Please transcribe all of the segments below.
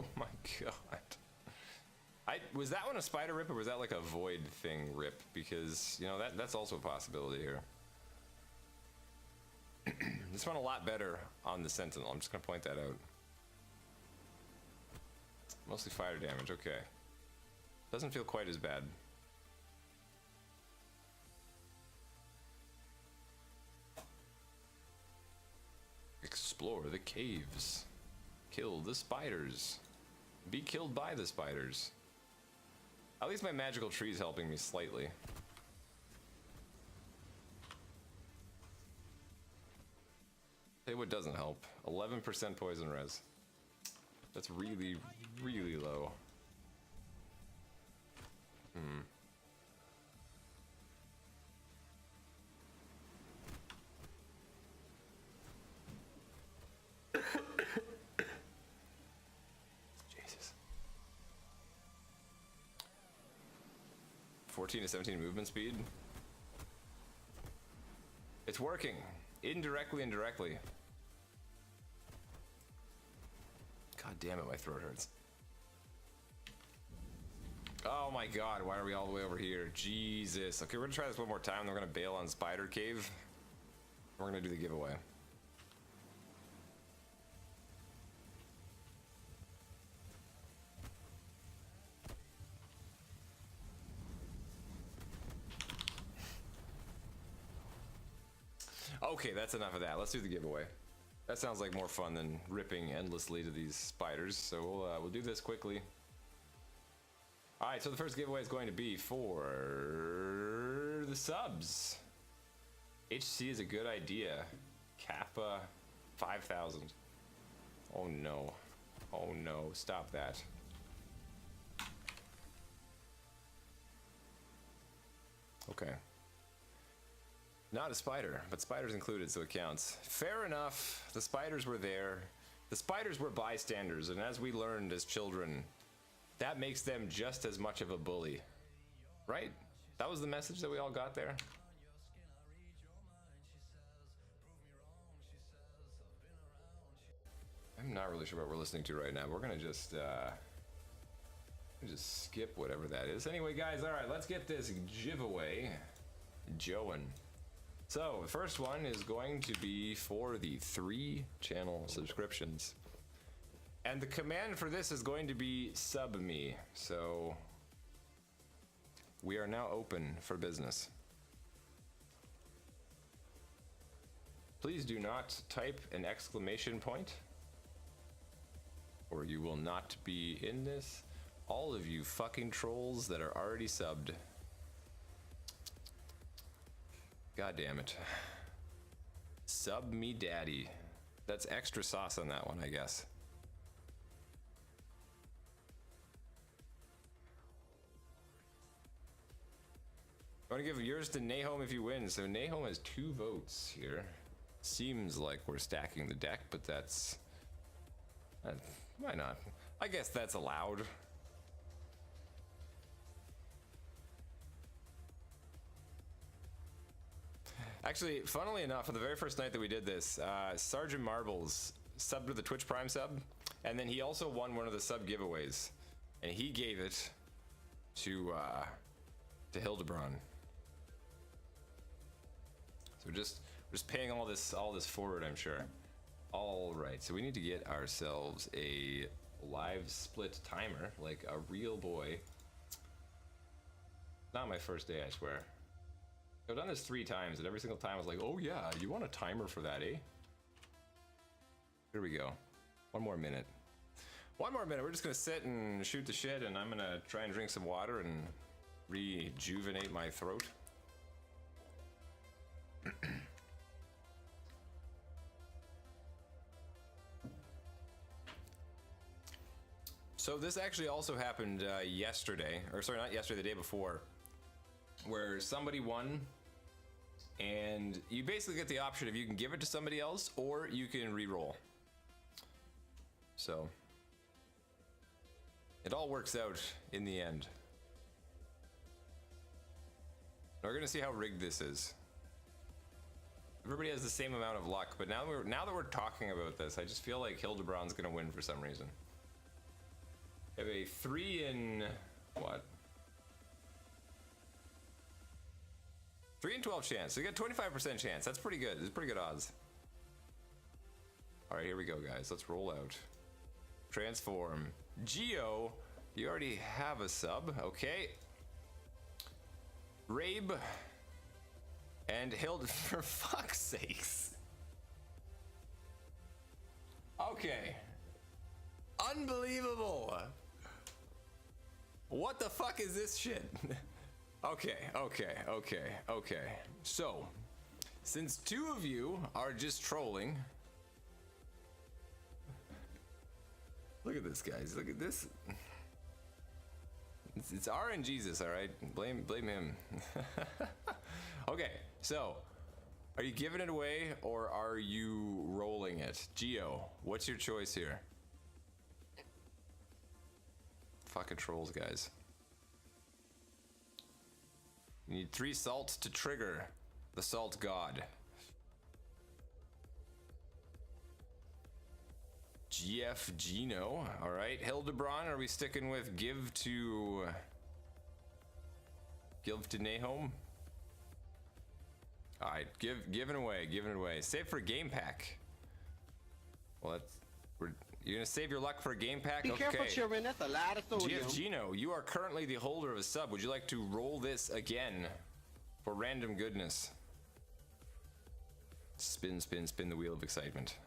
Oh my god. Was that one a spider rip or was that like a void thing rip? Because, you know, that's also a possibility here. This one a lot better on the Sentinel. I'm just going to point that out. Mostly fire damage, okay. Doesn't feel quite as bad. Explore the caves. Kill the spiders. Be killed by the spiders. At least my magical tree is helping me slightly. Tell you what doesn't help. 11% poison res. That's really, really low. Jesus. 14 to 17 movement speed. It's working. Indirectly and directly. God damn it, my throat hurts. Oh my god, why are we all the way over here? Jesus. Okay, we're gonna try this one more time, then we're gonna bail on Spider Cave. We're gonna do the giveaway. Okay, that's enough of that. Let's do the giveaway. That sounds like more fun than ripping endlessly to these spiders, so we'll do this quickly. Alright, so the first giveaway is going to be for the subs. HC is a good idea. Kappa 5,000. Oh no. Oh no, stop that. Okay. Not a spider, but spiders included, so it counts. Fair enough. The spiders were there. The spiders were bystanders, and as we learned as children, that makes them just as much of a bully. Right? That was the message that we all got there? I'm not really sure what we're listening to right now. We're gonna just skip whatever that is. Anyway, guys, all right, let's get this giveaway going. So the first one is going to be for the 3 channel subscriptions. And the command for this is going to be sub me. So we are now open for business. Please do not type an exclamation point or you will not be in this. All of you fucking trolls that are already subbed. God damn it. Sub me daddy. That's extra sauce on that one, I guess. I want to give yours to Nahom if you win. So Nahom has 2 votes here. Seems like we're stacking the deck, but that's... why not? I guess that's allowed. Actually, funnily enough, on the very first night that we did this, Sergeant Marbles subbed with the Twitch Prime sub, and then he also won one of the sub giveaways, and he gave it to Hildebrand. So we're just paying all this forward, I'm sure. All right, so we need to get ourselves a live split timer, like a real boy. Not my first day, I swear. I've done this 3 times, and every single time I was like, oh yeah, you want a timer for that, eh? Here we go. 1 more minute. 1 more minute, we're just gonna sit and shoot the shit, and I'm gonna try and drink some water and rejuvenate my throat. So this actually also happened yesterday, or sorry, not yesterday, the day before, where somebody won, and you basically get the option of you can give it to somebody else or you can re-roll. So it all works out in the end. We're gonna see how rigged this is. Everybody has the same amount of luck, but now that we're talking about this, I just feel like Hildebrand's gonna win for some reason. have a 3 in what? 3 in 12 chance. So you got 25% chance. That's pretty good. It's pretty good odds. All right, here we go, guys. Let's roll out. Transform. Geo, you already have a sub. Okay. Rabe and Hild, for fuck's sakes. Okay. Unbelievable. What the fuck is this shit? Okay. So, since 2 of you are just trolling. Look at this, guys. Look at this. It's RNGesus, all right? Blame him. Okay, so are you giving it away or are you rolling it? Geo, what's your choice here? Fucking trolls, guys. You need 3 salts to trigger the salt god. GF Gino, all right. Hildebrand, are we sticking with give to Nahom? All right, giving it away. Save for a game pack. Well, you're gonna save your luck for a game pack. Be okay. careful, children. That's a lot of sodium. GF Gino, you are currently the holder of a sub. Would you like to roll this again for random goodness? Spin the wheel of excitement.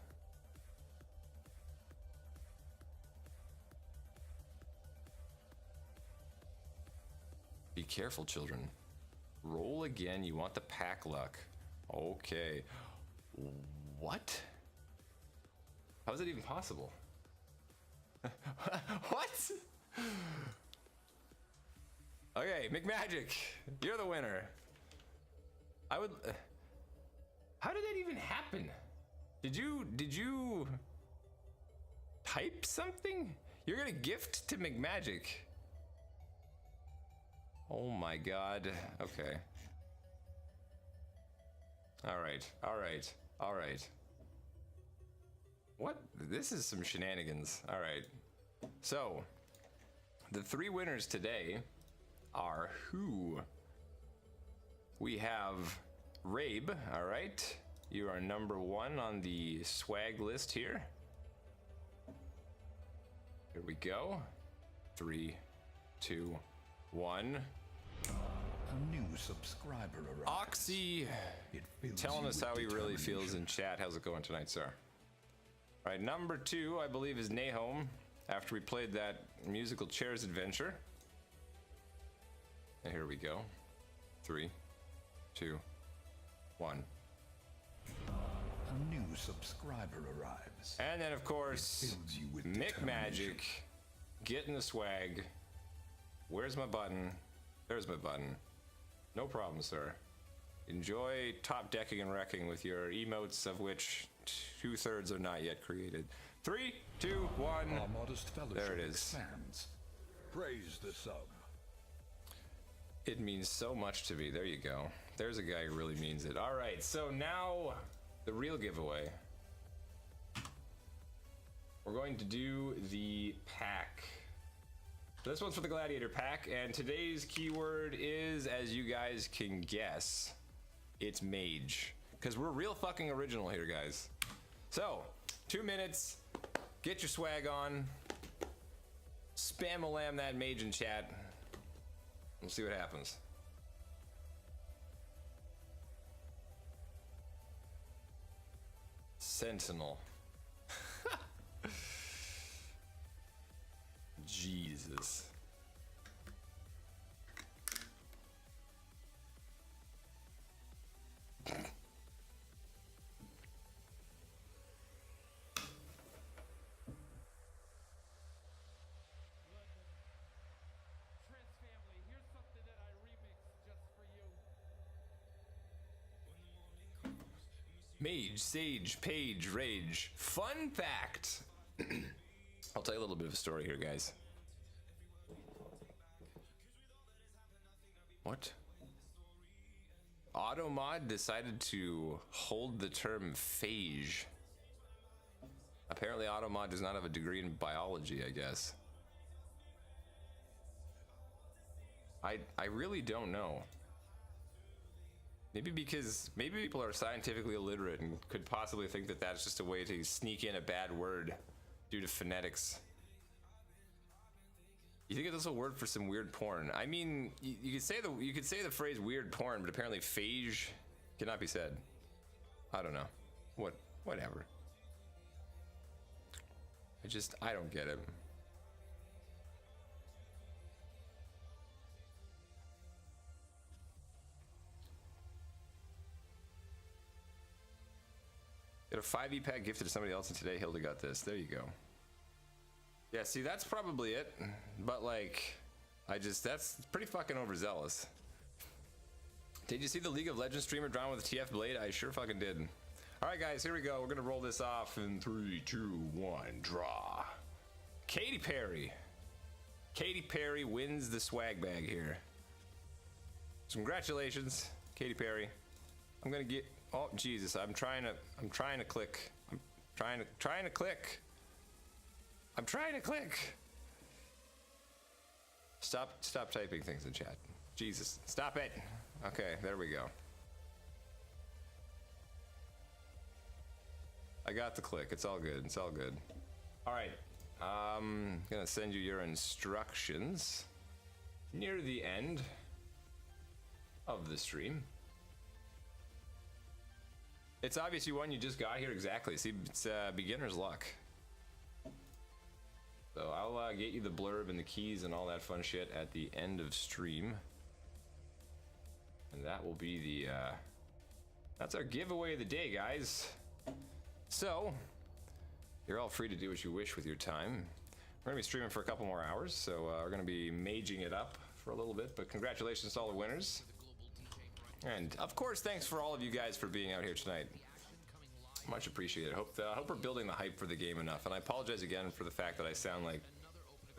Be careful, children. Roll again. You want the pack luck. Okay. What? How is it even possible? What? Okay, McMagic, you're the winner. I would. How did that even happen? Did you type something? You're gonna gift to McMagic. Oh my god. Okay. All right. What? This is some shenanigans. All right. So, the 3 winners today are who? We have Rabe. All right. You are number 1 on the swag list here. Here we go. 3, 2, 1. A new subscriber arrives. Oxy telling us how he really feels in chat. How's it going tonight, sir? All right, number 2, I believe, is Nahom. After we played that musical chairs adventure. And here we go. 3, 2, 1. A new subscriber arrives. And then, of course, McMagic getting the swag. Where's my button? There's my button. No problem, sir. Enjoy top decking and wrecking with your emotes, of which 2/3 are not yet created. 3, 2, 1. Our modest fellowship there it is. Expands. Praise the sub. It means so much to me. There you go. There's a guy who really means it. All right, so now the real giveaway. We're going to do the pack. This one's for the Gladiator pack, and today's keyword is, as you guys can guess, it's mage. Because we're real fucking original here, guys. So, 2 minutes, get your swag on, spam-a-lam that mage in chat. We'll see what happens. Sentinel. Jesus. Mage, Sage, Page, Rage. Fun fact. I'll tell you a little bit of a story here, guys. What? Automod decided to hold the term phage. Apparently Automod does not have a degree in biology, I guess. I really don't know. Maybe because maybe people are scientifically illiterate and could possibly think that that's just a way to sneak in a bad word due to phonetics. You think it's a word for some weird porn? I mean, you could say the phrase weird porn, but apparently phage cannot be said. I don't know. Whatever. I don't get it. Get a 5e pack gifted to somebody else, and today Hilda got this. There you go. Yeah, see, that's probably it. But like, that's pretty fucking overzealous. Did you see the League of Legends streamer drawn with TF Blade? I sure fucking did. All right, guys, here we go. We're gonna roll this off in 3, 2, 1, draw. Katy Perry. Katy Perry wins the swag bag here. Congratulations, Katy Perry. I'm gonna get. Oh Jesus! I'm trying to click. I'm trying to click. I'm trying to click. Stop typing things in chat. Jesus, stop it. Okay, there we go. I got the click. It's all good. It's all good. All right. I'm gonna send you your instructions near the end of the stream. It's obvious you won. You just got here. Exactly. See, it's beginner's luck. So I'll get you the blurb and the keys and all that fun shit at the end of stream. And that will be the, that's our giveaway of the day, guys. So, you're all free to do what you wish with your time. We're gonna be streaming for a couple more hours, so we're gonna be maging it up for a little bit, but congratulations to all the winners. And of course, thanks for all of you guys for being out here tonight. Much appreciated. Hope we're building the hype for the game enough. And I apologize again for the fact that I sound like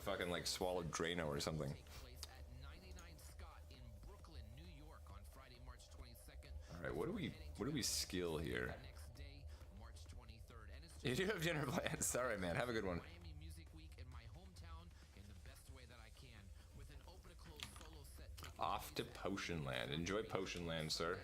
fucking like swallowed Drano or something. All right, what do we skill here? You do have dinner plans. All right, man. Have a good one. Off to Potion Land. Enjoy Potion Land, sir.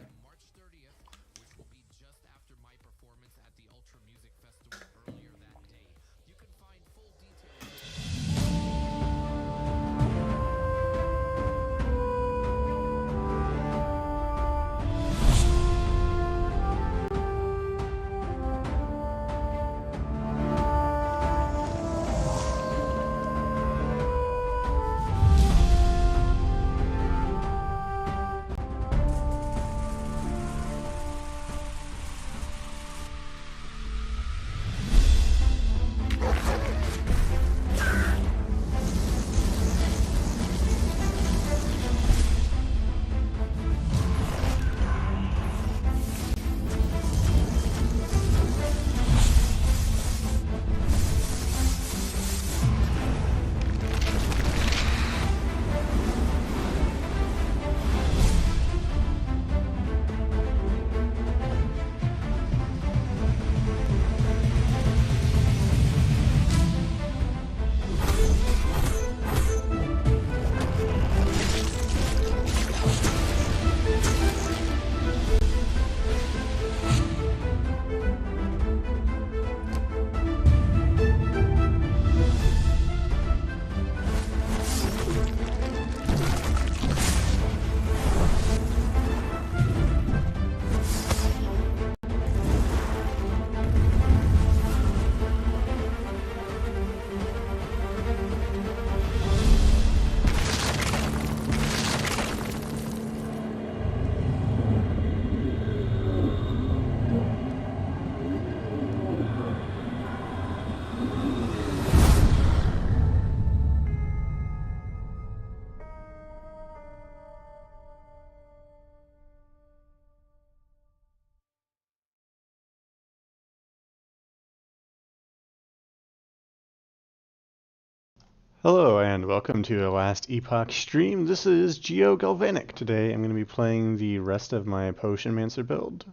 Hello and welcome to the last Epoch stream. This is Geo Galvanic. Today I'm going to be playing the rest of my PotionMancer build,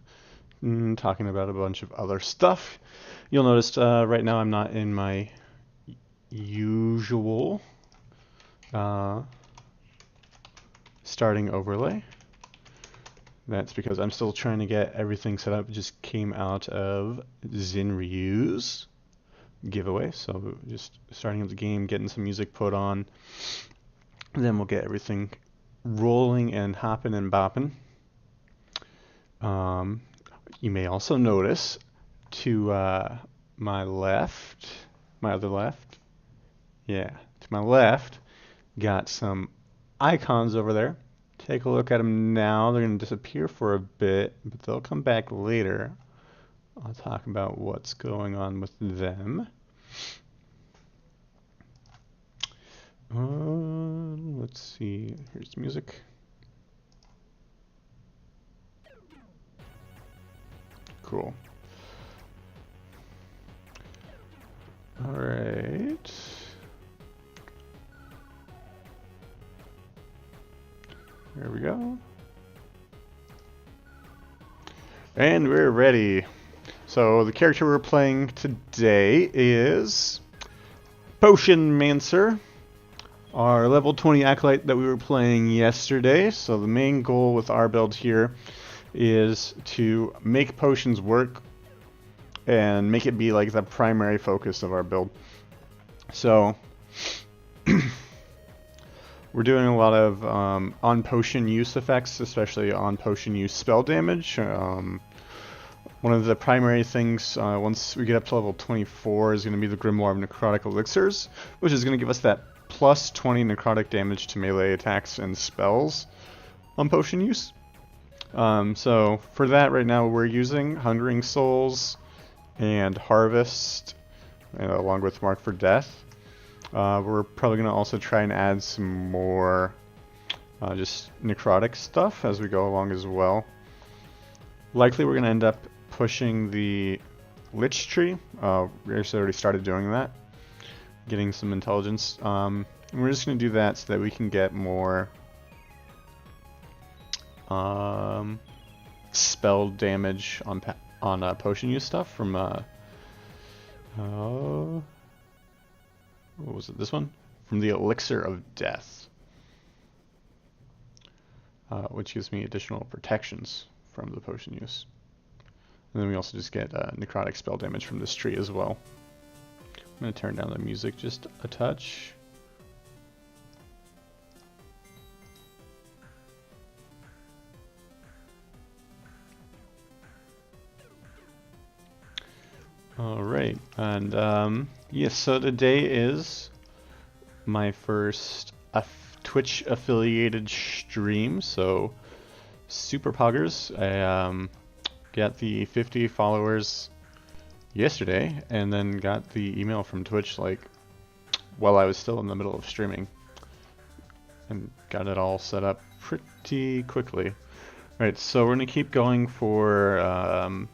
talking about a bunch of other stuff. You'll notice right now I'm not in my usual starting overlay. That's because I'm still trying to get everything set up. It just came out of Zinryu's giveaway, so just starting up the game, getting some music put on, then we'll get everything rolling and hopping and bopping. You may also notice to my left, my other left, yeah, to my left, got some icons over there. Take a look at them now. They're going to disappear for a bit, but they'll come back later. I'll talk about what's going on with them. Let's see. Here's the music. Cool. All right. There we go. And we're ready. So the character we're playing today is PotionMancer, our level 20 acolyte that we were playing yesterday. So the main goal with our build here is to make potions work and make it be like the primary focus of our build. So we're doing a lot of on potion use effects, especially on potion use spell damage. One of the primary things once we get up to level 24 is going to be the Grimoire of Necrotic Elixirs, which is going to give us that plus 20 necrotic damage to melee attacks and spells on potion use. So for that right now we're using Hungering Souls and Harvest, along with Mark for Death. We're probably going to also try and add some more just necrotic stuff as we go along as well. Likely we're going to end up pushing the Lich Tree. We actually already started doing that, getting some intelligence. And we're just going to do that so that we can get more spell damage on potion use stuff from what was it, this one? From the Elixir of Death, which gives me additional protections from the potion use. And then we also just get necrotic spell damage from this tree as well. I'm going to turn down the music just a touch. Alright, and yes, so today is my first Twitch affiliated stream, so super poggers. I got the 50 followers yesterday and then got the email from Twitch like while I was still in the middle of streaming and got it all set up pretty quickly. Alright, so we're going to keep going for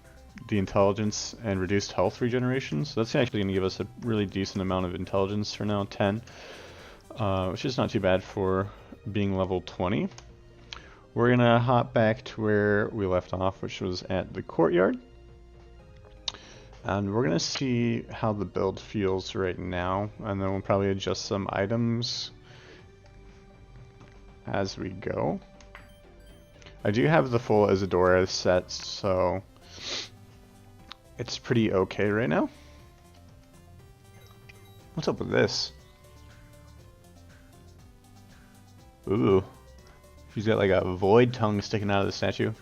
the intelligence and reduced health regeneration. So that's actually going to give us a really decent amount of intelligence for now, 10, which is not too bad for being level 20. We're going to hop back to where we left off, which was at the courtyard. And we're going to see how the build feels right now, and then we'll probably adjust some items as we go. I do have the full Isadora set, so it's pretty okay right now. What's up with this? Ooh. She's got like a void tongue sticking out of the statue. I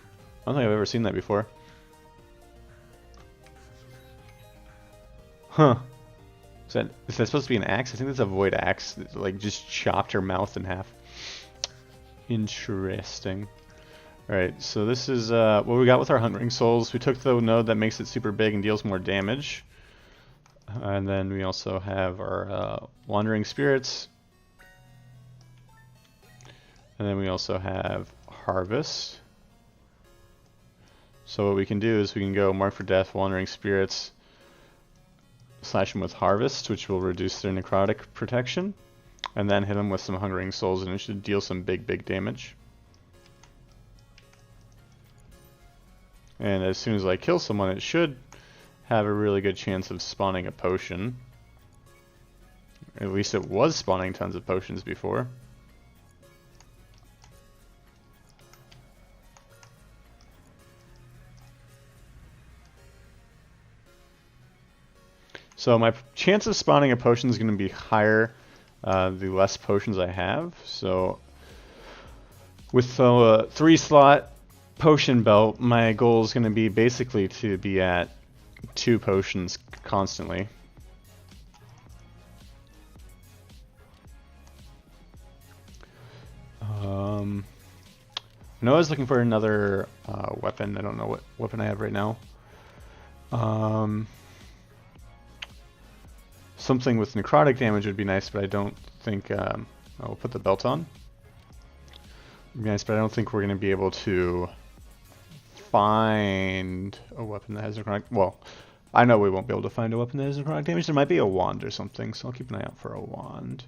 don't think I've ever seen that before. Huh. Is that supposed to be an axe? I think that's a void axe that like just chopped her mouth in half. Interesting. Alright, so this is what we got with our Hungering Souls. We took the node that makes it super big and deals more damage. And then we also have our Wandering Spirits. And then we also have Harvest. So what we can do is we can go Mark for Death, Wandering Spirits, slash them with Harvest, which will reduce their necrotic protection, and then hit them with some Hungering Souls, and it should deal some big damage. And as soon as I kill someone, it should have a really good chance of spawning a potion. At least it was spawning tons of potions before. So my chance of spawning a potion is going to be higher the less potions I have. So with a 3-slot potion belt, my goal is going to be basically to be at 2 potions constantly. I know I was looking for another weapon. I don't know what weapon I have right now. Something with necrotic damage would be nice, but I don't think... I'll put the belt on. It'd be nice, but I don't think we're going to be able to find a weapon that has necrotic... Well, I know we won't be able to find a weapon that has necrotic damage. There might be a wand or something, so I'll keep an eye out for a wand.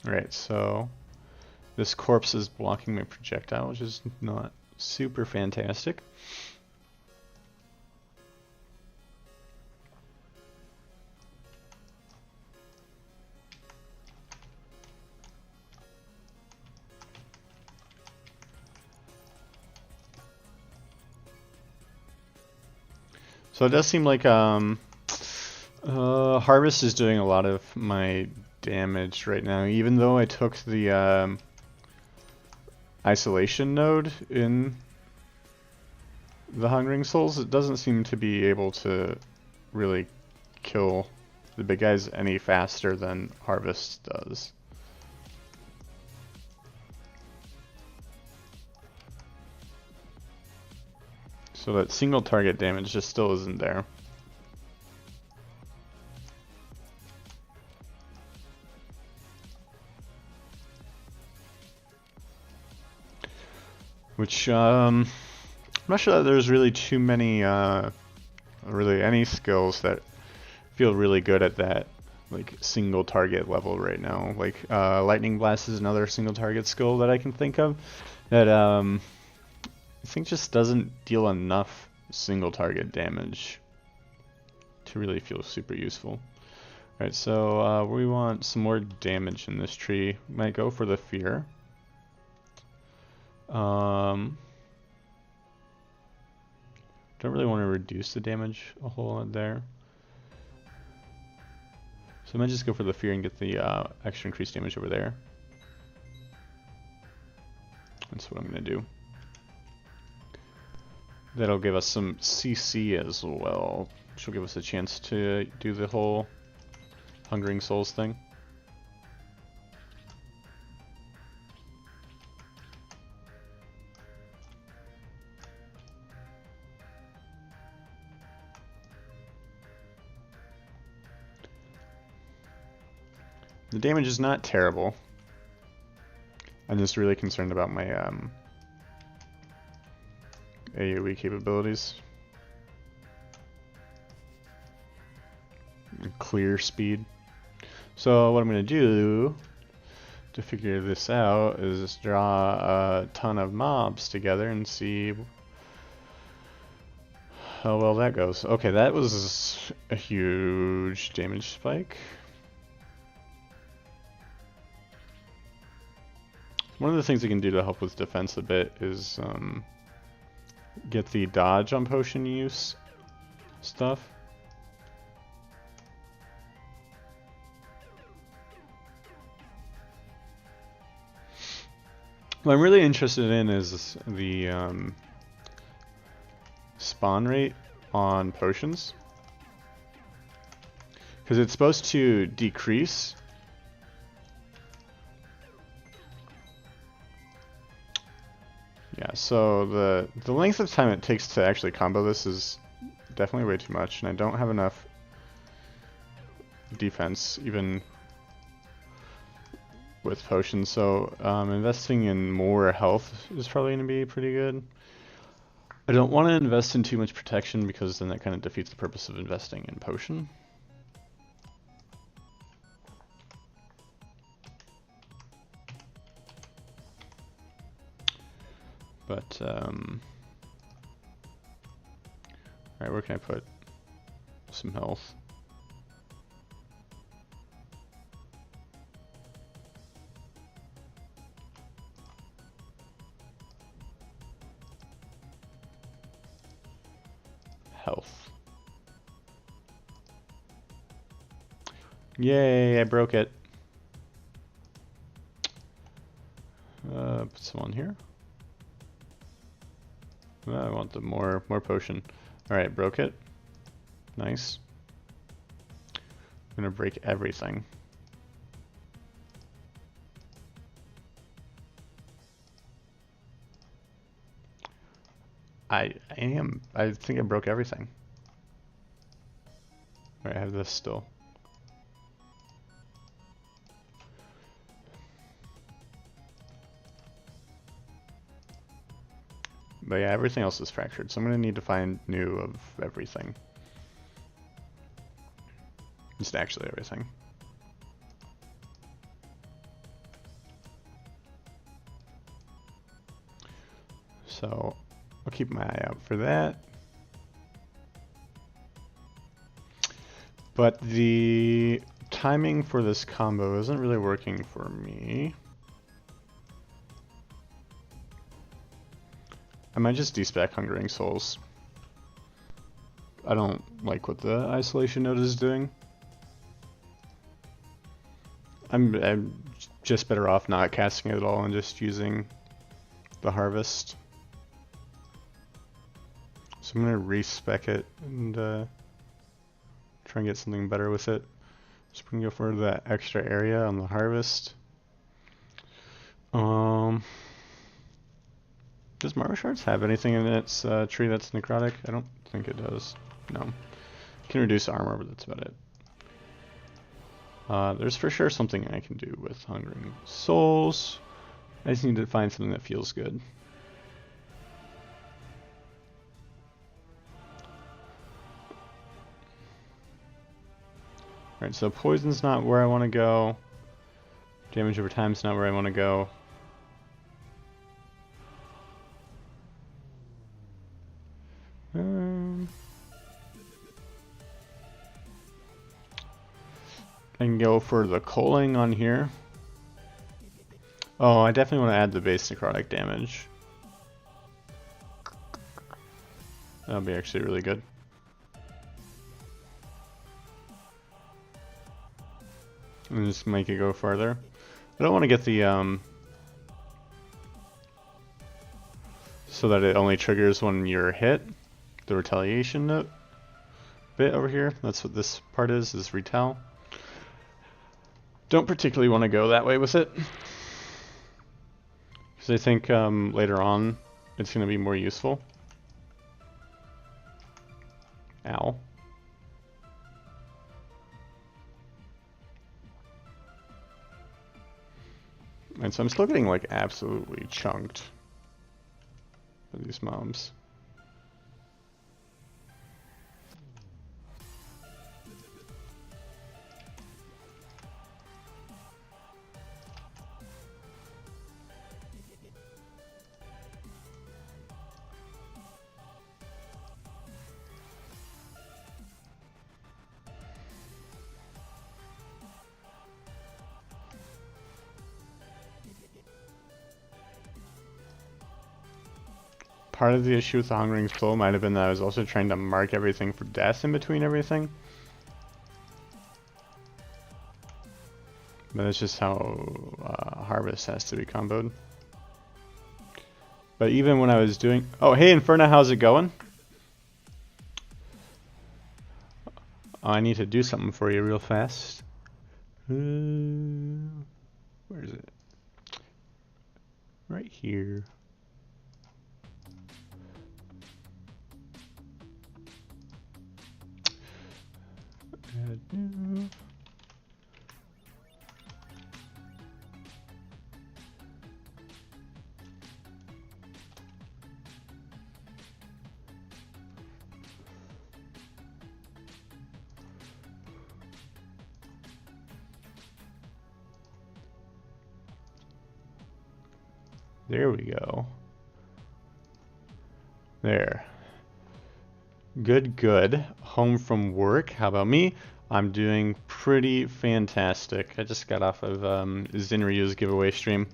Alright, so this corpse is blocking my projectile, which is not super fantastic. So it does seem like Harvest is doing a lot of my damage right now, even though I took the isolation node in the Hungering Souls. It doesn't seem to be able to really kill the big guys any faster than Harvest does. So that single target damage just still isn't there. Which, I'm not sure that there's really too many, really any skills that feel really good at that, like, single target level right now. Like, Lightning Blast is another single target skill that I can think of that, I think just doesn't deal enough single target damage to really feel super useful. Alright, so we want some more damage in this tree. Might go for the Fear. Don't really want to reduce the damage a whole lot there. So I might just go for the Fear and get the extra increased damage over there. That's what I'm going to do. That'll give us some CC as well, which will give us a chance to do the whole Hungering Souls thing. The damage is not terrible. I'm just really concerned about my AoE capabilities. Clear speed. So what I'm going to do to figure this out is draw a ton of mobs together and see how well that goes. Okay, that was a huge damage spike. One of the things we can do to help with defense a bit is get the dodge on potion use stuff. What I'm really interested in is the spawn rate on potions, because it's supposed to decrease. Yeah, so the length of time it takes to actually combo this is definitely way too much, and I don't have enough defense even with potions, so investing in more health is probably going to be pretty good. I don't want to invest in too much protection because then that kind of defeats the purpose of investing in potion. But, alright, where can I put some health? health. Yay, I broke it. Put some on here. I want the more potion. Alright, broke it. Nice. I'm gonna break everything. I think I broke everything. Alright, I have this still. But yeah, everything else is fractured, so I'm gonna need to find new of everything. Just actually everything. So I'll keep my eye out for that. But the timing for this combo isn't really working for me. I might just despec Hungering Souls. I don't like what the isolation node is doing. I'm just better off not casting it at all and just using the harvest. So I'm gonna respec it and try and get something better with it. Just gonna go for that extra area on the harvest. Does Marble Shards have anything in its tree that's necrotic? I don't think it does. No. It can reduce armor, but that's about it. There's for sure something I can do with Hungering Souls. I just need to find something that feels good. Alright, so poison's not where I want to go. Damage over time's not where I want to go. I can go for the culling on here. Oh, I definitely want to add the base necrotic damage. That'll be actually really good. And just make it go farther. I don't want to get the so that it only triggers when you're hit. The retaliation note bit over here. That's what this part is retell. Don't particularly want to go that way with it, because I think later on it's going to be more useful. Ow. And so I'm still getting like absolutely chunked by these mobs. Part of the issue with the Hungering Soul might have been that I was also trying to mark everything for death in between everything. But that's just how Harvest has to be comboed. But even when I was doing... Oh, hey Inferna, how's it going? Oh, I need to do something for you real fast. Where is it? Right here. There we go. There. Good, good. Home from work. How about me? I'm doing pretty fantastic. I just got off of Zinryu's giveaway stream.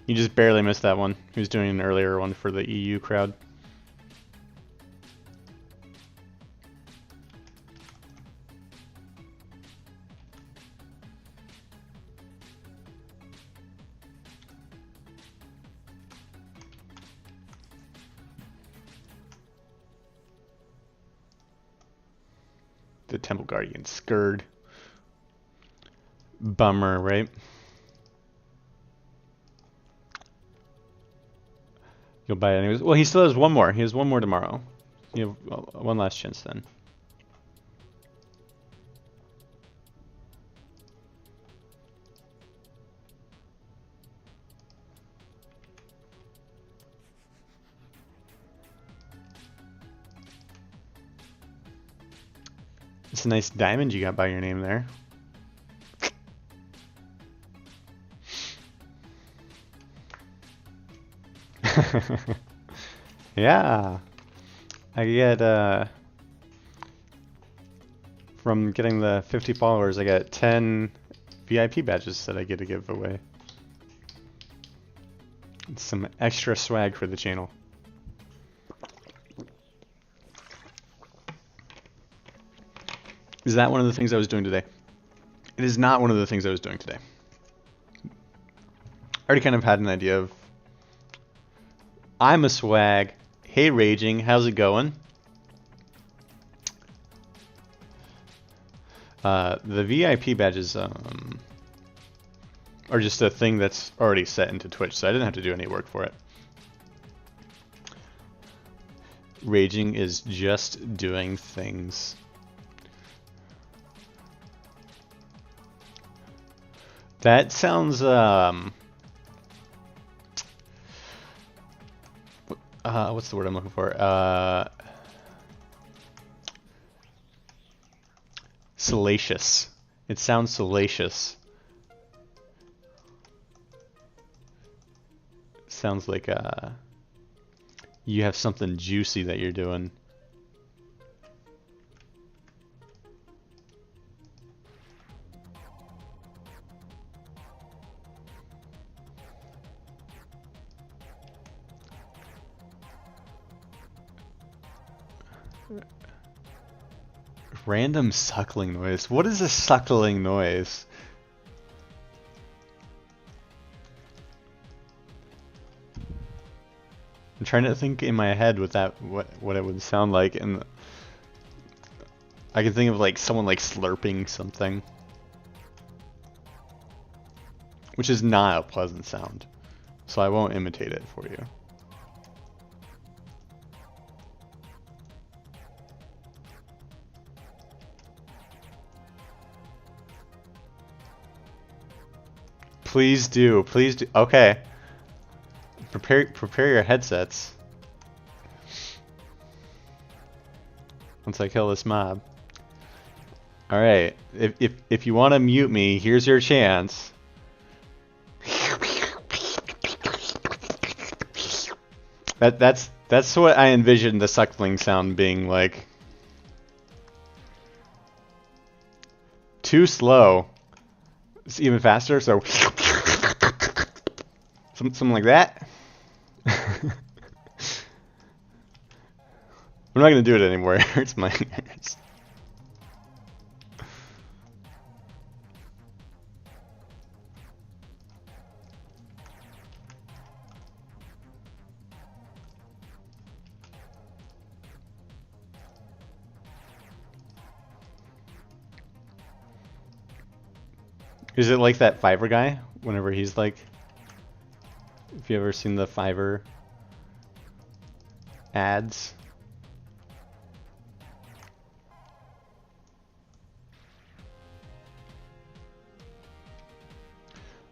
You just barely missed that one. He was doing an earlier one for the EU crowd. the Temple Guardian Scourge. Bummer, right? You'll buy it anyways. Well, he still has one more. He has one more tomorrow. You have one last chance then. It's a nice diamond you got by your name there. Yeah, I get from getting the 50 followers, I get 10 VIP badges that I get to give away. It's some extra swag for the channel. Is that one of the things I was doing today? It is not one of the things I was doing today. I already kind of had an idea of I'm a swag. Hey Raging, how's it going? The VIP badges are just a thing that's already set into Twitch, so I didn't have to do any work for it. Raging is just doing things. That sounds what's the word I'm looking for? Salacious. It sounds salacious. Sounds like you have something juicy that you're doing. Random suckling noise. What is a suckling noise? I'm trying to think in my head what it would sound like, and I can think of like someone like slurping something, which is not a pleasant sound, so I won't imitate it for you. Please do. Please do. Okay. Prepare your headsets. Once I kill this mob. All right. If you want to mute me, here's your chance. That's what I envisioned the suckling sound being like. Too slow. It's even faster, so something like that. I'm not gonna do it anymore. It hurts my ears. Is it like that Fiverr guy? Whenever he's like, if you ever seen the Fiverr ads?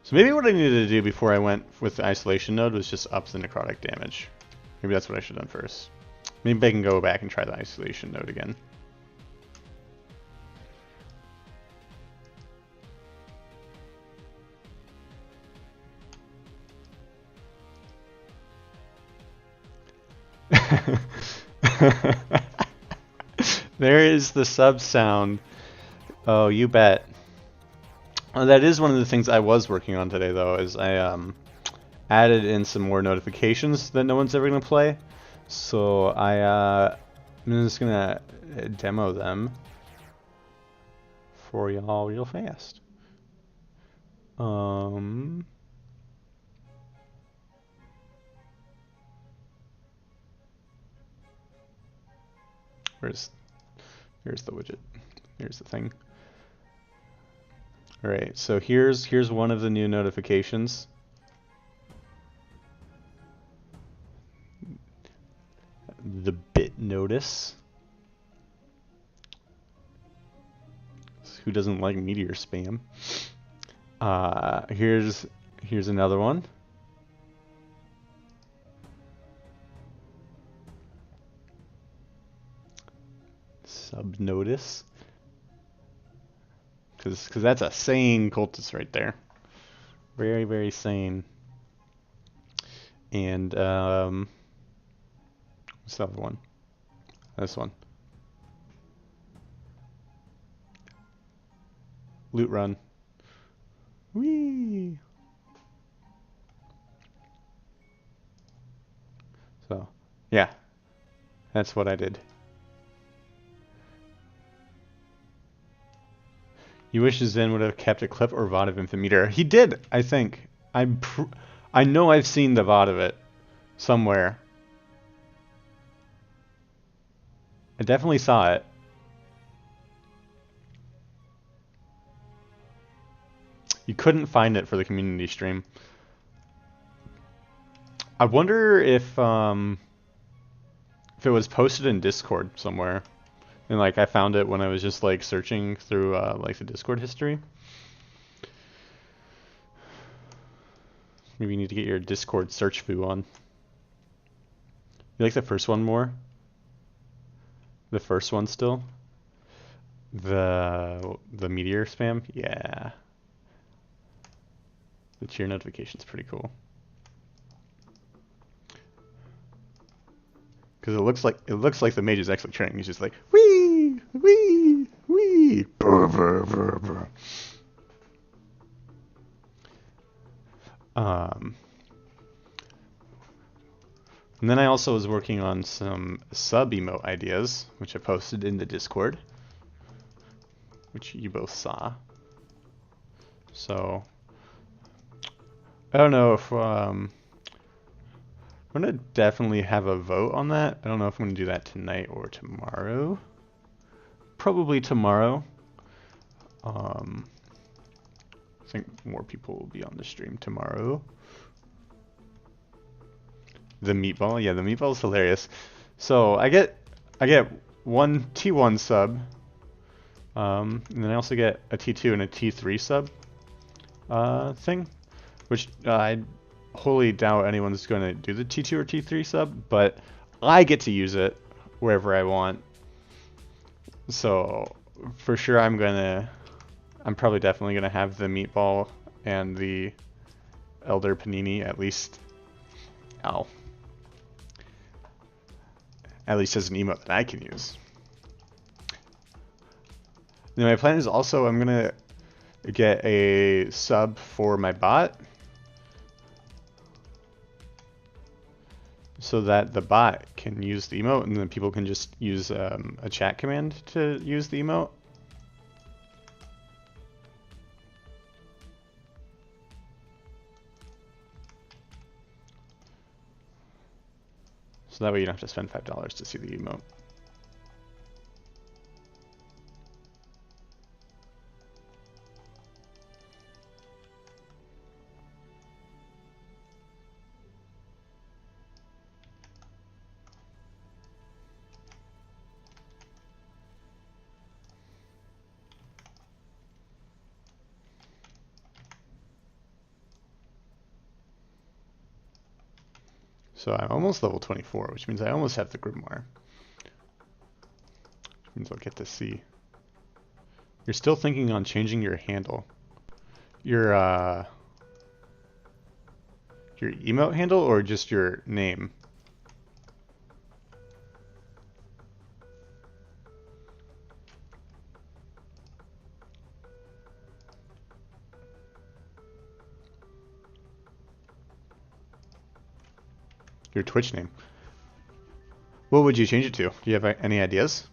So maybe what I needed to do before I went with the isolation node was just up the necrotic damage. Maybe that's what I should have done first. Maybe I can go back and try the isolation node again. There is the sub sound. Oh, you bet. That is one of the things I was working on today, though, is I added in some more notifications that no one's ever going to play. So I'm just going to demo them for y'all real fast. Here's the widget. Here's the thing. All right, so here's one of the new notifications. The bit notice. Who doesn't like meteor spam? Here's another one. Sub notice. Because that's a sane cultist right there. Very, very sane. And what's the other one? This one. Loot run. Whee! So, yeah. That's what I did. You wish Zen would have kept a clip or VOD of Infometer. He did, I think. I know I've seen the VOD of it somewhere. I definitely saw it. You couldn't find it for the community stream. I wonder if it was posted in Discord somewhere. And like I found it when I was just like searching through like the Discord history. Maybe you need to get your Discord search foo on. You like the first one more? The first one still? The meteor spam? Yeah. The cheer notification's pretty cool. Because it looks like the mage is actually training. He's just like wee wee wee. Brr, brr, brr, brr. And then I also was working on some sub emote ideas, which I posted in the Discord, which you both saw. So I don't know if I'm gonna definitely have a vote on that. I don't know if I'm gonna do that tonight or tomorrow. Probably tomorrow. I think more people will be on the stream tomorrow. The meatball, yeah, the meatball is hilarious. So I get one T1 sub, and then I also get a T2 and a T3 sub thing, which I wholly doubt anyone's going to do the T2 or T3 sub, but I get to use it wherever I want. So for sure I'm probably definitely gonna have the meatball and the Elder Panini at least. Ow. At least as an emote that I can use. Now my plan is also I'm gonna get a sub for my bot, so that the bot can use the emote and then people can just use a chat command to use the emote. So that way you don't have to spend $5 to see the emote. So I'm almost level 24, which means I almost have the Grimoire. Which means I'll get to see. You're still thinking on changing your handle. Your emote handle or just your name? Your Twitch name. What would you change it to? Do you have any ideas?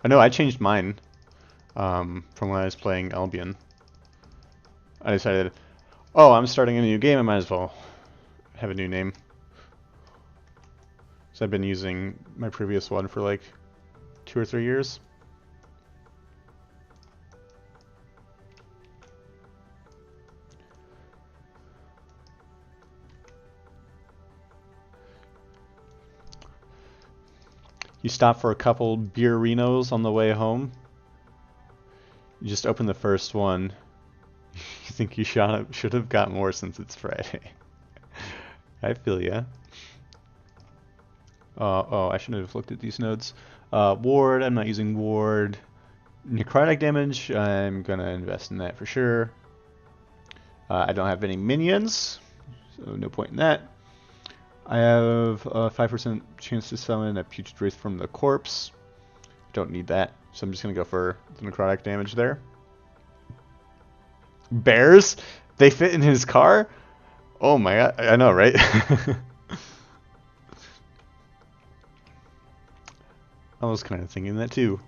I know I changed mine from when I was playing Albion. I decided, oh, I'm starting a new game, I might as well have a new name. So I've been using my previous one for like 2 or 3 years. You stop for a couple beerinos on the way home. You just open the first one. You think you should have got more since it's Friday. I feel ya. Oh, I should have looked at these nodes. Ward, I'm not using ward. Necrotic damage, I'm gonna invest in that for sure. I don't have any minions, so no point in that. I have a 5% chance to summon a Putrid Wraith from the corpse. Don't need that, so I'm just gonna go for the necrotic damage there. Bears? They fit in his car? Oh my god, I know, right? I was kind of thinking that too.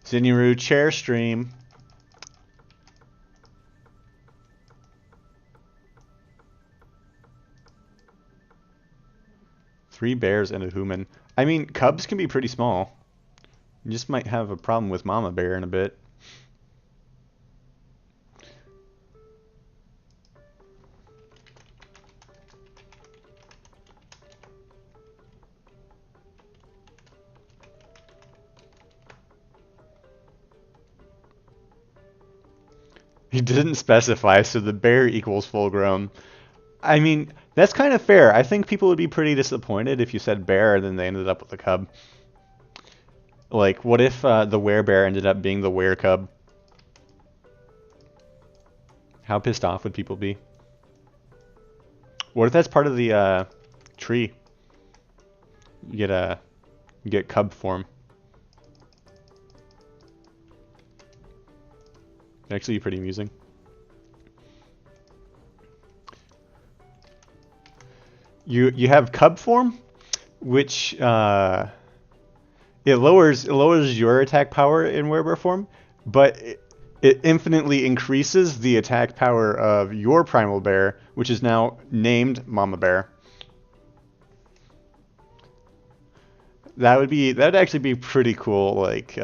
Zinuru chair stream. Three bears and a human. I mean, cubs can be pretty small. You just might have a problem with mama bear in a bit. He didn't specify, so the bear equals full grown. I mean, that's kind of fair. I think people would be pretty disappointed if you said bear and then they ended up with a cub. Like, what if the werebear ended up being the were cub? How pissed off would people be? What if that's part of the tree? You get cub form. Actually, pretty amusing. You have cub form, which it lowers your attack power in werebear form, but it infinitely increases the attack power of your primal bear, which is now named Mama Bear. That'd actually be pretty cool, like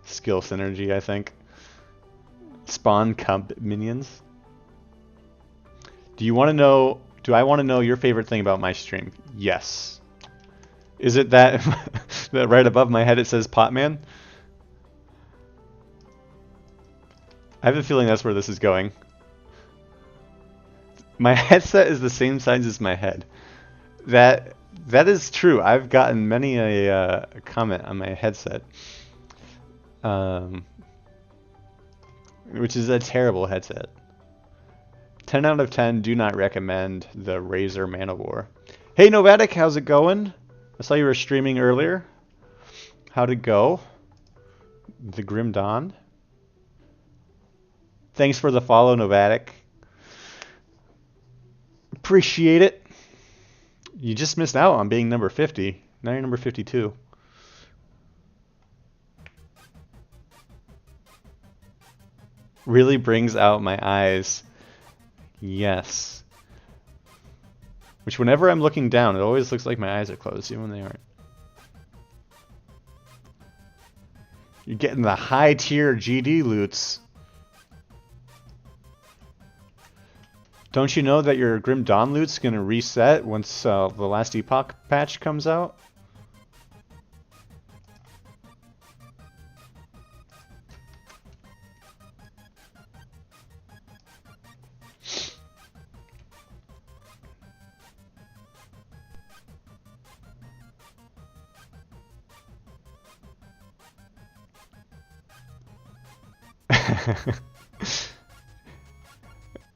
skill synergy, I think. Spawn cub minions. Do I want to know your favorite thing about my stream? Yes. Is it that that right above my head it says Potman? I have a feeling that's where this is going. My headset is the same size as my head. That is true. I've gotten many a comment on my headset. Which is a terrible headset. 10 out of 10, do not recommend the Razer Manowar. Hey Novatic, how's it going? I saw you were streaming earlier. How'd it go? The Grim Dawn. Thanks for the follow, Novatic. Appreciate it. You just missed out on being number 50. Now you're number 52. Really brings out my eyes. Yes. Which whenever I'm looking down, it always looks like my eyes are closed, even when they aren't. You're getting the high tier GD loots. Don't you know that your Grim Dawn loot's gonna reset once the last Epoch patch comes out?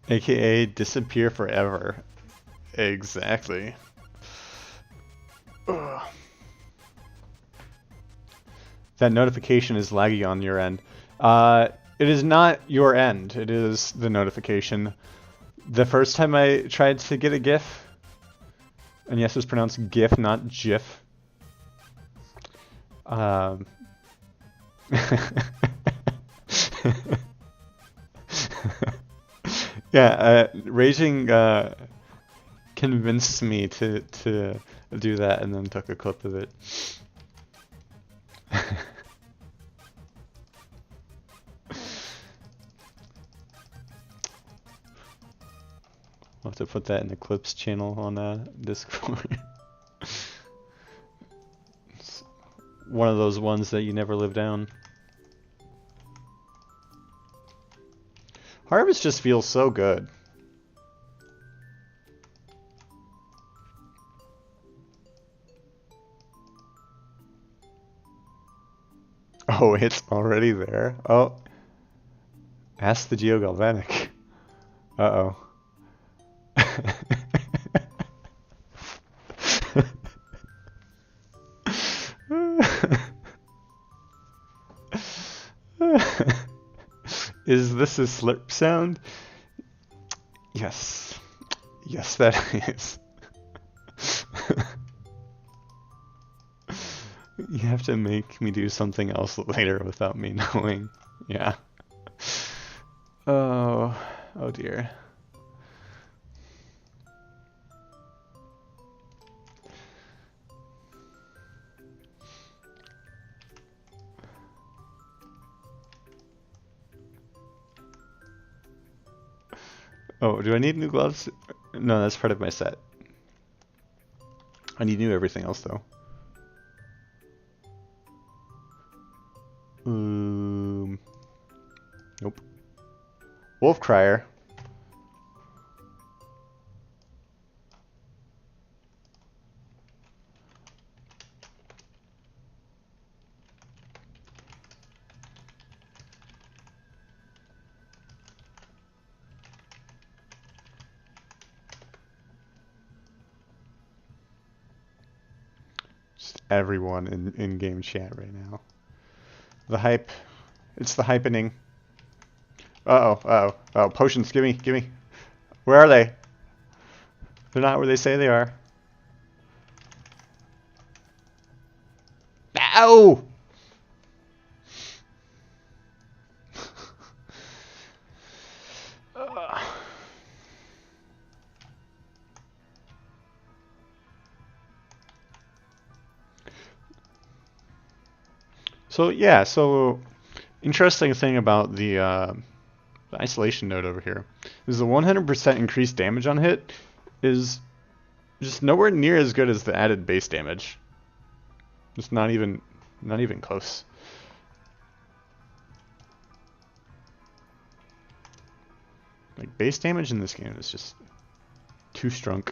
AKA disappear forever. Exactly. Ugh. That notification is laggy on your end. It is not your end. It is the notification. The first time I tried to get a GIF, and yes, it's pronounced GIF, not GIF. Yeah, Raging convinced me to do that and then took a clip of it. I'll have to put that in the clips channel on Discord. It's one of those ones that you never live down. Harvest just feels so good. Oh, it's already there. Oh. Ask the Geogalvanic. Uh-oh. Is this a slurp sound? Yes. Yes, that is. You have to make me do something else later without me knowing. Yeah. Oh dear. Oh, do I need new gloves? No, that's part of my set. I need new everything else though. Nope. Wolf Crier. Just everyone in game chat right now. The hype. It's the hypening. Oh, potions, gimme. Where are they? They're not where they say they are. Ow! So interesting thing about the isolation node over here is the 100% increased damage on hit is just nowhere near as good as the added base damage. Just not even close. Like base damage in this game is just too strong.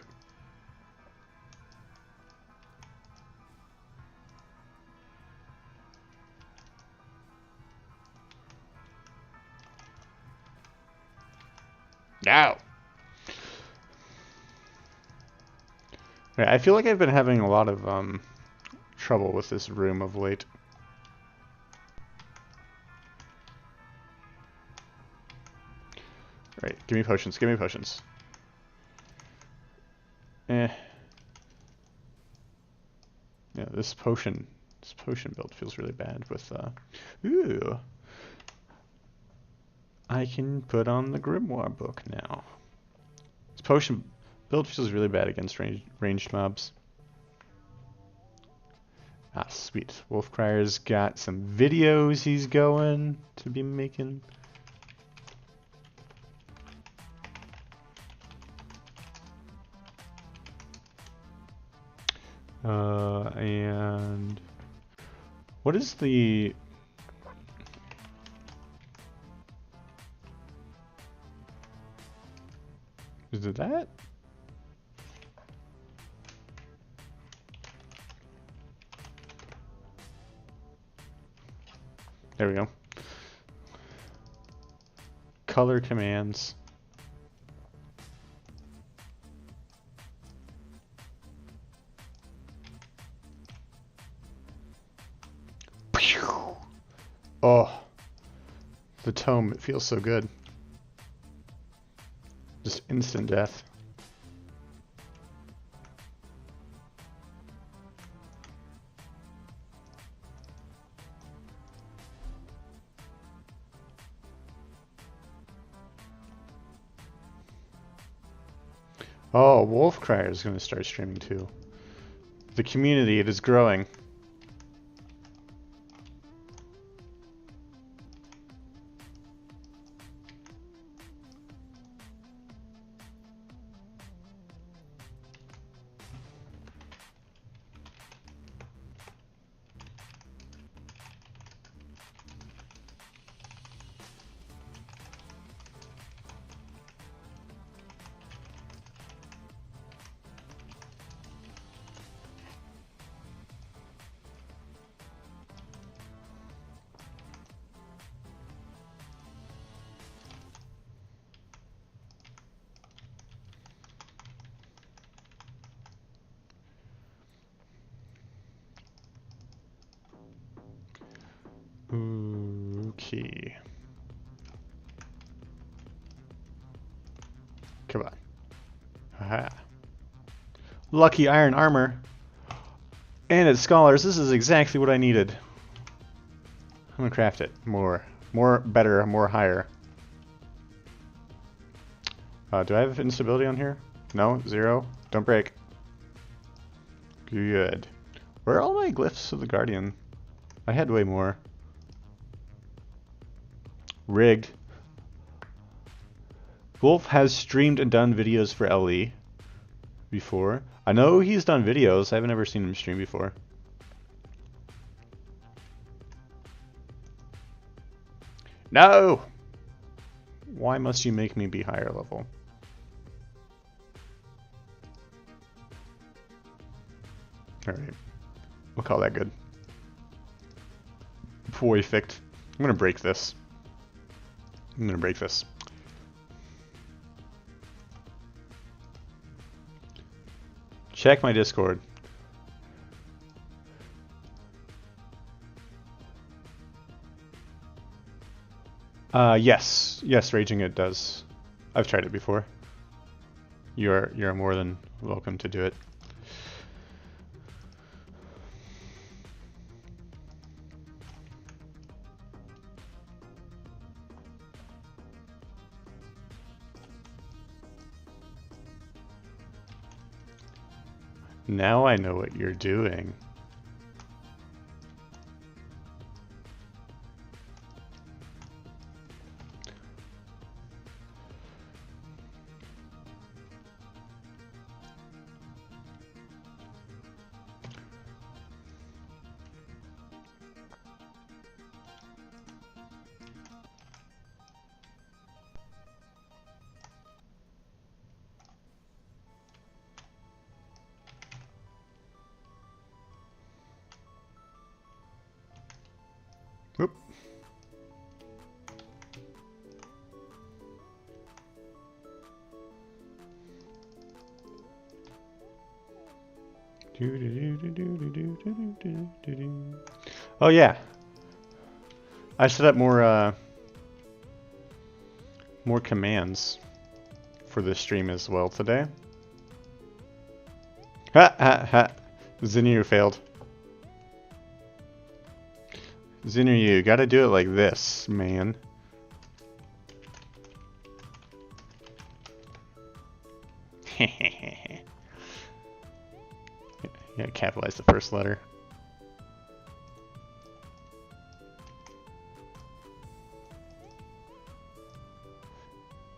Ow! Yeah, I feel like I've been having a lot of trouble with this room of late. Right, give me potions, Eh. Yeah, this potion build feels really bad with ooh. I can put on the Grimoire book now. This potion build feels really bad against ranged mobs. Ah, sweet. Wolfcrier's got some videos he's going to be making. And what is the... Is it that? There we go. Color commands. Oh, the tome, it feels so good. Just instant death. Oh, Wolfcrier is going to start streaming too. The community, it is growing. key. Come on. Aha. Lucky iron armor. And it's scholars. This is exactly what I needed. I'm gonna craft it. More, better, more higher. Do I have instability on here? No? 0? Don't break. Good. Where are all my glyphs of the Guardian? I had way more. Rigged. Wolf has streamed and done videos for LE before. I know he's done videos. I haven't ever seen him stream before. No! Why must you make me be higher level? Alright. We'll call that good. Perfect. I'm gonna break this. I'm gonna break this. Check my Discord. Yes. Yes, raging it does. I've tried it before. You're more than welcome to do it. Now I know what you're doing. Oop. Oh yeah, I set up more commands for the stream as well today. Ha ha ha! Zinir failed. Zinir, you gotta do it like this, man. Yeah, capitalize the first letter.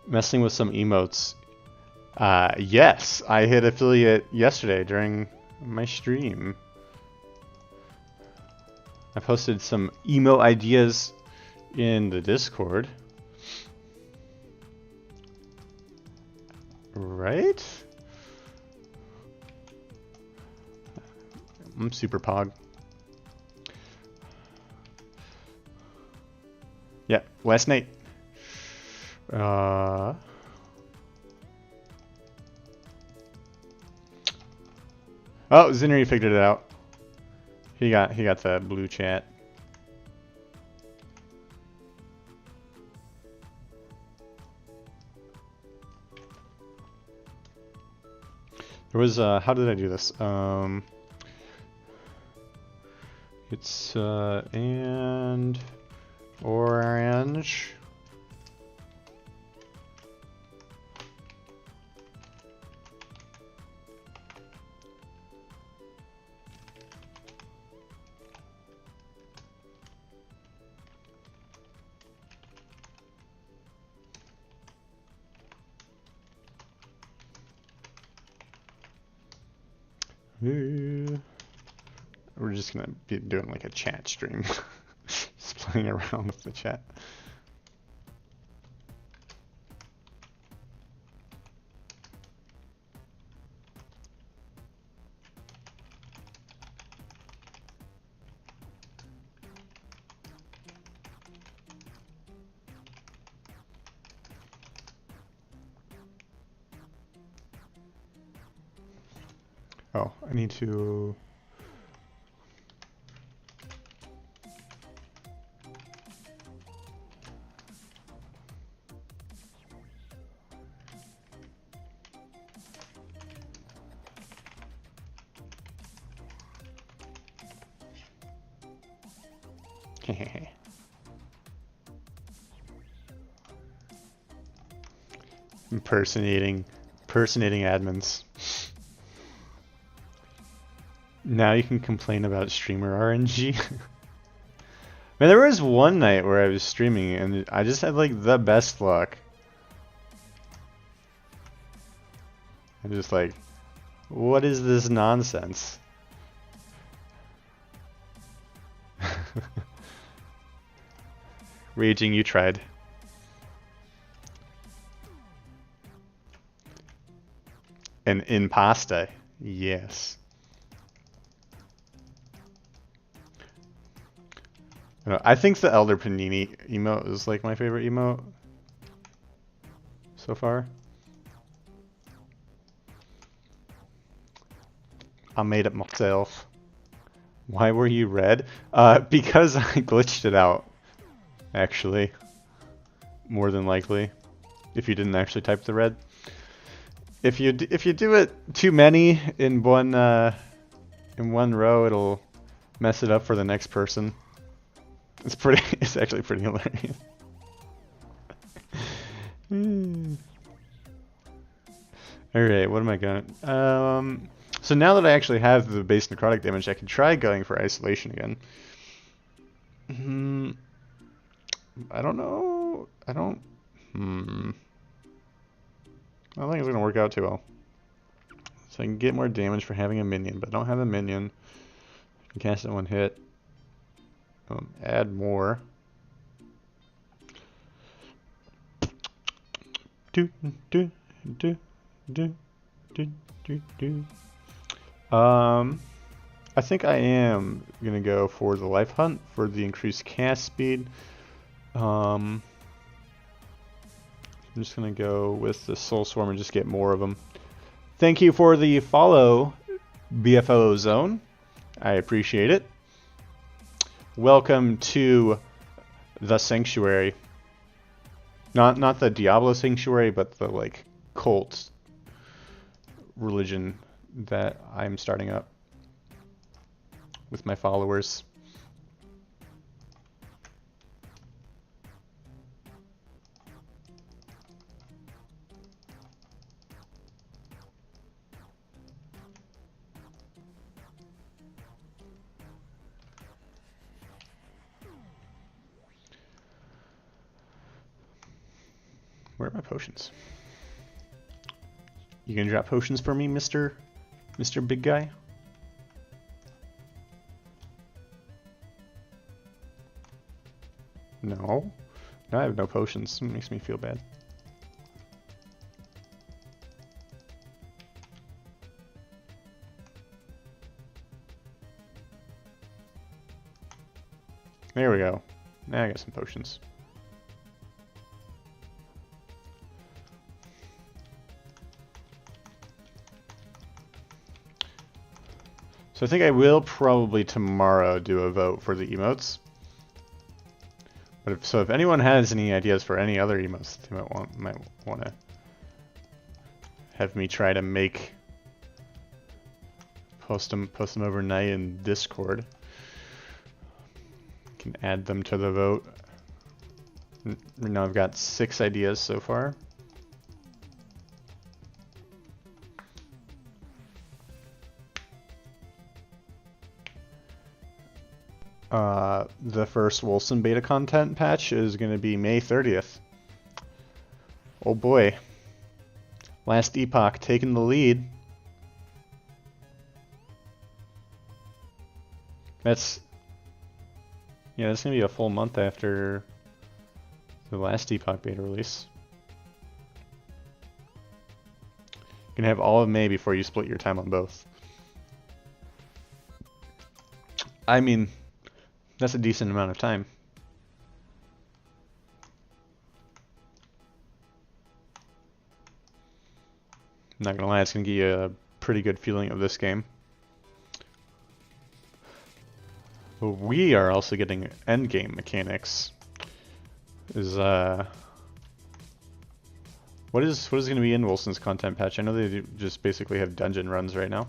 Messing with some emotes. Yes, I hit affiliate yesterday during my stream. I posted some emote ideas in the Discord. Right? I'm super pog. Yeah, last night. Oh, Zinnery figured it out. He got the blue chat. There was how did I do this? It's and orange. We're just gonna be doing like a chat stream. Just playing around with the chat. Oh, I need to... Impersonating admins. Now you can complain about streamer RNG. Man, there was one night where I was streaming and I just had like the best luck. I'm just like, what is this nonsense? Raging, you tried. An impasta, yes. I think the Elder Panini emote is like my favorite emote so far. I made it myself. Why were you red? Because I glitched it out, actually. More than likely, if you didn't actually type the red. If you do it too many in one row, it'll mess it up for the next person. It's actually pretty hilarious. Alright, what am I going? So now that I actually have the base necrotic damage, I can try going for isolation again. I don't know. I don't think it's gonna work out too well. So I can get more damage for having a minion, but I don't have a minion. I can cast it in one hit. Add more. I think I am gonna go for the life hunt for the increased cast speed. I'm just gonna go with the soul swarm and just get more of them. Thank you for the follow, BFO Zone. I appreciate it. Welcome to the Sanctuary. Not the Diablo Sanctuary, but the like cult religion that I'm starting up with my followers. Where are my potions? You gonna drop potions for me, Mr. Big Guy? No. No, I have no potions. It makes me feel bad. There we go. Now I got some potions. So I think I will probably tomorrow do a vote for the emotes. But if anyone has any ideas for any other emotes they might want to have me try to make, post them overnight in Discord, can add them to the vote. Now I've got 6 ideas so far. The first Wilson beta content patch is going to be May 30th. Oh boy. Last Epoch taking the lead. That's going to be a full month after the last Epoch beta release. You can have all of May before you split your time on both. I mean, that's a decent amount of time. I'm not gonna lie, it's gonna give you a pretty good feeling of this game. But we are also getting endgame mechanics. What is gonna be in Wilson's content patch? I know they just basically have dungeon runs right now.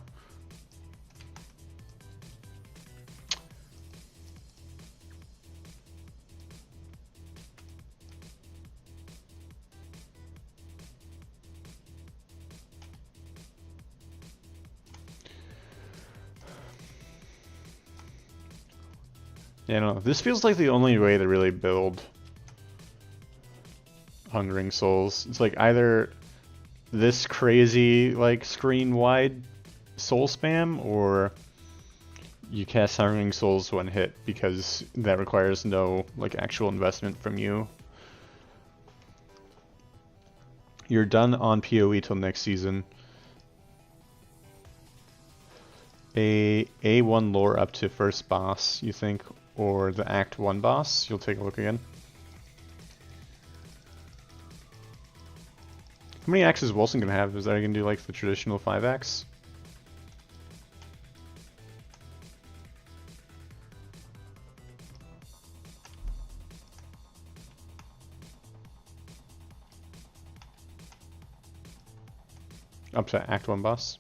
Yeah, I don't know. This feels like the only way to really build Hungering Souls. It's like either this crazy like screen wide soul spam, or you cast Hungering Souls one hit, because that requires no like actual investment from you. You're done on PoE till next season. A1 lore up to first boss, you think, or the Act 1 boss? You'll take a look again. How many axes is Wilson gonna have? Is that gonna do like the traditional 5 axe? Up to Act 1 boss.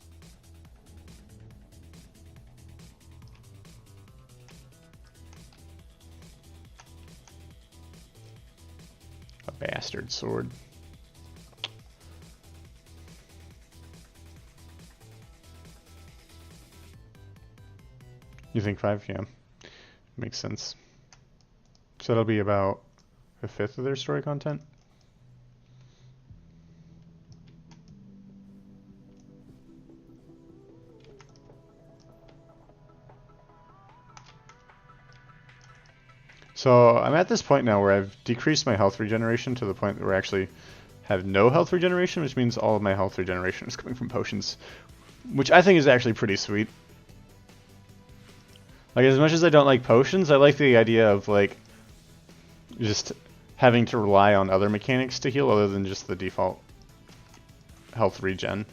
A bastard sword. You think 5? Yeah. Makes sense. So that'll be about a fifth of their story content? So I'm at this point now where I've decreased my health regeneration to the point where I actually have no health regeneration, which means all of my health regeneration is coming from potions, which I think is actually pretty sweet. Like, as much as I don't like potions, I like the idea of like just having to rely on other mechanics to heal other than just the default health regen.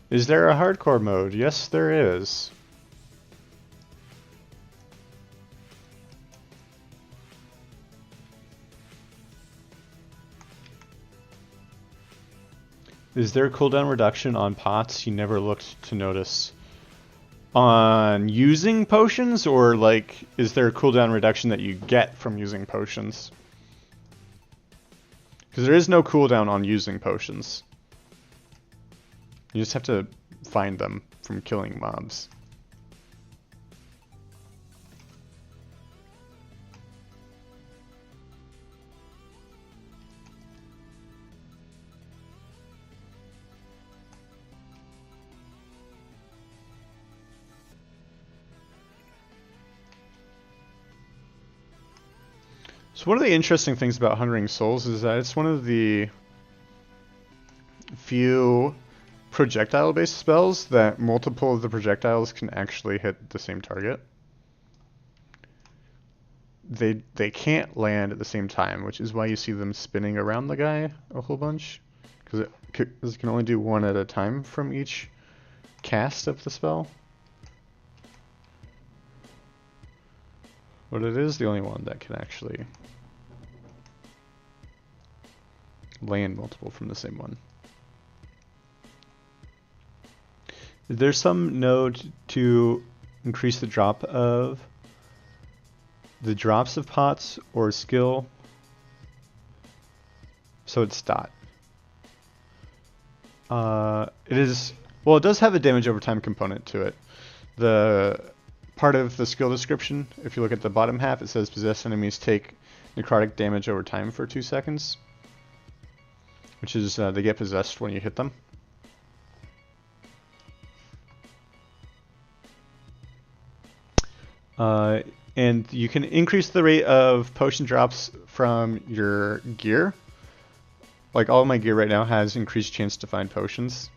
Is there a hardcore mode? Yes, there is. Is there cooldown reduction on pots? You never looked to notice. On using potions, or like, is there a cooldown reduction that you get from using potions? Because there is no cooldown on using potions. You just have to find them from killing mobs. So one of the interesting things about Hungering Souls is that it's one of the few projectile-based spells that multiple of the projectiles can actually hit the same target. They can't land at the same time, which is why you see them spinning around the guy a whole bunch, because it can only do one at a time from each cast of the spell. But it is the only one that can actually land multiple from the same one. There's some node to increase the drop of the drops of pots or skill, so it's dot. It is, well, it does have a damage over time component to it. The part of the skill description, if you look at the bottom half, it says possessed enemies take necrotic damage over time for 2 seconds, which is they get possessed when you hit them. And you can increase the rate of potion drops from your gear. Like, all of my gear right now has increased chance to find potions.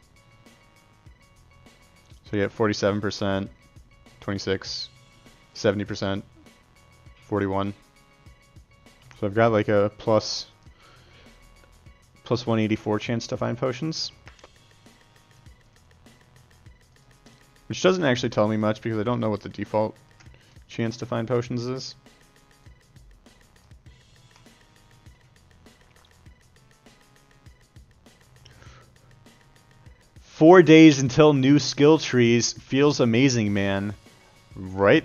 So you get 47%, 26, 70%, 41. So I've got like a plus 184 chance to find potions. Which doesn't actually tell me much because I don't know what the default chance to find potions is. 4 days until new skill trees. Feels amazing, man. Right?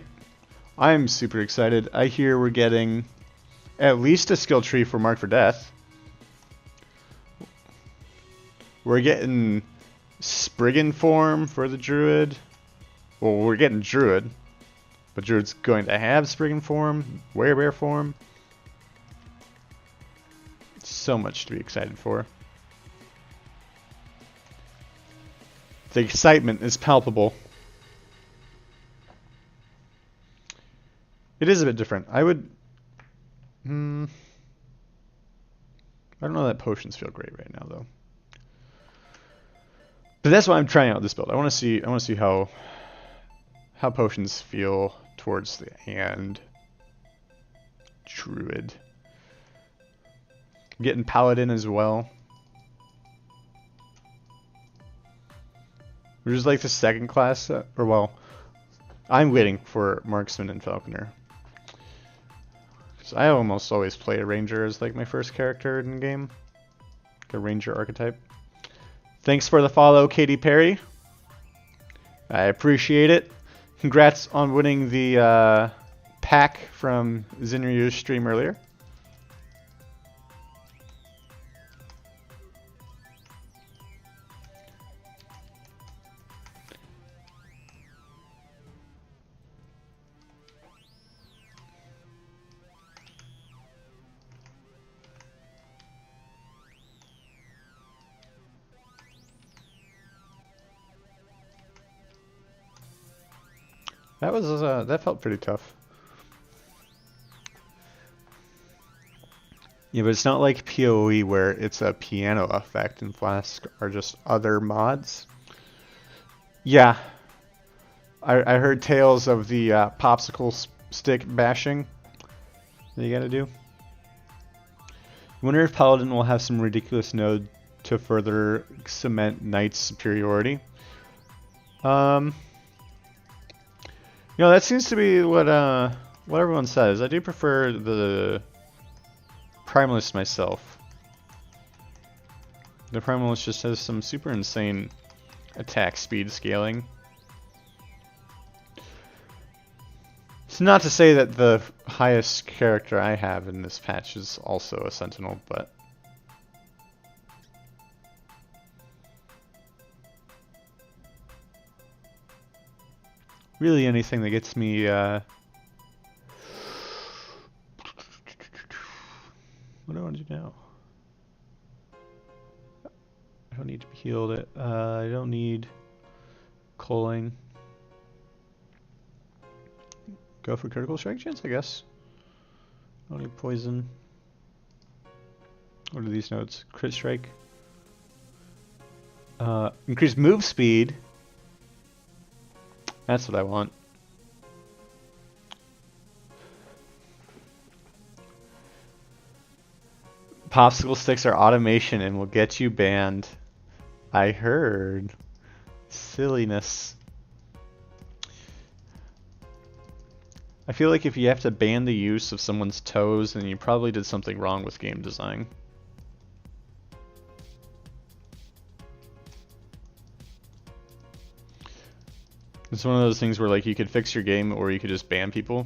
I'm super excited. I hear we're getting at least a skill tree for Mark for Death. We're getting Spriggan form for the Druid. Well, we're getting Druid. But Druid's going to have Spriggan form, Werebear form. So much to be excited for. The excitement is palpable. It is a bit different. I would... I don't know that potions feel great right now, though. But that's why I'm trying out this build. I want to see how potions feel towards the end. Druid. I'm getting Paladin as well. Which is like the second class, or well, I'm waiting for Marksman and Falconer. Because I almost always play a Ranger as like my first character in the game. Like a Ranger archetype. Thanks for the follow, Katy Perry. I appreciate it. Congrats on winning the pack from Zinryu's stream earlier. That was that felt pretty tough. Yeah, but it's not like PoE where it's a piano effect and Flask are just other mods. Yeah, I heard tales of the popsicle stick bashing that you gotta do. I wonder if Paladin will have some ridiculous node to further cement Knight's superiority. You know, that seems to be what everyone says. I do prefer the Primalist myself. The Primalist just has some super insane attack speed scaling. It's not to say that the highest character I have in this patch is also a Sentinel, but really anything that gets me what do I want to do now? I don't need to be healed. I don't need culling. Go for critical strike chance, I guess. I don't need poison. What are these notes? Crit strike. Increase move speed. That's what I want. Popsicle sticks are automation and will get you banned. I heard. Silliness. I feel like if you have to ban the use of someone's toes, then you probably did something wrong with game design. It's one of those things where like you could fix your game or you could just ban people.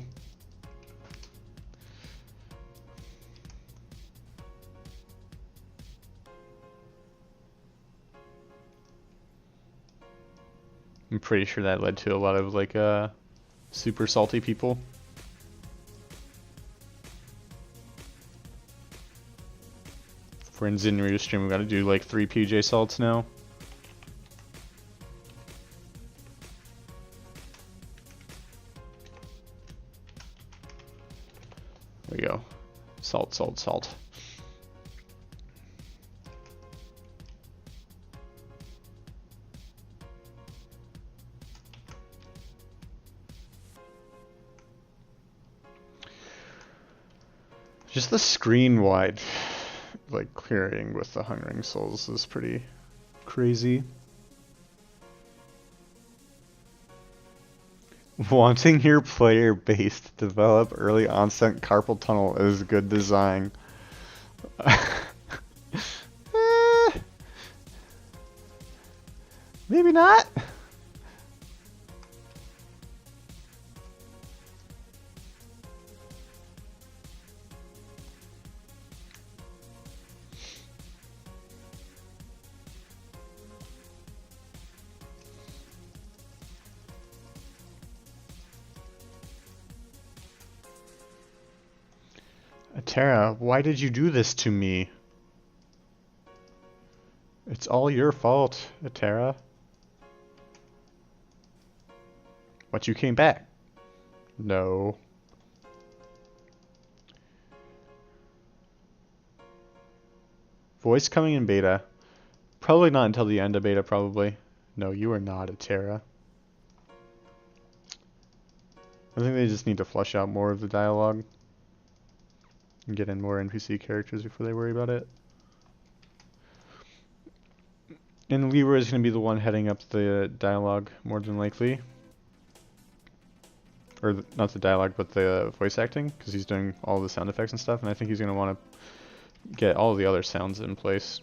I'm pretty sure that led to a lot of like super salty people. If we're in Zinryu's stream, we gotta do like 3 PJ salts now. There we go. Salt, salt, salt. Just the screen wide, like clearing with the Hungering Souls is pretty crazy. Wanting your player base to develop early onset carpal tunnel is good design. Maybe not. Tara, why did you do this to me? It's all your fault, Tara. But you came back. No. Voice coming in beta. Probably not until the end of beta, probably. No, you are not a Terra. I think they just need to flesh out more of the dialogue. And get in more NPC characters before they worry about it. And Leroy is going to be the one heading up the dialogue, more than likely. Or, not the dialogue, but the voice acting, because he's doing all the sound effects and stuff, and I think he's going to want to get all the other sounds in place.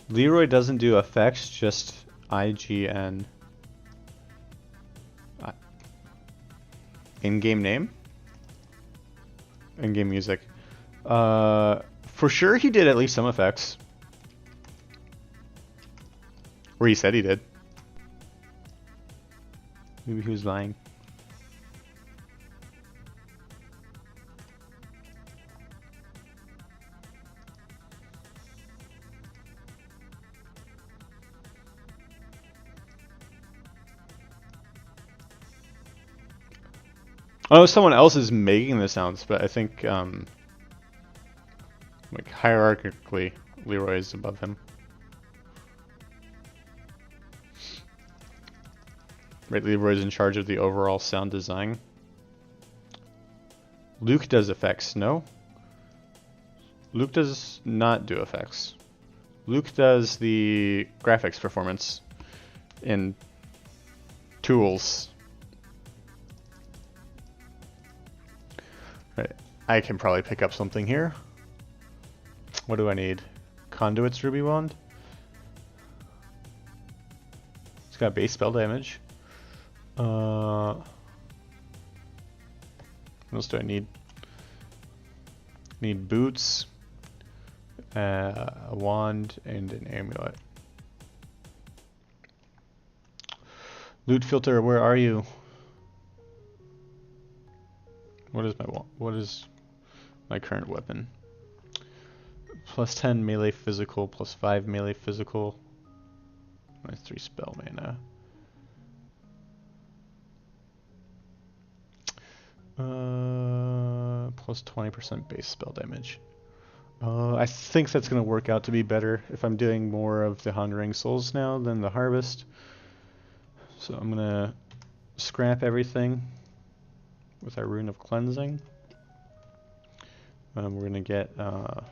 Leroy doesn't do effects, just IGN. In-game name? In-game music. For sure he did at least some effects. Or he said he did. Maybe he was lying. Oh, someone else is making the sounds, but I think, like, hierarchically, Leroy is above him. Right, Leroy's in charge of the overall sound design. Luke does effects, no? Luke does not do effects. Luke does the graphics performance in tools. Right, I can probably pick up something here. What do I need? Conduit's Ruby Wand. It's got base spell damage. What else do I need? Need boots, a wand, and an amulet. Loot filter, where are you? What is my current weapon? Plus 10 melee physical, plus 5 melee physical. My 3 spell mana. Plus 20% base spell damage. I think that's going to work out to be better if I'm doing more of the Hungering Souls now than the Harvest. So I'm going to scrap everything with our Rune of Cleansing. We're going to get... can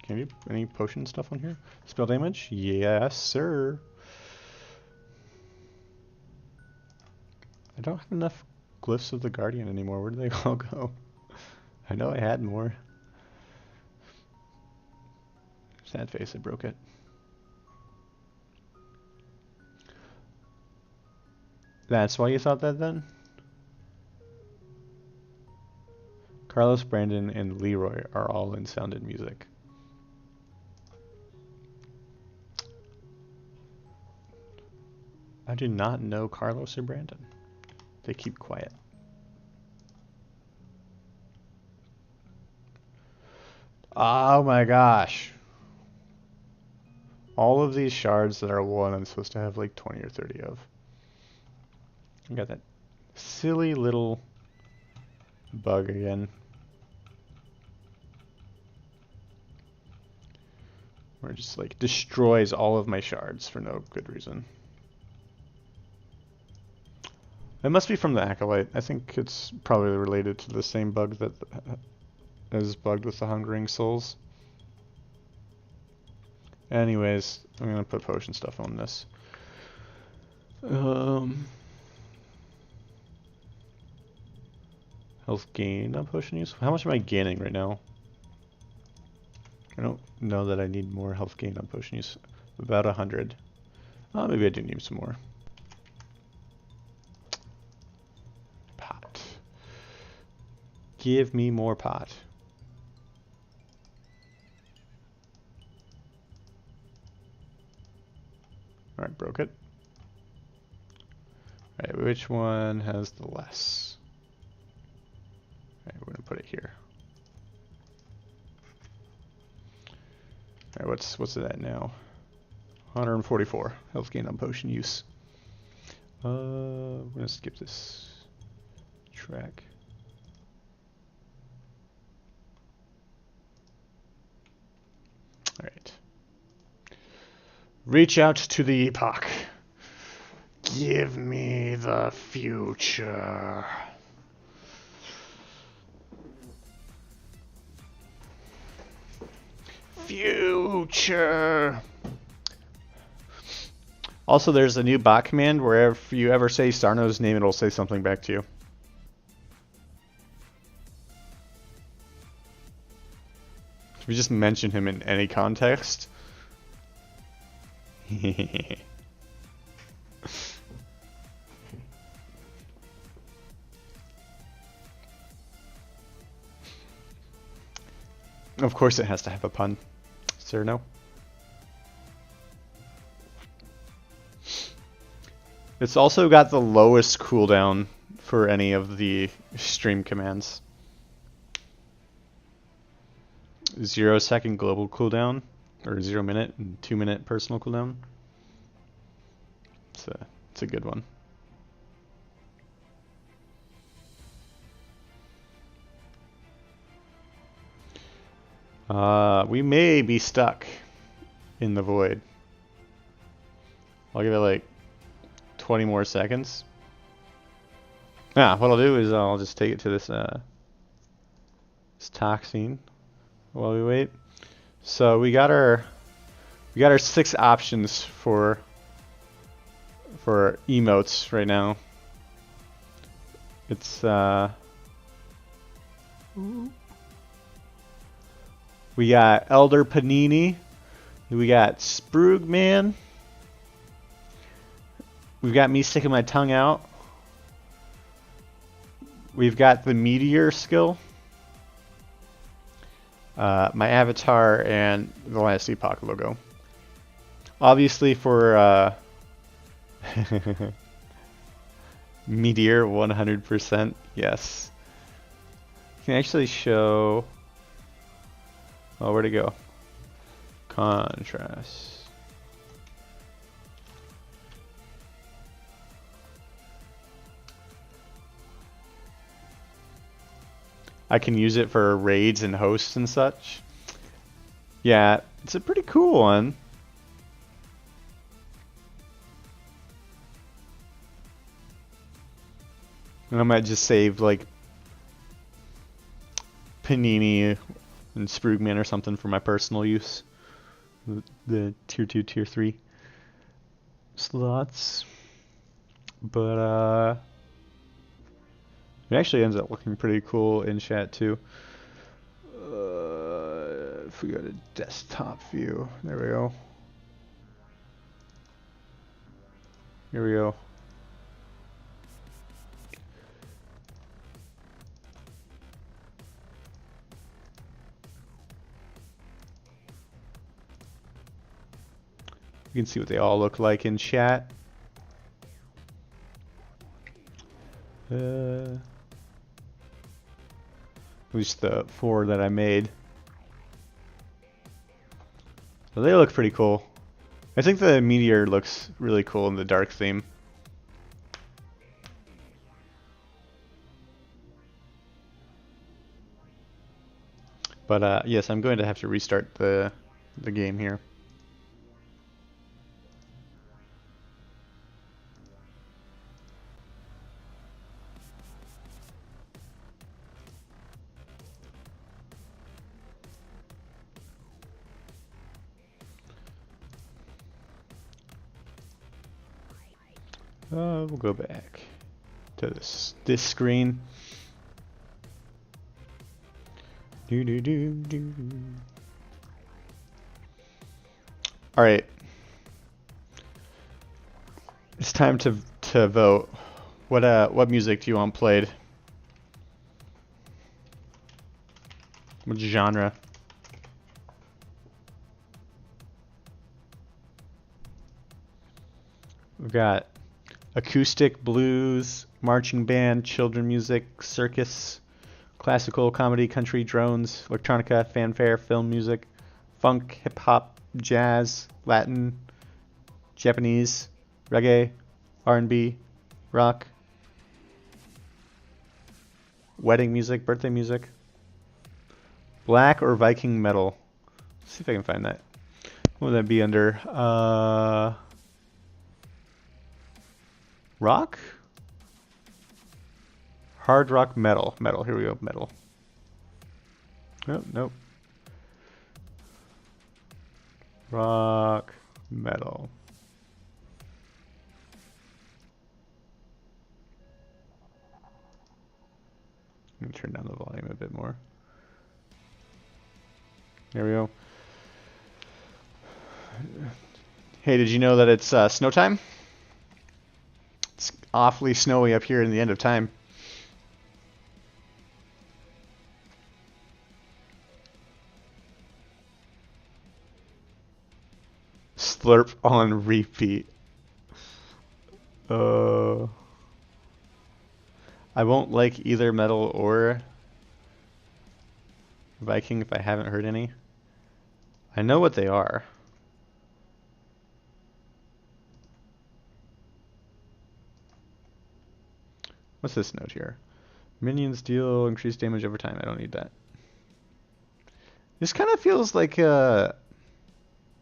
we do any potion stuff on here? Spell damage? Yes, sir. I don't have enough Glyphs of the Guardian anymore. Where do they all go? I know I had more. Sad face, I broke it. That's why you thought that then? Carlos, Brandon, and Leroy are all in Sound and Music. I do not know Carlos or Brandon. They keep quiet. Oh my gosh. All of these shards that are 1, I'm supposed to have like 20 or 30 of. I got that silly little bug again. Where it just like destroys all of my shards for no good reason. It must be from the Acolyte. I think it's probably related to the same bug that is bugged with the Hungering Souls. Anyways, I'm gonna put potion stuff on this. Health gain on potion use. How much am I gaining right now? I don't know that I need more health gain on potion use. About 100. Oh, maybe I do need some more. Pot. Give me more pot. Alright, broke it. Alright, which one has the less? Alright, we're gonna put it here. Alright, what's it at now? 144 health gain on potion use. We're gonna skip this track. Alright. Reach out to the Epoch. Give me the future. Future. Also, there's a new bot command where if you ever say Sarno's name, it'll say something back to you. If you just mention him in any context. Of course it has to have a pun. Cerno. It's also got the lowest cooldown for any of the stream commands. 0-second global cooldown, or 0 minute and 2 minute personal cooldown. It's a good one. We may be stuck in the void. I'll give it like 20 more seconds. What I'll do is I'll just take it to this toxine while we wait. So we got our 6 options for emotes right now. It's we got Elder Panini, we got Sprugman, we've got me sticking my tongue out, we've got the Meteor skill, my avatar, and the last Epoch logo. Obviously for Meteor 100%, yes. You can actually show... Oh, where'd it go? Contrast. I can use it for raids and hosts and such. Yeah, it's a pretty cool one. And I might just save like Panini and Sprugman or something for my personal use. The tier 2, tier 3 slots. But it actually ends up looking pretty cool in chat too. If we go to desktop view, there we go. Here we go. You can see what they all look like in chat. At least the 4 that I made. So they look pretty cool. I think the meteor looks really cool in the dark theme. But yes, I'm going to have to restart the game here. We'll go back to this screen. All right, it's time to vote. What music do you want played? What genre? We've got acoustic, blues, marching band, children music, circus, classical, comedy, country, drones, electronica, fanfare, film music, funk, hip hop, jazz, Latin, Japanese, reggae, R&B, rock, wedding music, birthday music, black or Viking metal. Let's see if I can find that. What would that be under? Rock? Hard rock metal. Metal. Here we go. Metal. Nope. Nope. Rock metal. Let me turn down the volume a bit more. There we go. Hey, did you know that it's snow time? It's awfully snowy up here in the end of time. Slurp on repeat. I won't like either metal or Viking if I haven't heard any. I know what they are. What's this note here? Minions deal increased damage over time. I don't need that. This kind of feels like yeah,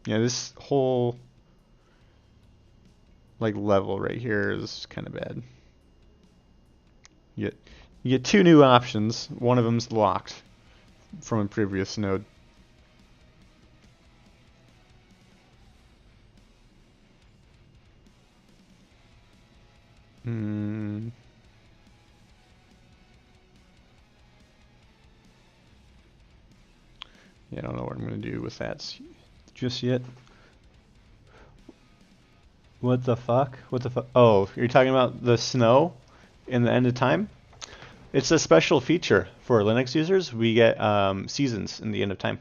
this whole like level right here is kind of bad. You get two new options. One of them's locked from a previous node. Yeah, I don't know what I'm going to do with that just yet. What the fuck? What the fuck? Oh, you're talking about the snow in the end of time? It's a special feature for Linux users. We get seasons in the end of time.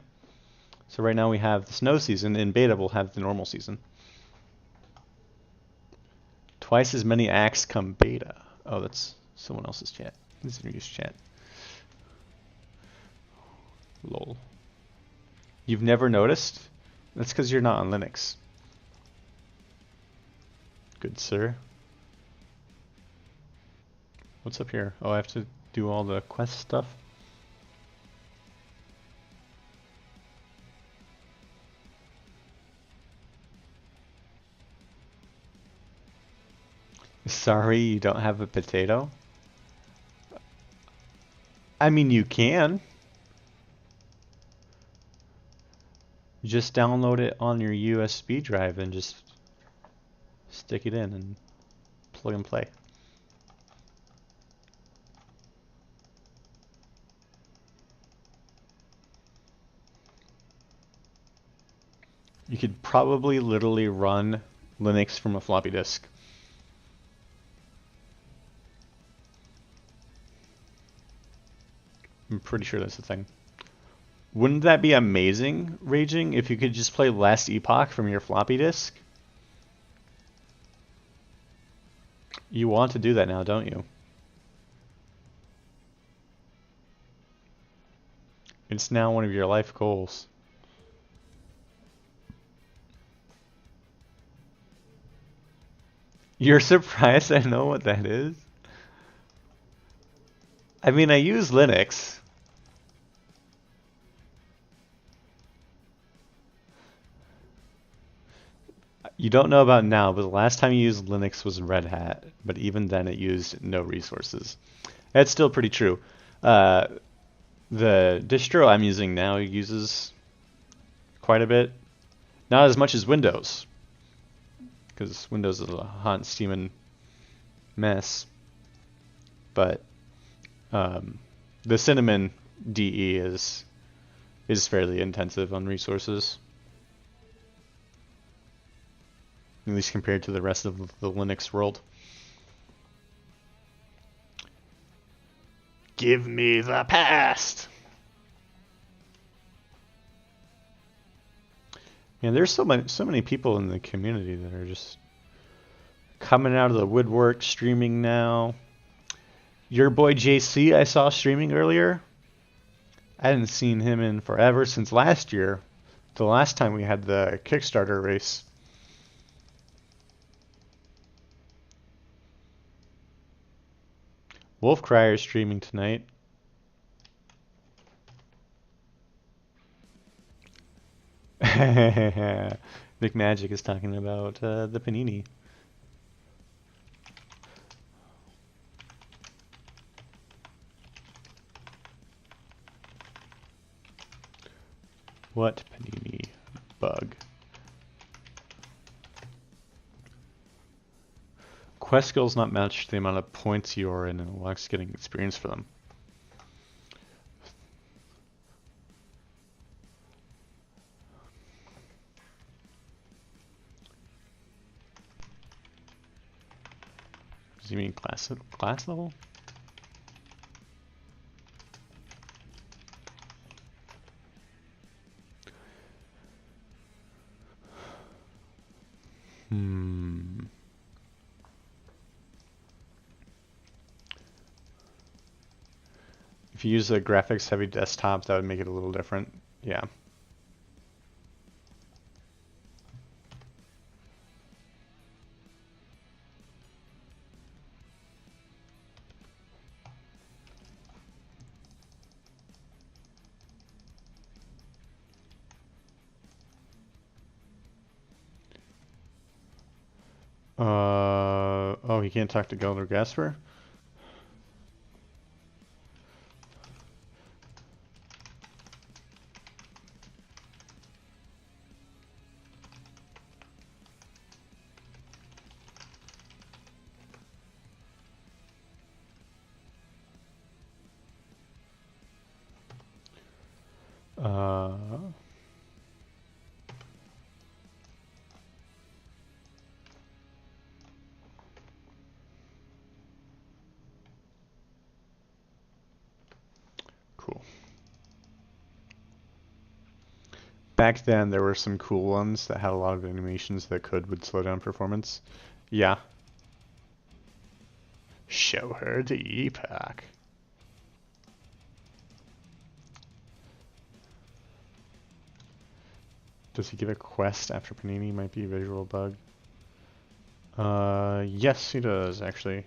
So right now we have the snow season. In beta, we'll have the normal season. Twice as many acts come beta. Oh, that's someone else's chat. This is Introduce chat. Lol. You've never noticed? That's because you're not on Linux. Good sir. What's up here? Oh, I have to do all the quest stuff? Sorry, you don't have a potato? I mean, you can. Just download it on your USB drive and just stick it in and plug and play. You could probably literally run Linux from a floppy disk. I'm pretty sure that's the thing. Wouldn't that be amazing, Raging, if you could just play Last Epoch from your floppy disk? You want to do that now, don't you? It's now one of your life goals. You're surprised I know what that is? I mean, I use Linux. You don't know about now, but the last time you used Linux was Red Hat, but even then it used no resources. That's still pretty true. The distro I'm using now uses quite a bit. Not as much as Windows, because Windows is a hot steaming mess. But the cinnamon DE is fairly intensive on resources, at least compared to the rest of the Linux world. Give me the past. And there's so many people in the community that are just coming out of the woodwork streaming now. Your boy JC I saw streaming earlier. I hadn't seen him in forever, since last year, the last time we had the Kickstarter race. Wolf Crier is streaming tonight. Nick Magic is talking about the Panini. What Panini bug? Quest skills not match the amount of points you are in, and Alex getting experience for them. Does he mean class level? If you use a graphics heavy desktop, that would make it a little different. Yeah. Oh, he can't talk to Gelder Gasper? Cool. Back then, there were some cool ones that had a lot of animations that would slow down performance. Yeah. Show her the Epoch. Does he give a quest after Panini? Might be a visual bug. Yes, he does, actually.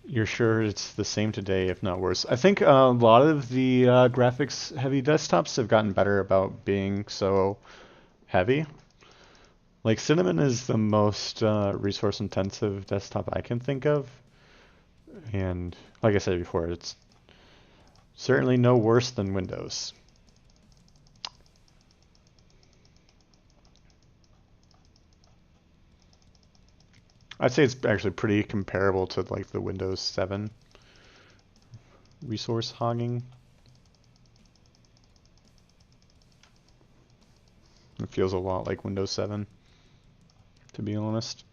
You're sure it's the same today, if not worse? I think a lot of the graphics-heavy desktops have gotten better about being so heavy. Like, Cinnamon is the most resource-intensive desktop I can think of. And like I said before, it's certainly no worse than Windows. I'd say it's actually pretty comparable to like the Windows 7 resource hogging. It feels a lot like Windows 7, to be honest.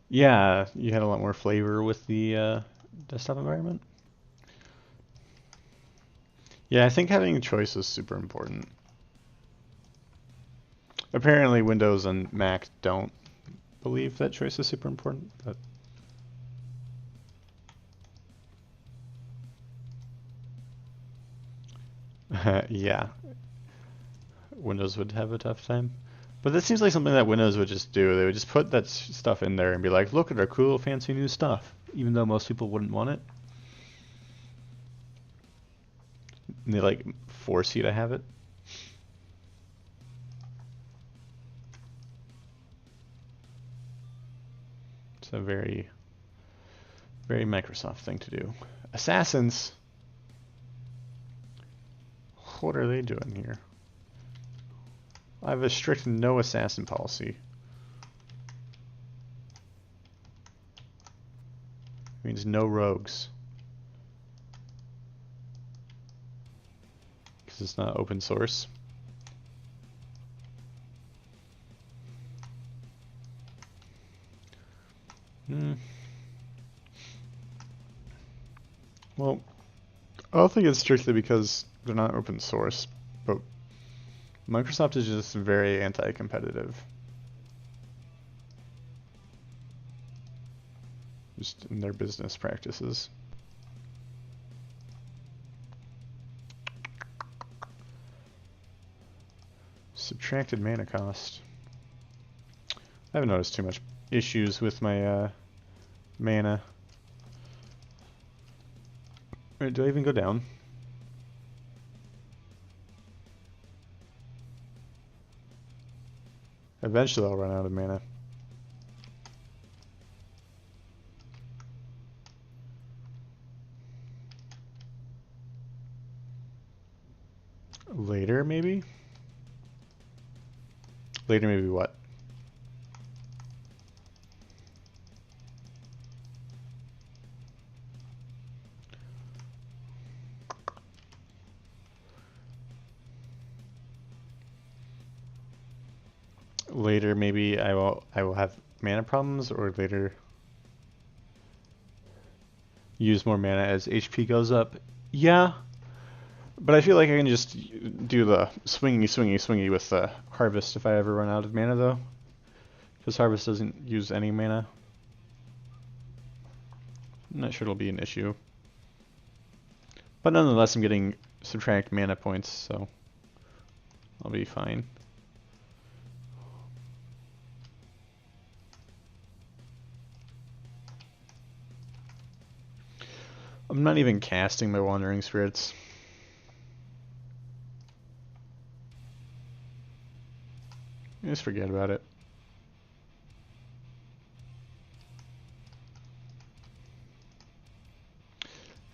Yeah, you had a lot more flavor with the desktop environment. Yeah, I think having a choice is super important. Apparently Windows and Mac don't believe that choice is super important, but yeah, Windows would have a tough time. But that seems like something that Windows would just do. They would just put that stuff in there and be like, look at our cool, fancy new stuff, even though most people wouldn't want it. And they like force you to have it. It's a very, very Microsoft thing to do. Assassins. What are they doing here? I have a strict no assassin policy. It means no rogues. Because it's not open source. Well, I don't think it's strictly because they're not open source, but Microsoft is just very anti-competitive. Just in their business practices. Subtracted mana cost. I haven't noticed too much issues with my mana. Wait, do I even go down? Eventually I'll run out of mana. Later, maybe? Later, maybe what? Later, maybe I will have mana problems, or later use more mana as HP goes up. Yeah, but I feel like I can just do the swingy with the harvest if I ever run out of mana, though, because harvest doesn't use any mana. I'm not sure it'll be an issue, but nonetheless, I'm getting subtract mana points, so I'll be fine. I'm not even casting my Wandering Spirits. Just forget about it.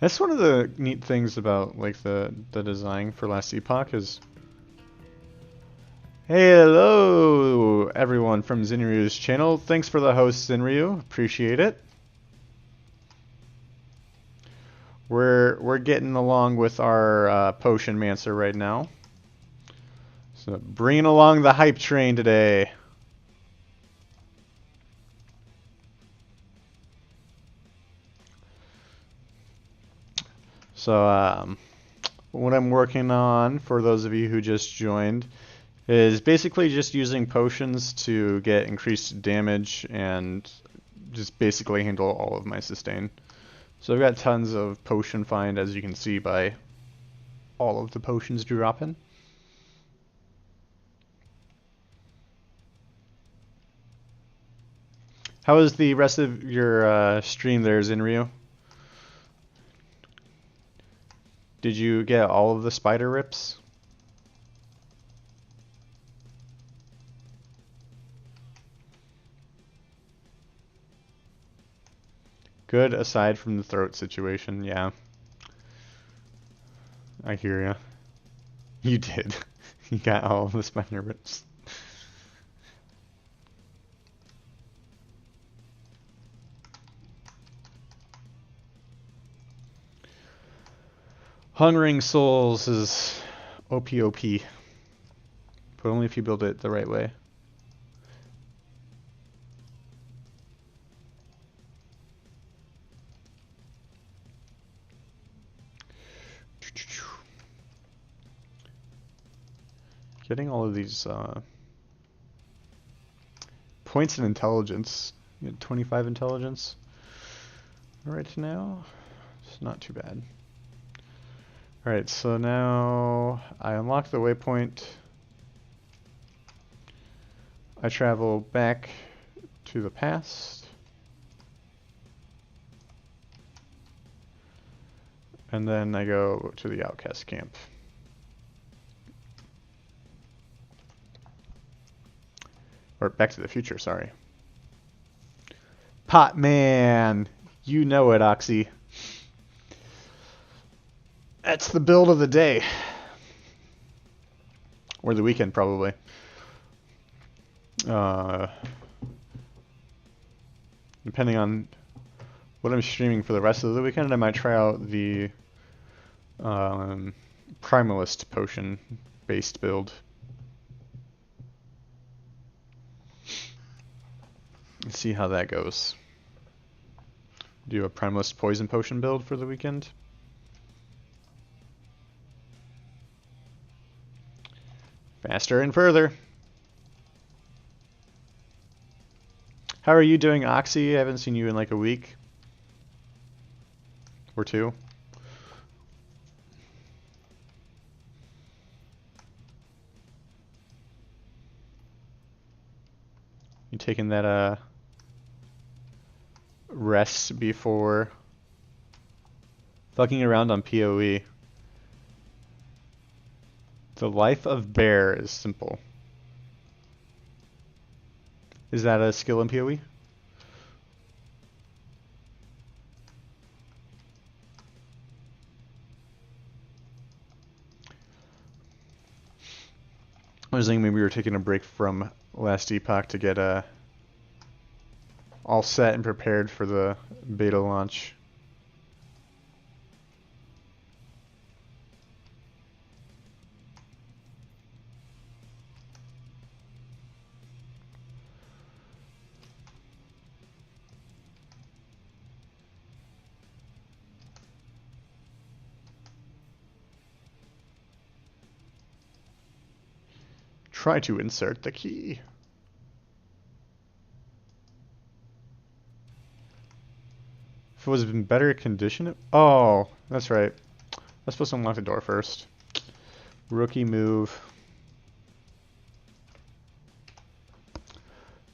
That's one of the neat things about like the design for Last Epoch is. Hello everyone from Zinryu's channel. Thanks for the host, Zinryu. Appreciate it. We're getting along with our PotionMancer right now. So bringing along the hype train today. So what I'm working on, for those of you who just joined, is basically just using potions to get increased damage and just basically handle all of my sustain. So I've got tons of potion find, as you can see by all of the potions dropping. How is the rest of your stream there, Zinryu? Did you get all of the spider rips? Good, aside from the throat situation, yeah. I hear ya. You did. You got all of the spider rips. Hungering Souls is OP, but only if you build it the right way. Getting all of these points in intelligence. You get 25 intelligence right now. It's not too bad. Alright, so now I unlock the waypoint. I travel back to the past. And then I go to the outcast camp. Or Back to the Future, sorry. Pot Man! You know it, Oxy. That's the build of the day. Or the weekend, probably. Depending on what I'm streaming for the rest of the weekend, I might try out the Primalist potion-based build. Let's see how that goes. Do a Primalist poison potion build for the weekend. Faster and further. How are you doing, Oxy? I haven't seen you in like a week or two. You taking that rest before fucking around on PoE? The life of bear is simple. Is that a skill in PoE? I was thinking maybe we were taking a break from last Epoch to get all set and prepared for the beta launch. Try to insert the key. If it was in better condition... Oh, that's right. I was supposed to unlock the door first. Rookie move.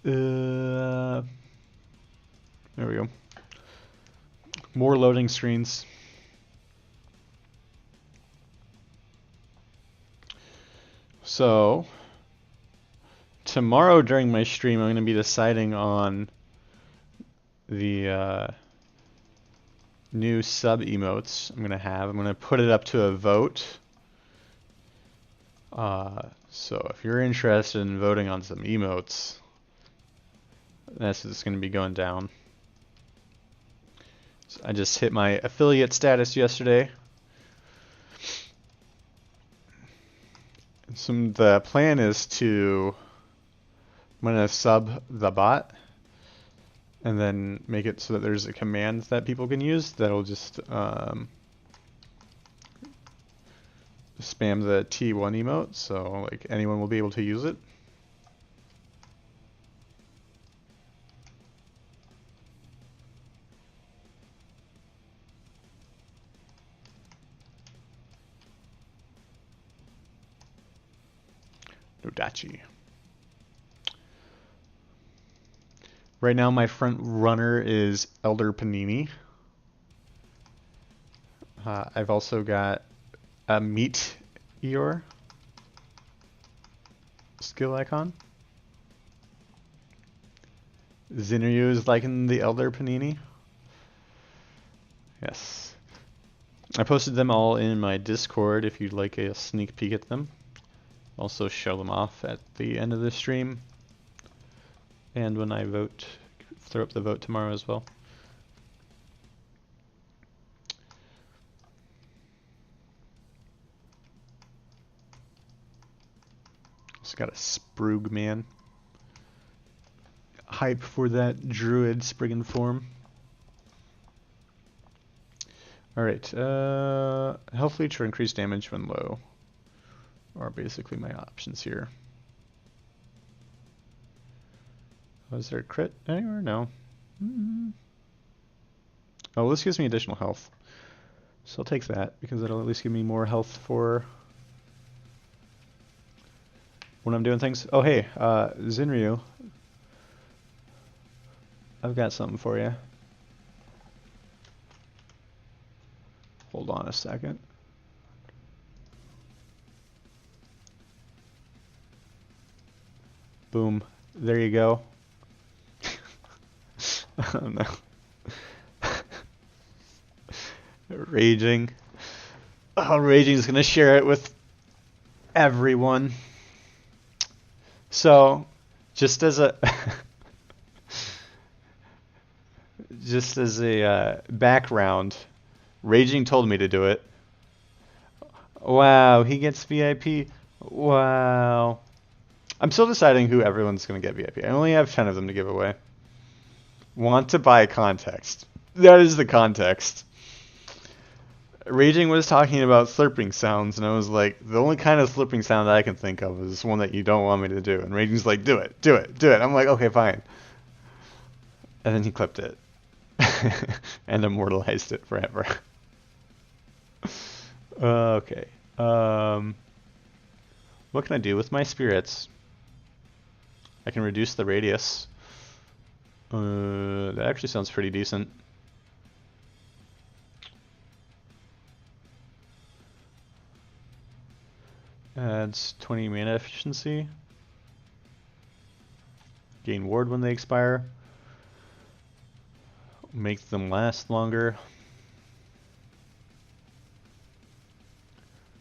There we go. More loading screens. So... tomorrow during my stream, I'm going to be deciding on the new sub emotes I'm going to have. I'm going to put it up to a vote. So if you're interested in voting on some emotes, that's what's going to be going down. So I just hit my affiliate status yesterday. The plan is to... I'm going to sub the bot and then make it so that there's a command that people can use that'll just spam the T1 emote, so like anyone will be able to use it. Nodachi. Right now my front runner is Elder Panini. I've also got a Meat Eeyore skill icon. Zinryu is liking the Elder Panini. Yes. I posted them all in my Discord if you'd like a sneak peek at them. Also show them off at the end of the stream. And when I vote, throw up the vote tomorrow as well. Also got a Sprug man. Hype for that Druid Spriggan form. Alright, health leech or increased damage when low are basically my options here. Was there a crit anywhere? No. Oh, this gives me additional health. So I'll take that, because it'll at least give me more health for when I'm doing things. Oh, hey, Zinryu. I've got something for you. Hold on a second. Boom. There you go. Oh no. Raging. Oh, Raging's gonna share it with everyone. So, just as a background, Raging told me to do it. Wow, he gets VIP. Wow. I'm still deciding who everyone's going to get VIP. I only have 10 of them to give away. Want to buy context. That is the context. Raging was talking about slurping sounds, and I was like, the only kind of slurping sound that I can think of is one that you don't want me to do. And Raging's like, do it, do it, do it. I'm like, okay, fine. And then he clipped it. And immortalized it forever. Okay. What can I do with my spirits? I can reduce the radius. That actually sounds pretty decent. Adds 20 mana efficiency. Gain ward when they expire. Make them last longer.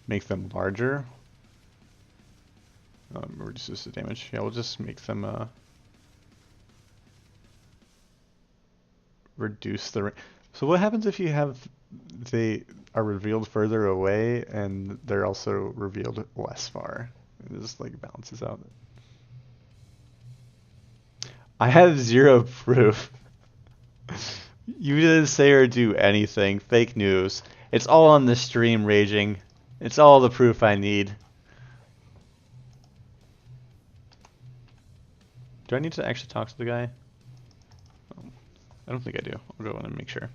Make them larger. Reduces the damage. Yeah, we'll just make them reduce the. So what happens if you have they are revealed further away and they're also revealed less far? It just like balances out. I have zero proof. You didn't say or do anything. Fake news. It's all on the stream, Raging. It's all the proof I need. Do I need to actually talk to the guy? Oh, I don't think I do. I'll go in and make sure.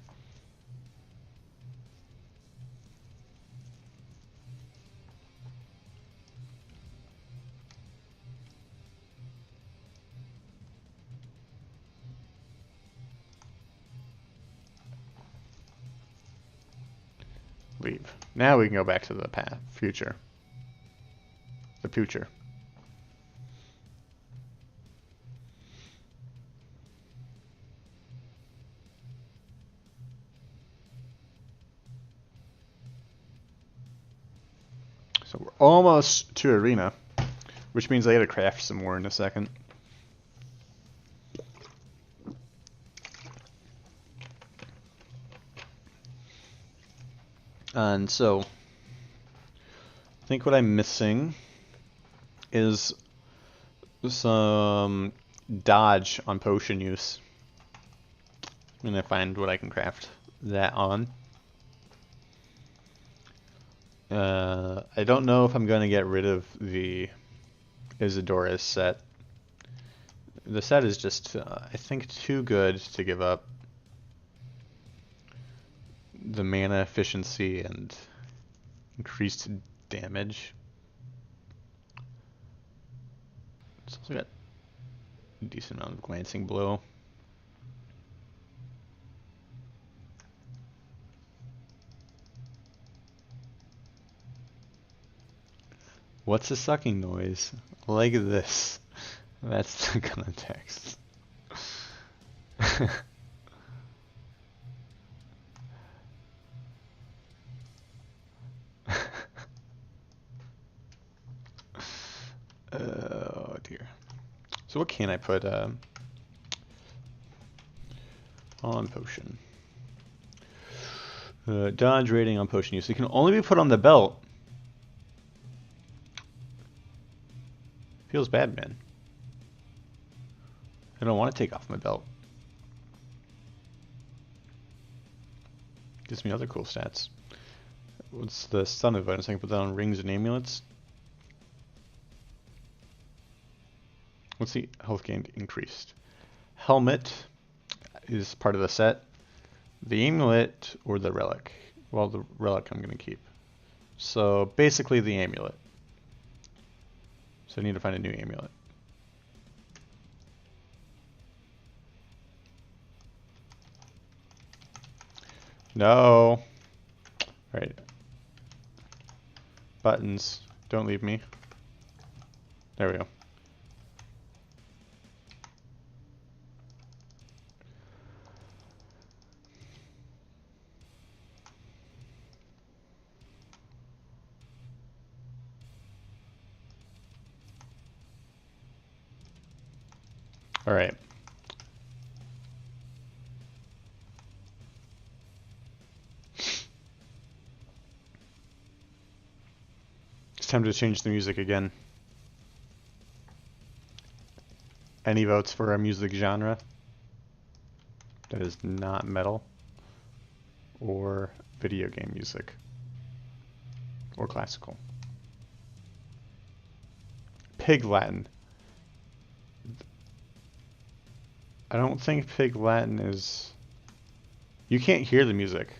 Leave. Now we can go back to the path. Future. The future. So we're almost to arena, which means I gotta craft some more in a second. And so, I think what I'm missing is some dodge on potion use. I'm gonna find what I can craft that on. I don't know if I'm gonna get rid of the Isidora's set. The set is just, I think, too good to give up. The mana efficiency and increased damage. It's also got a decent amount of glancing blow. What's a sucking noise? Like this. That's the context. Oh dear. So what can I put on potion? Dodge rating on potion use. It can only be put on the belt. Feels bad, man. I don't want to take off my belt. Gives me other cool stats. What's the stun bonus? I can put that on rings and amulets. What's the health gained increased? helmet is part of the set. The amulet or the relic. Well, the relic I'm going to keep. So basically the amulet. So I need to find a new amulet. No. Alright. Buttons. Don't leave me. There we go. Alright. It's time to change the music again. Any votes for a music genre that is not metal or video game music or classical? Pig Latin. I don't think Pig Latin is... You can't hear the music.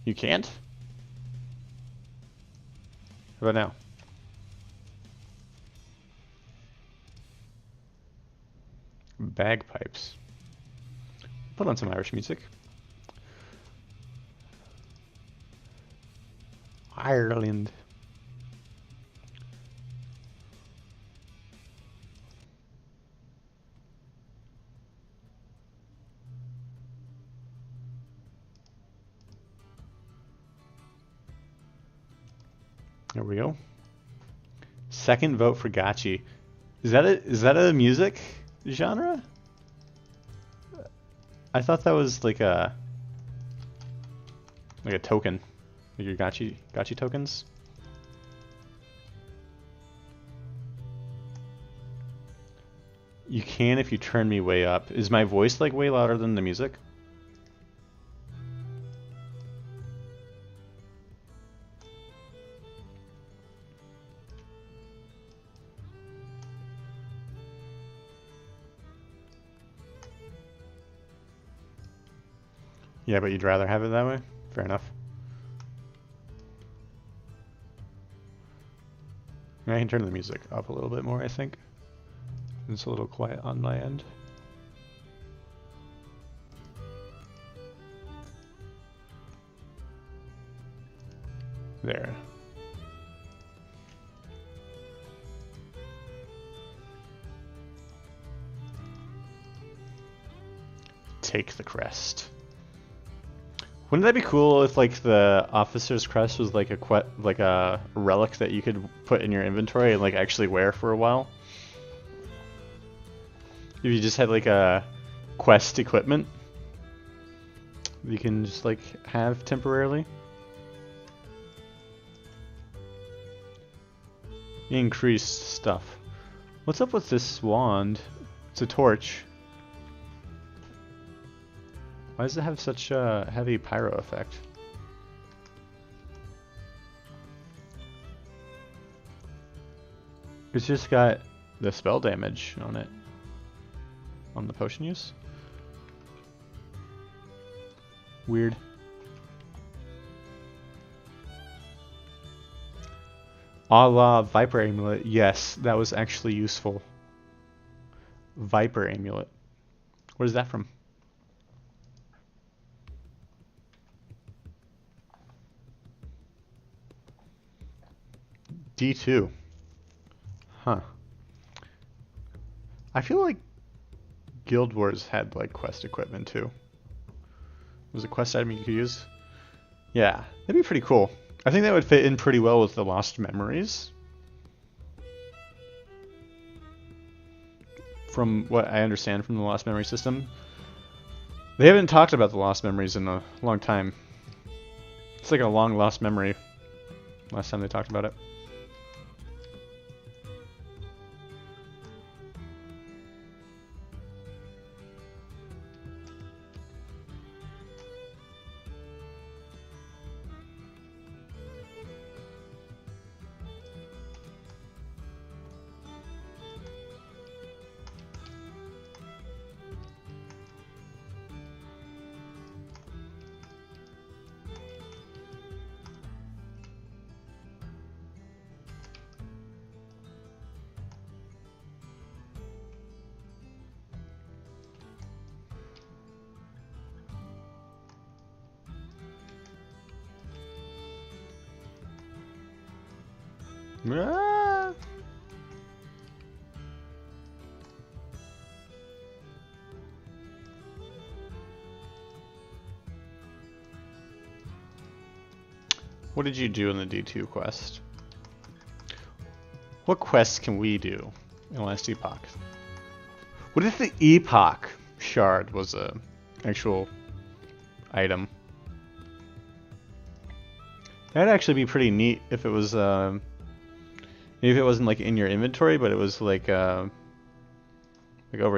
You can't? How about now? Bagpipes. Put on some Irish music. Ireland. There we go. Second vote for Gotchi. Is that a music genre? I thought that was like a token. Like your Gotchi tokens. You can if you turn me way up. Is my voice like way louder than the music? Yeah, but you'd rather have it that way? Fair enough. I can turn the music up a little bit more, I think. It's a little quiet on my end. There. Take the crest. Wouldn't that be cool if like the officer's crest was like a relic that you could put in your inventory and like actually wear for a while? If you just had like a quest equipment you can just like have temporarily. Increased stuff. What's up with this wand? It's a torch. Why does it have such a heavy pyro effect? It's just got the spell damage on it. On the potion use? Weird. A la Viper Amulet. Yes, that was actually useful. Viper Amulet. What is that from? D2. Huh. I feel like Guild Wars had like quest equipment too. Was a quest item you could use? Yeah, that'd be pretty cool. I think that would fit in pretty well with the Lost Memories. From what I understand from the Lost Memory system. They haven't talked about the Lost Memories in a long time. It's like a long lost memory. Last time they talked about it. Ah. What did you do in the D2 quest? What quests can we do in last Epoch? What if the Epoch shard was a actual item? That'd actually be pretty neat if it was, maybe if it wasn't like in your inventory, but it was like over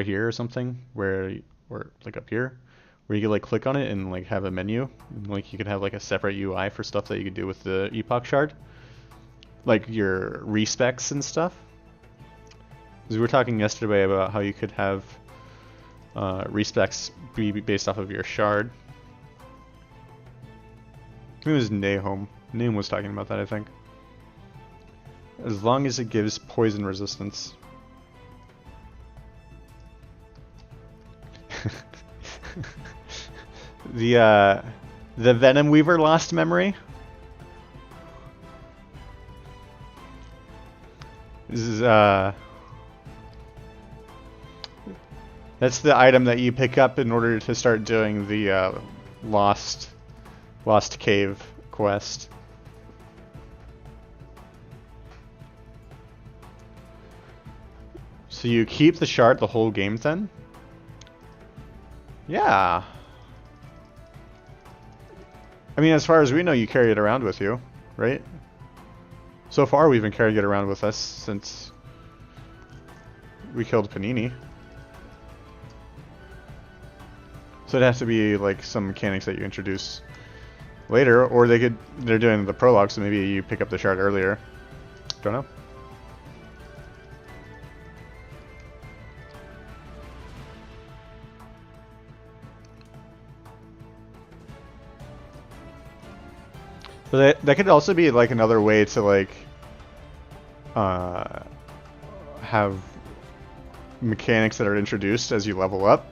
here or something, or like up here, where you could like click on it and like have a menu, and, like you could have like a separate UI for stuff that you could do with the Epoch shard, like your respecs and stuff. Because we were talking yesterday about how you could have respecs be based off of your shard. I think it was Nahom. Nahom was talking about that, I think. As long as it gives poison resistance. The Venom Weaver lost memory. This is that's the item that you pick up in order to start doing the Lost Cave quest. So you keep the shard the whole game then? Yeah. I mean, as far as we know, you carry it around with you, right? So far, we've been carrying it around with us since we killed Panini. So it'd have to be like some mechanics that you introduce later, or they're doing the prologue, so maybe you pick up the shard earlier. Don't know. But that could also be like another way to like have mechanics that are introduced as you level up,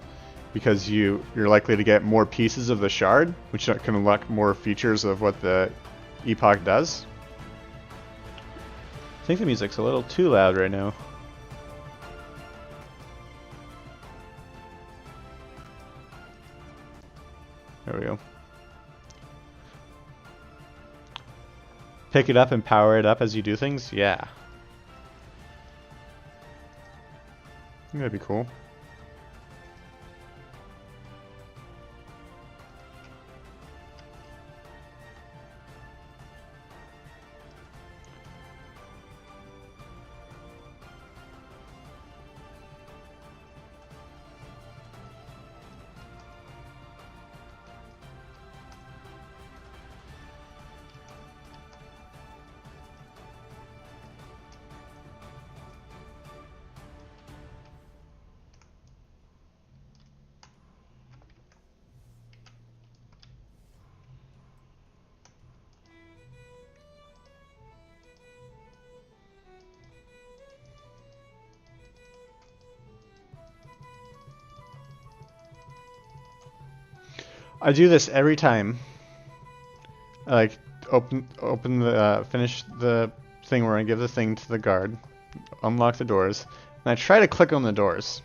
because you're likely to get more pieces of the shard, which can unlock more features of what the Epoch does. I think the music's a little too loud right now. There we go. Pick it up and power it up as you do things? Yeah. I think that'd be cool. I do this every time. I like open the finish the thing where I give the thing to the guard, unlock the doors, and I try to click on the doors,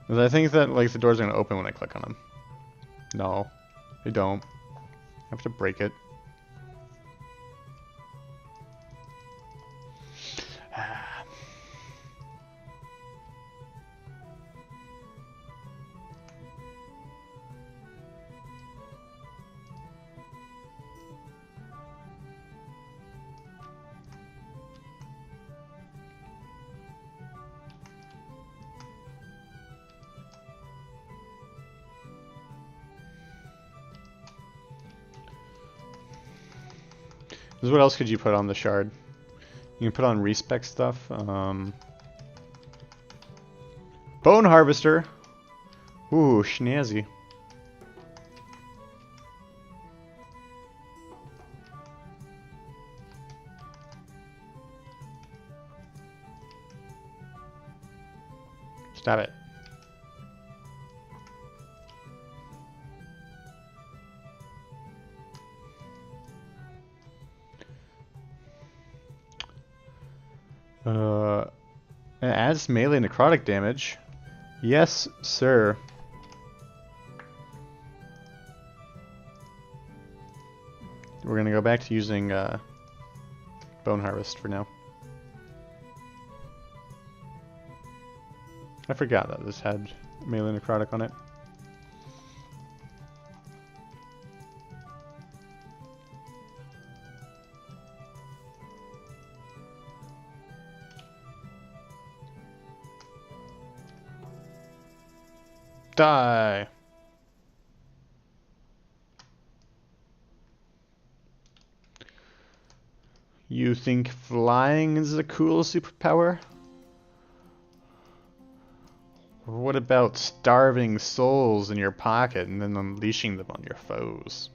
because I think that like the doors are gonna open when I click on them. No, they don't. I have to break it. What else could you put on the shard? You can put on respec stuff. Bone Harvester. Ooh, snazzy. Stop it. It adds melee necrotic damage. Yes, sir. We're gonna go back to using Bone Harvest for now. I forgot that this had melee necrotic on it. Die! You think flying is a cool superpower? What about starving souls in your pocket and then unleashing them on your foes?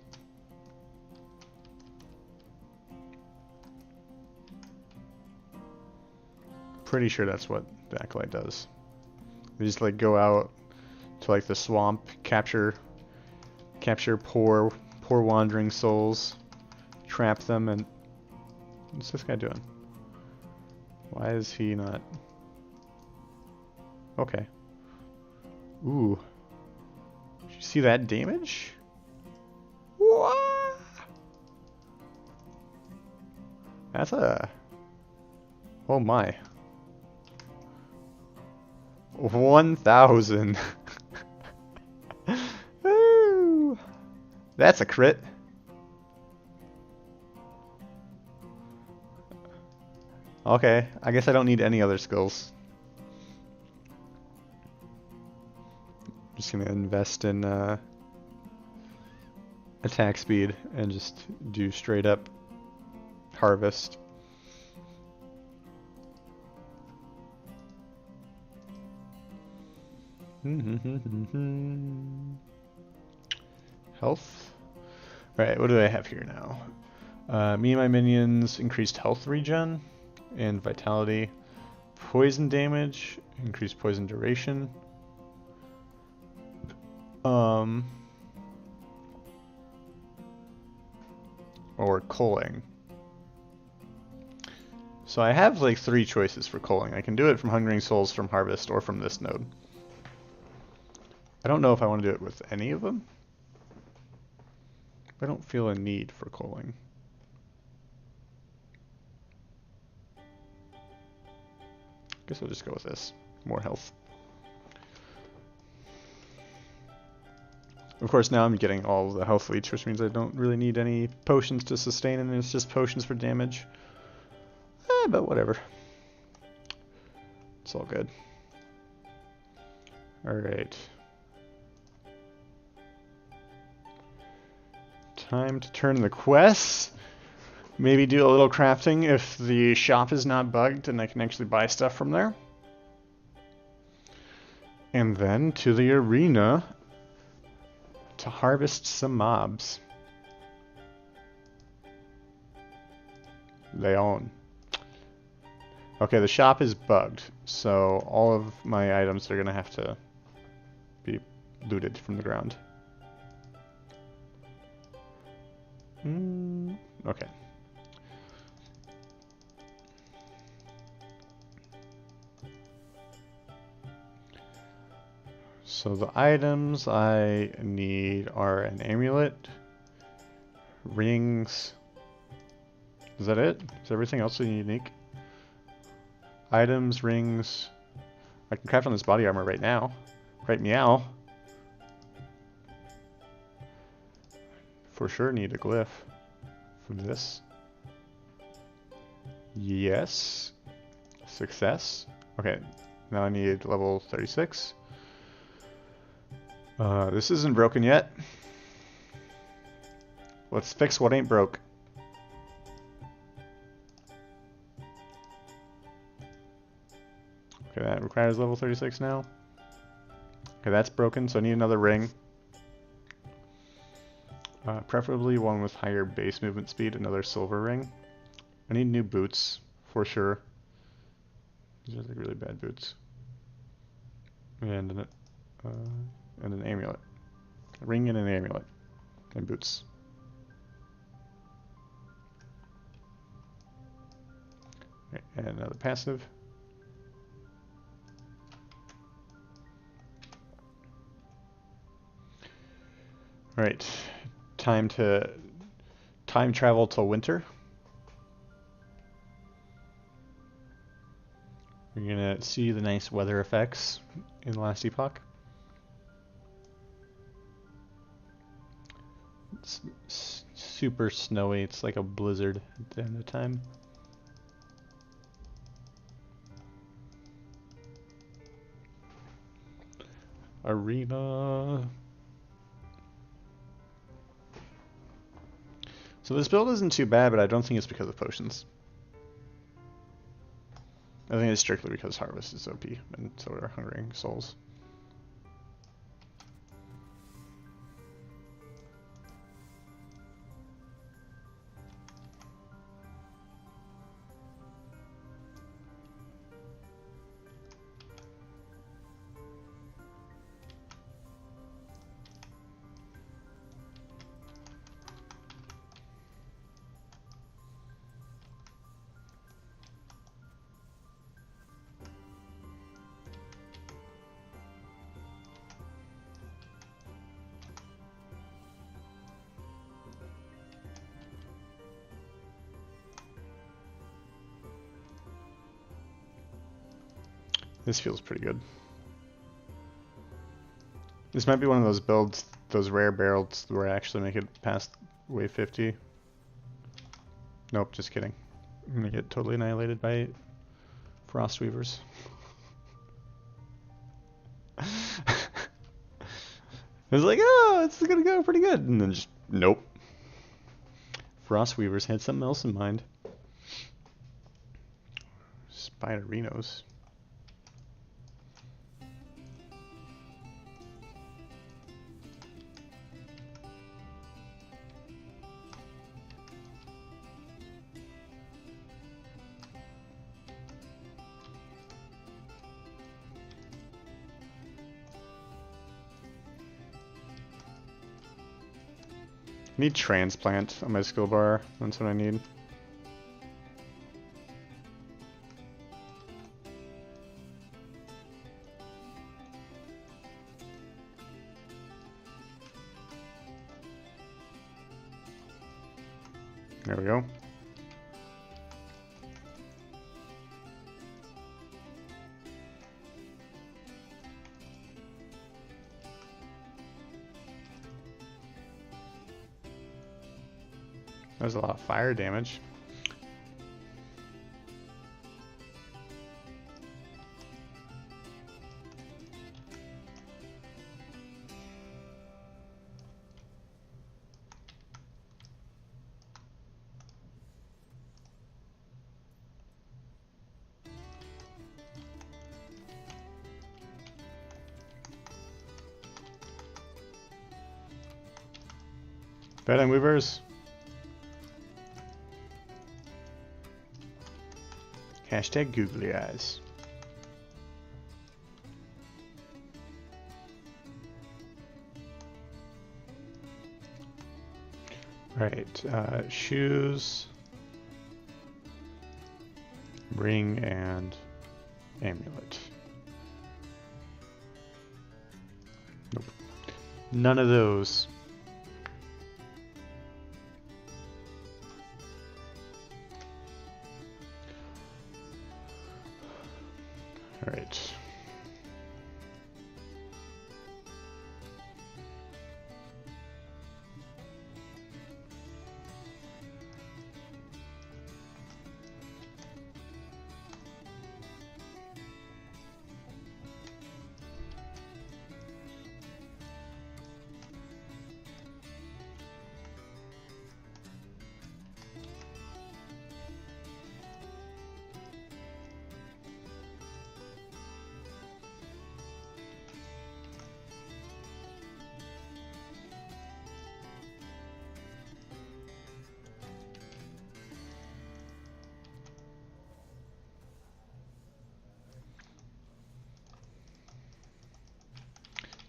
Pretty sure that's what the Acolyte does. They just like go out to like the swamp, capture poor wandering souls, trap them, and what's this guy doing? Why is he not? Okay. Ooh. Did you see that damage? What? That's a... Oh my. 1,000. Woo! That's a crit. Okay, I guess I don't need any other skills. Just gonna invest in attack speed and just do straight up harvest. Health. Alright, what do I have here now? Me and my minions increased health regen and vitality. Poison damage, increased poison duration. Or culling. So I have like 3 choices for culling. I can do it from Hungering Souls, from Harvest, or from this node. I don't know if I want to do it with any of them. I don't feel a need for culling. Guess I'll just go with this. More health. Of course, now I'm getting all the health leech, which means I don't really need any potions to sustain, and it's just potions for damage. But whatever. It's all good. Alright. Time to turn the quests. Maybe do a little crafting if the shop is not bugged and I can actually buy stuff from there. And then to the arena to harvest some mobs. Leon. Okay, the shop is bugged, so all of my items are gonna have to be looted from the ground. Okay. So the items I need are an amulet, rings. Is that it? Is everything else unique? Items, rings. I can craft on this body armor right now. Right, meow. For sure need a glyph for this. Yes. Success. Okay, now I need level 36. This isn't broken yet. Let's fix what ain't broke. Okay, that requires level 36 now. Okay, that's broken, so I need another ring. Preferably one with higher base movement speed, another silver ring. I need new boots, for sure. These are like really bad boots. And an amulet. A ring and an amulet. And boots. Okay, and another passive. Right, time to time travel till winter. You're gonna see the nice weather effects in the last epoch. It's super snowy. It's like a blizzard at the end of time. Arena. So this build isn't too bad, but I don't think it's because of potions. I think it's strictly because Harvest is OP, and so are Hungering Souls. This feels pretty good. This might be one of those builds, those rare barrels where I actually make it past wave 50. Nope, just kidding. I'm gonna get totally annihilated by Frost Weavers. I was like, oh, it's gonna go pretty good, and then just, nope. Frost Weavers had something else in mind. Spiderinos. I need transplant on my skill bar. That's what I need. There we go. That was a lot of fire damage. Bedtime Weavers. Hashtag googly eyes. Right, shoes, ring, and amulet. Nope. None of those. All right.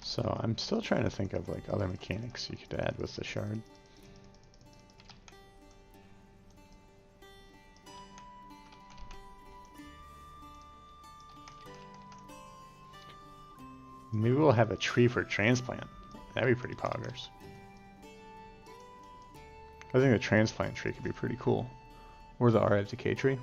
So I'm still trying to think of like other mechanics you could add with the shard. Maybe we'll have a tree for transplant. That'd be pretty poggers. I think the transplant tree could be pretty cool. Or the RFDK tree.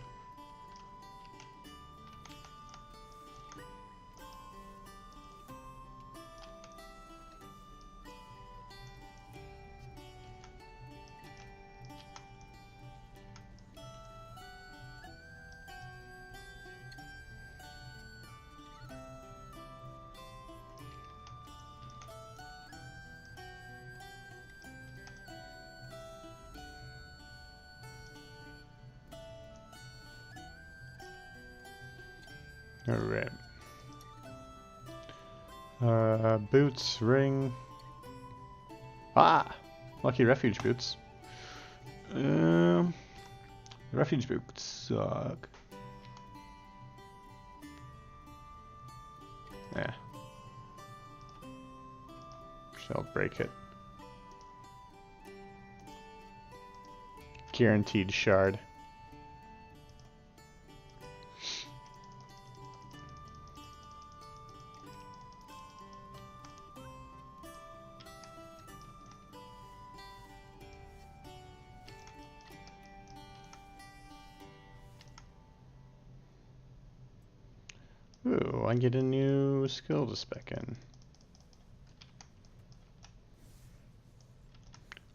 Alright. Boots, ring. Ah! Lucky refuge boots. Refuge boots suck. Yeah. Shall break it. Guaranteed shard. Ooh, I get a new skill to spec in.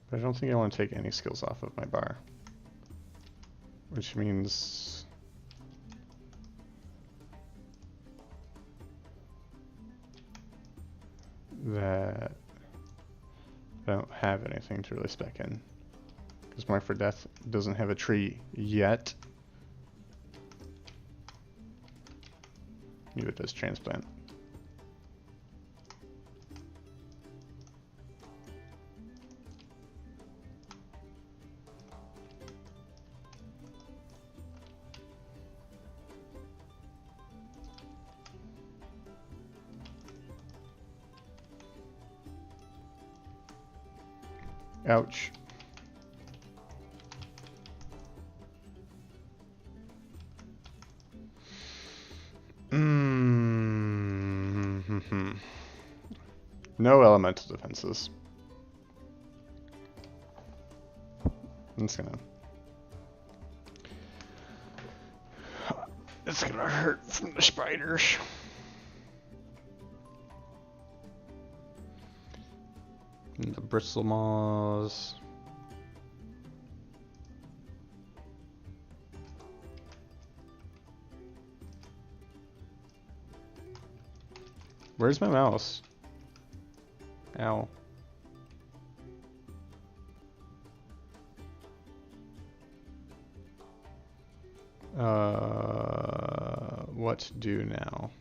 But I don't think I want to take any skills off of my bar. Which means... that I don't have anything to really spec in. Because Mark for Death doesn't have a tree yet. Maybe it does transplant. Ouch. No elemental defenses. It's gonna hurt from the spiders. And the bristle maws. Where's my mouse? Ow. What to do now?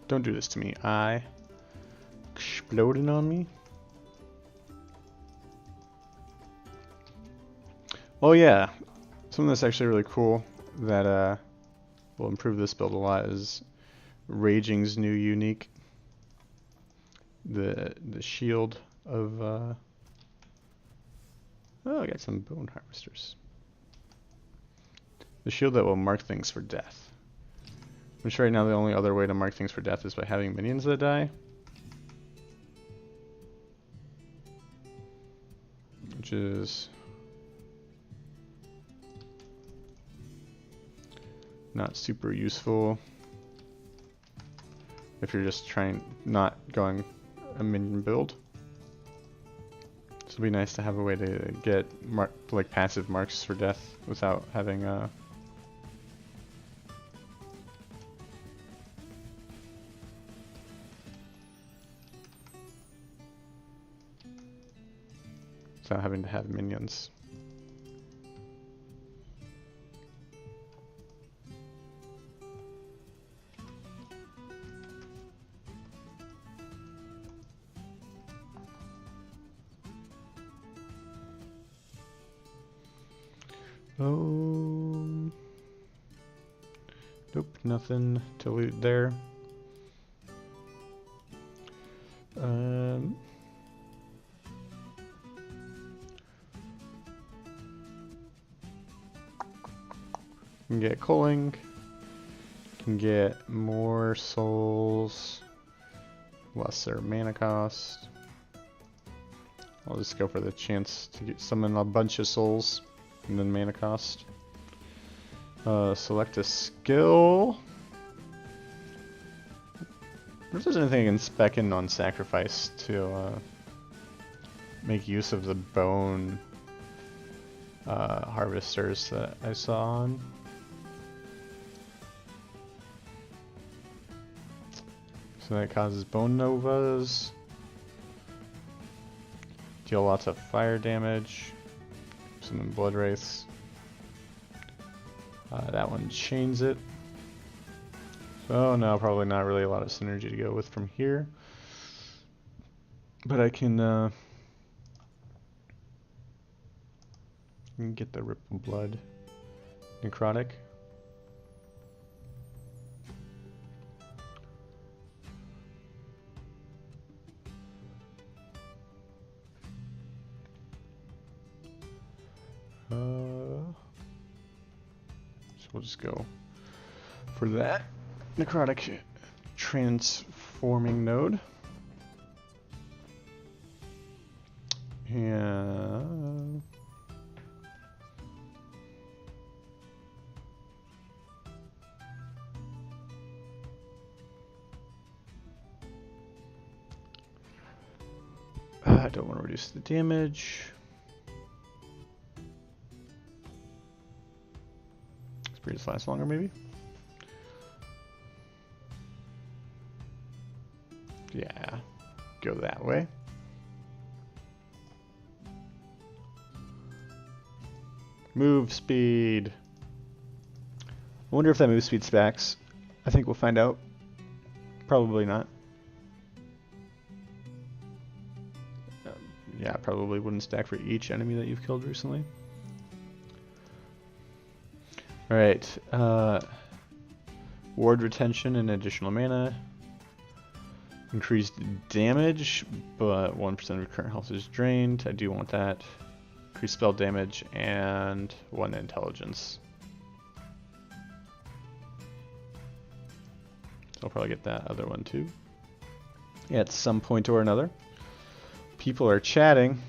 Don't do this to me. Eye exploding on me. Oh yeah, something that's actually really cool that will improve this build a lot is Raging's new unique. The shield of oh, I got some bone harvesters. The shield that will mark things for death. Which right now the only other way to mark things for death is by having minions that die. Which is not super useful if you're just not going a minion build. So it'd be nice to have a way to get like passive marks for death without having without having to have minions. Oh, nope, nothing to loot there. Can get culling. Can get more souls. Lesser mana cost. I'll just go for the chance to summon a bunch of souls and then mana cost. Select a skill. I wonder if there's anything I can spec in on sacrifice to make use of the bone harvesters that I saw on. So that causes bone novas. Deal lots of fire damage. Summon blood wraiths. That one chains it. So no, probably not really a lot of synergy to go with from here. But I can get the Ripple Blood Necrotic. So we'll just go for that necrotic transforming node. And I don't want to reduce the damage. Just last longer, maybe? Yeah, go that way. Move speed. I wonder if that move speed stacks. I think we'll find out. Probably not. Yeah, probably wouldn't stack for each enemy that you've killed recently. Alright, ward retention and additional mana. Increased damage, but 1% of your current health is drained. I do want that. Increased spell damage and 1 intelligence. So I'll probably get that other one too. Yeah, at some point or another. People are chatting.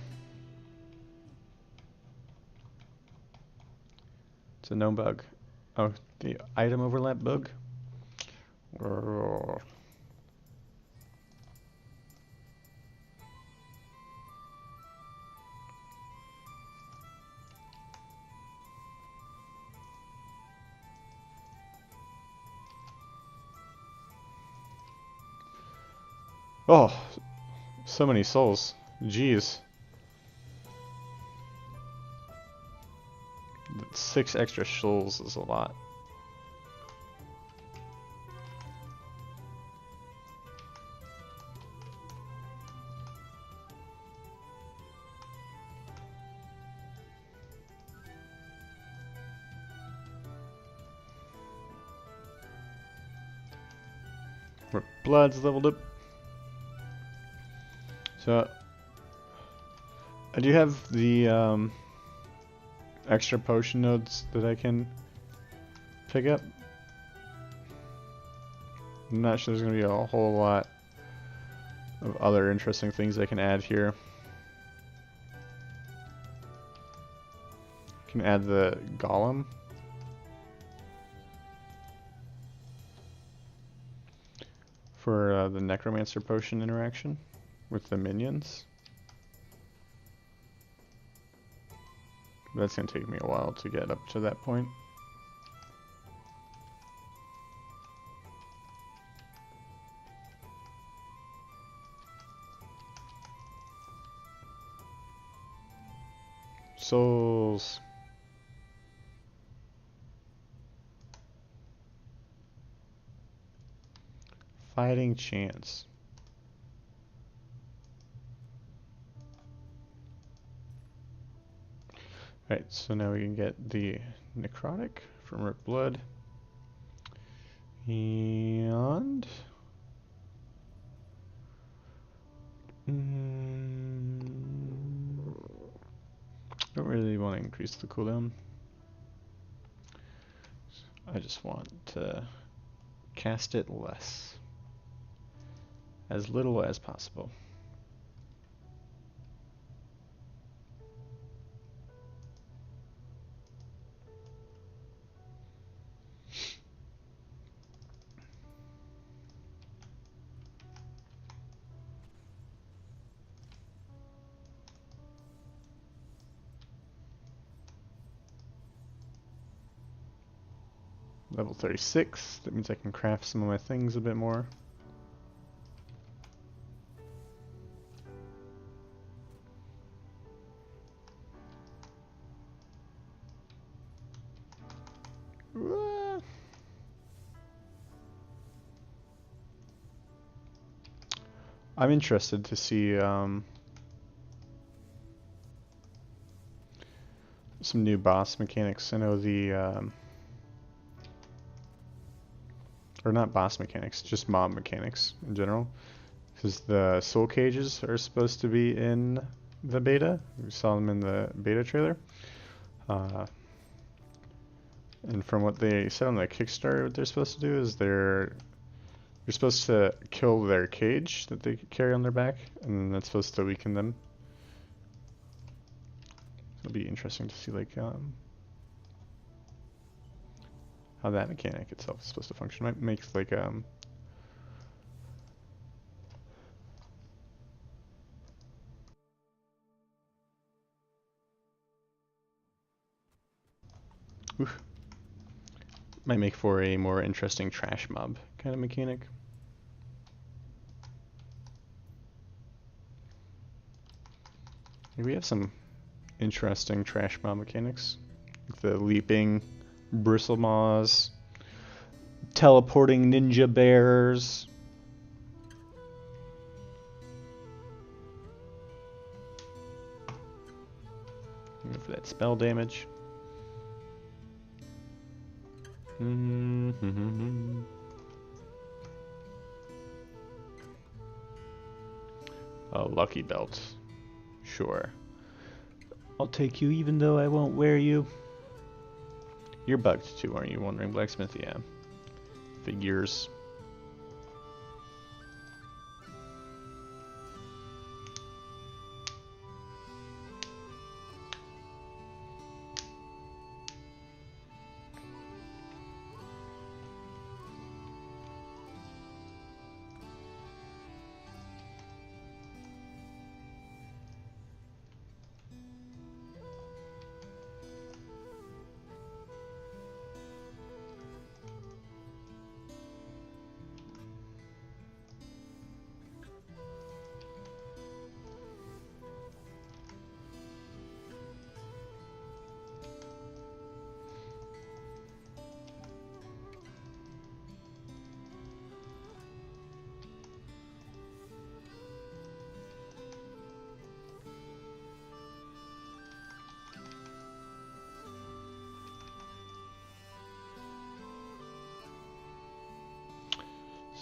It's a gnome bug. Oh, the item overlap bug? Oh. Oh, so many souls. Jeez. 6 extra souls is a lot. Our blood's leveled up. So I do have the extra potion nodes that I can pick up. I'm not sure there's going to be a whole lot of other interesting things I can add here. Can add the golem. For the necromancer potion interaction with the minions. That's going to take me a while to get up to that point. Souls. Fighting chance. Right, so now we can get the necrotic from Rip Blood. And don't really want to increase the cooldown. I just want to cast it less. As little as possible. Level 36, that means I can craft some of my things a bit more. I'm interested to see some new boss mechanics. I know the or not boss mechanics, just mob mechanics in general. Because the soul cages are supposed to be in the beta. We saw them in the beta trailer. And from what they said on the Kickstarter, what they're supposed to do is you're supposed to kill their cage that they carry on their back, and that's supposed to weaken them. It'll be interesting to see like how that mechanic itself is supposed to function. Might make like might make for a more interesting trash mob kind of mechanic. We have some interesting trash mob mechanics, like the leaping bristle maws, teleporting ninja bears. Go for that spell damage. A lucky belt. Sure. I'll take you even though I won't wear you. You're bugged too, aren't you? Wandering Blacksmith? Yeah. Figures.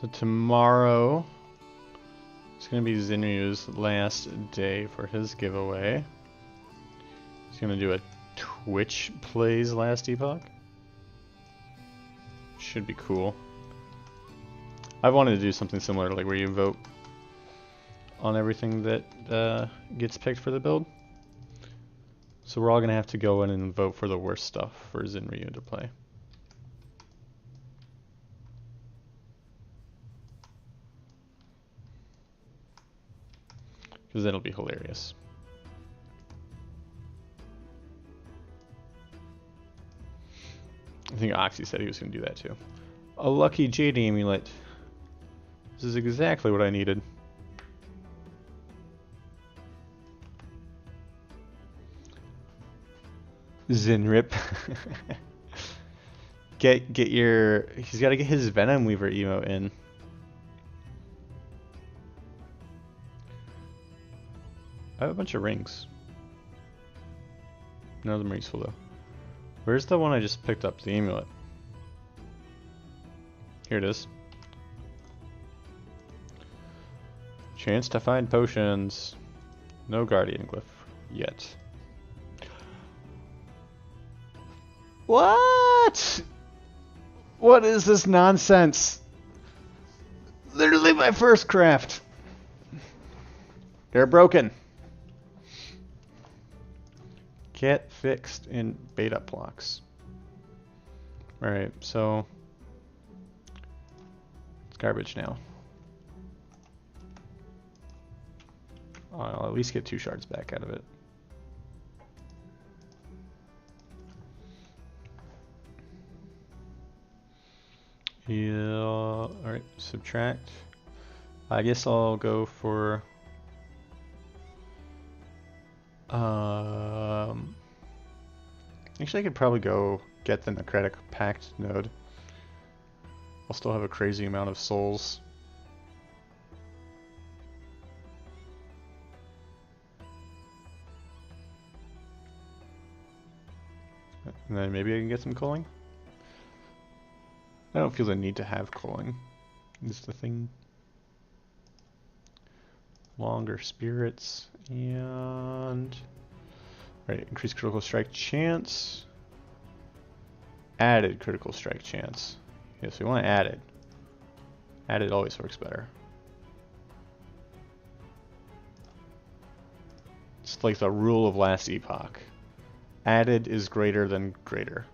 So tomorrow it's going to be Zinryu's last day for his giveaway. He's going to do a Twitch plays last Epoch. Should be cool. I've wanted to do something similar, like where you vote on everything that gets picked for the build. So we're all going to have to go in and vote for the worst stuff for Zinryu to play. Because that'll be hilarious. I think Oxy said he was going to do that too. A lucky Jade amulet. This is exactly what I needed. Zinrip. get your... He's got to get his Venom Weaver emote in. I have a bunch of rings. None of them are useful though. Where's the one I just picked up, the amulet? Here it is. Chance to find potions. No guardian glyph yet. What? What is this nonsense? Literally my first craft. They're broken. Get fixed in beta blocks. Alright, so it's garbage now. I'll at least get 2 shards back out of it. Yeah, alright, subtract. I guess I'll go for actually I could probably go get the Necrotic Pact node. I'll still have a crazy amount of souls. And then maybe I can get some culling. I don't feel the need to have culling, is the thing. Longer spirits and right, increased critical strike chance. Added critical strike chance. Yes, we want added. Added always works better. It's like the rule of last epoch. Added is greater than greater.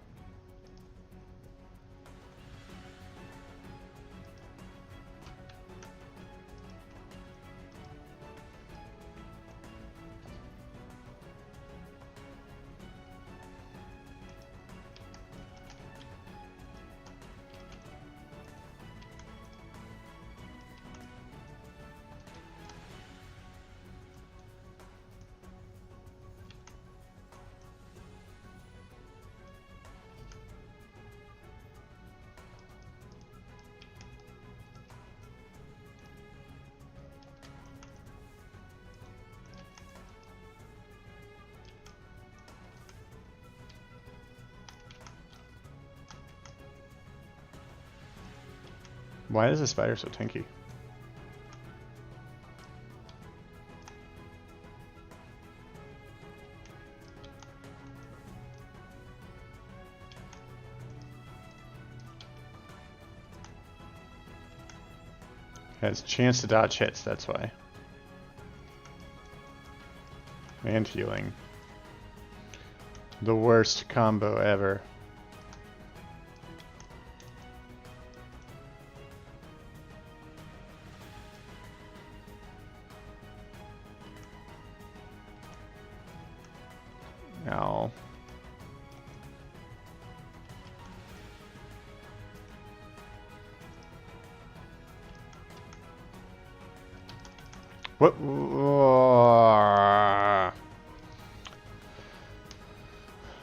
Why is the spider so tanky? Has a chance to dodge hits, that's why. And healing. The worst combo ever. Ow. What?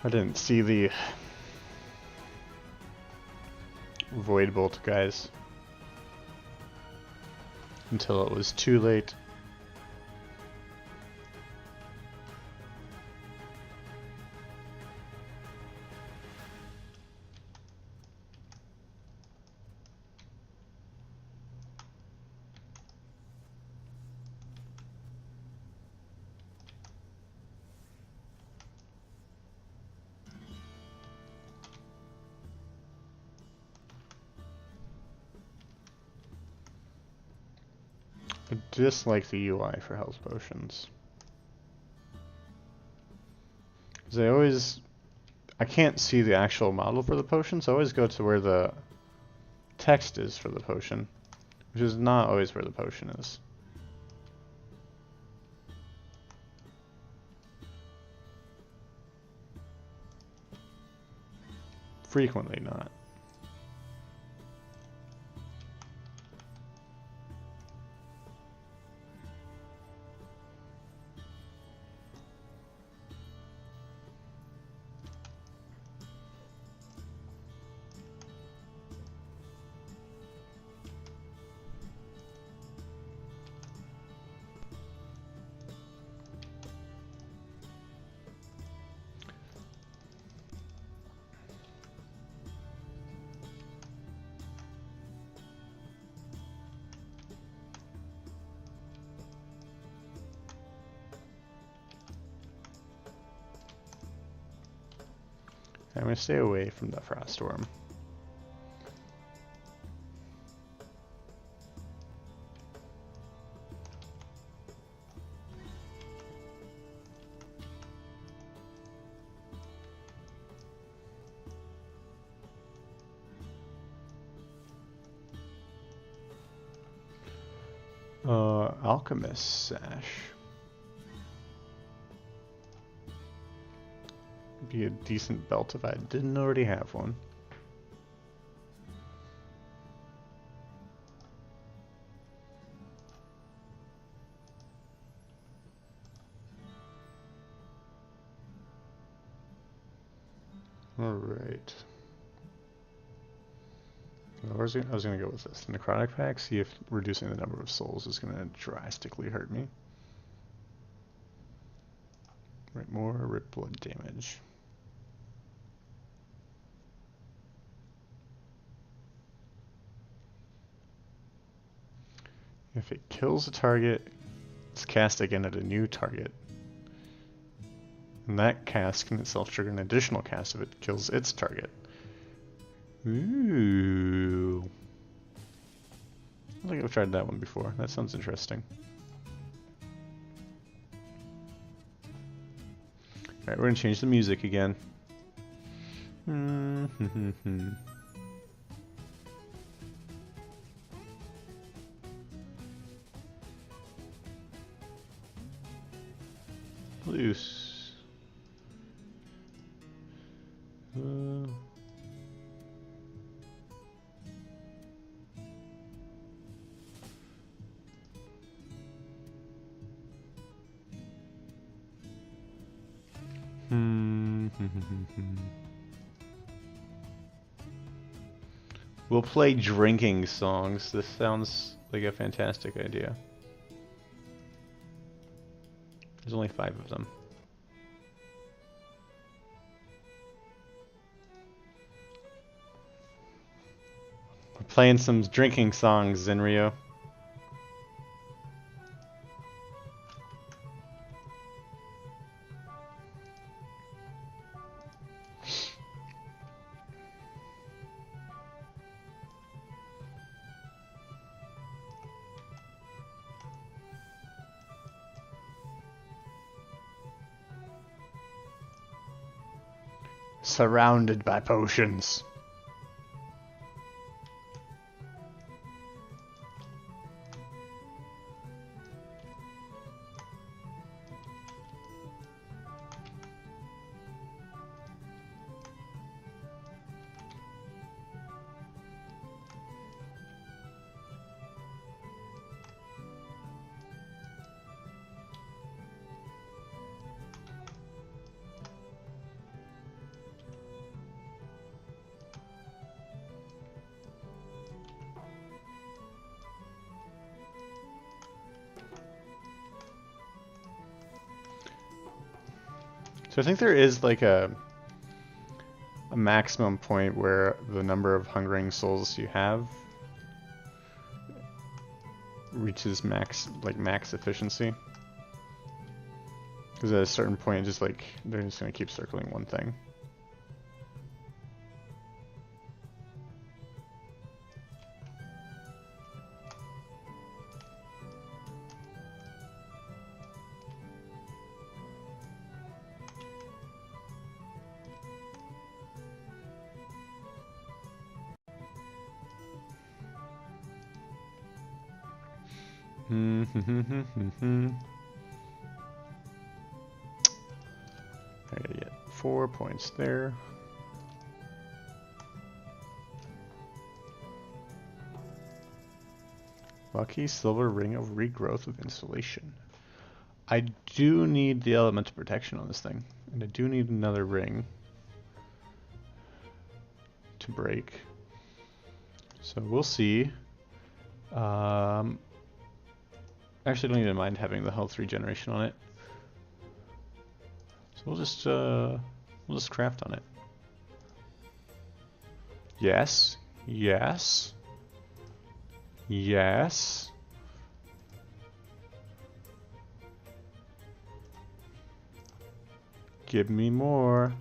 I didn't see the void bolt, guys, until it was too late. I dislike the UI for health potions. Because I can't see the actual model for the potion, so I always go to where the text is for the potion, which is not always where the potion is. Frequently not. I'm going to stay away from the frost storm. Alchemist Sash. Be a decent belt if I didn't already have one. Alright. I was going to go with this. The Necrotic Pack, see if reducing the number of souls is going to drastically hurt me. Right, more rip blood damage. If it kills a target, it's cast again at a new target. And that cast can itself trigger an additional cast if it kills its target. Ooh. I think I've tried that one before. That sounds interesting. Alright, we're going to change the music again. Loose. We'll play drinking songs. This sounds like a fantastic idea. There's only 5 of them. We're playing some drinking songs, Zenryo. Surrounded by potions. So I think there is like a maximum point where the number of hungering souls you have reaches max efficiency. Because at a certain point, just like they're just gonna keep circling one thing. I gotta get 4 points there. Lucky Silver Ring of Regrowth of Insulation. I do need the Elemental Protection on this thing, and I do need another ring to break. So we'll see. Actually, I don't even mind having the health regeneration on it. So we'll just craft on it. Yes, yes, yes. Give me more.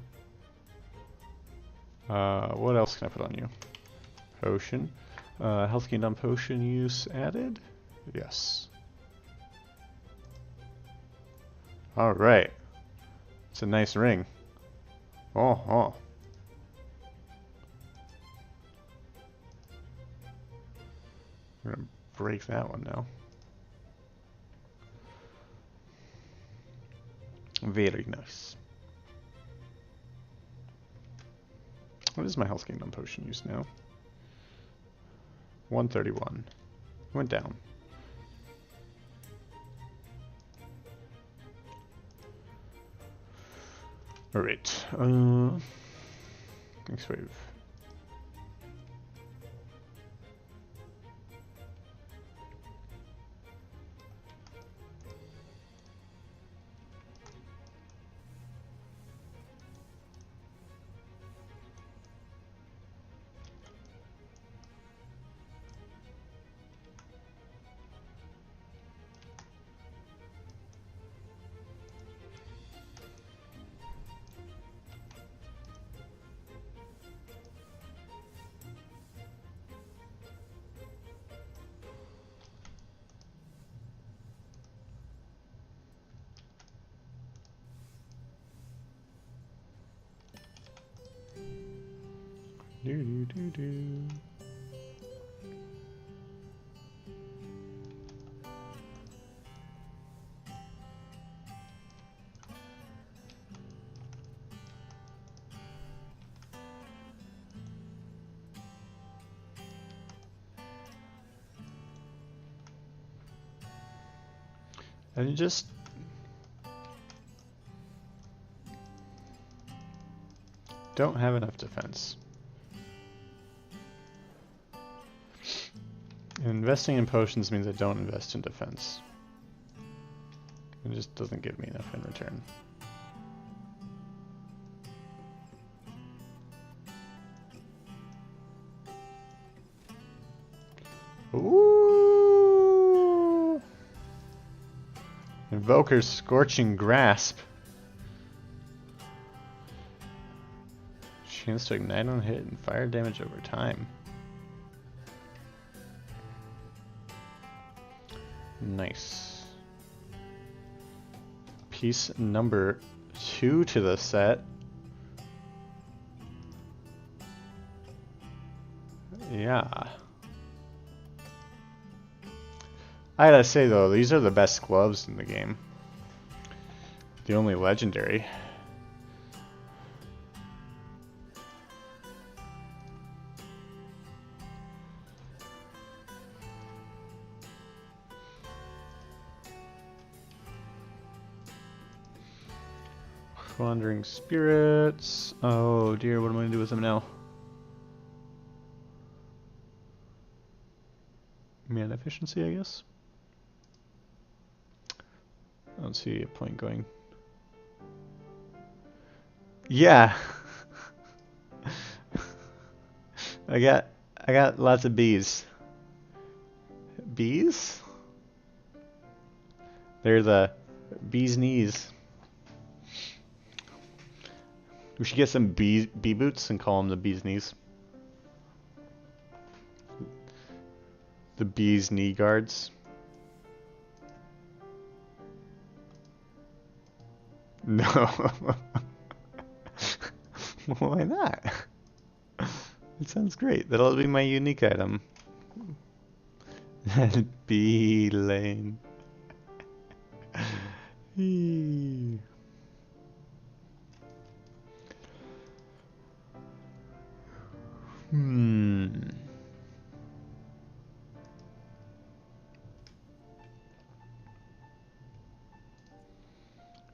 What else can I put on you? Potion. Health gained on potion use added? Yes. Alright. It's a nice ring. Oh. We're gonna break that one now. Very nice. What is my health kingdom potion use now? 131. Went down. Alright. Next wave. Do do do do. And you just don't have enough defense. Investing in potions means I don't invest in defense. It just doesn't give me enough in return. Ooh! Invoker's Scorching Grasp. Chance to ignite on hit and fire damage over time. Nice. Piece number 2 to the set. Yeah. I gotta say though, these are the best gloves in the game. The only legendary. Wandering spirits. Oh dear, what am I gonna do with them now? Mana efficiency, I guess. I don't see a point going. Yeah. I got lots of bees. Bees? They're the bee's knees. We should get some bee boots and call them the bee's knees. The bee's knee guards. No. Why not? It sounds great. That'll be my unique item. Bee lane.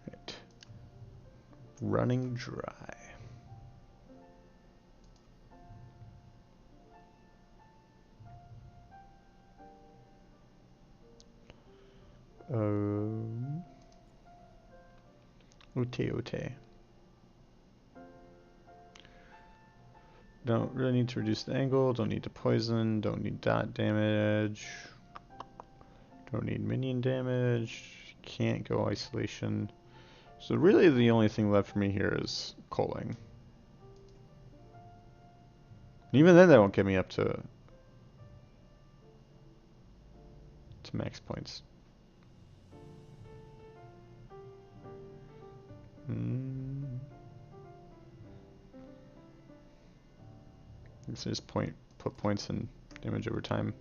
Right. Running dry. Ote. Don't really need to reduce the angle, don't need to poison, don't need dot damage, don't need minion damage, can't go isolation. So really the only thing left for me here is culling. Even then that won't get me up to max points. Let's just put points and damage over time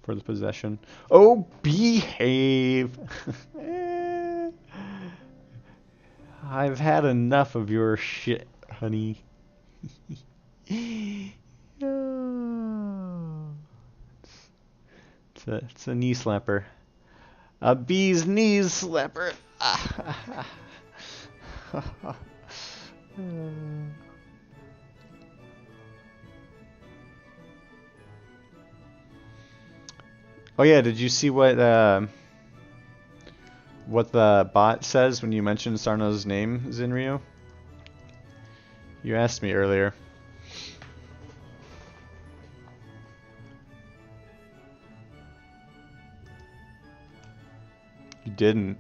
for the possession. Oh, behave! I've had enough of your shit, honey. Oh. It's a knee slapper. A bee's knees slapper. Oh yeah, did you see what the bot says when you mention Sarno's name, Zinryu? You asked me earlier. You didn't.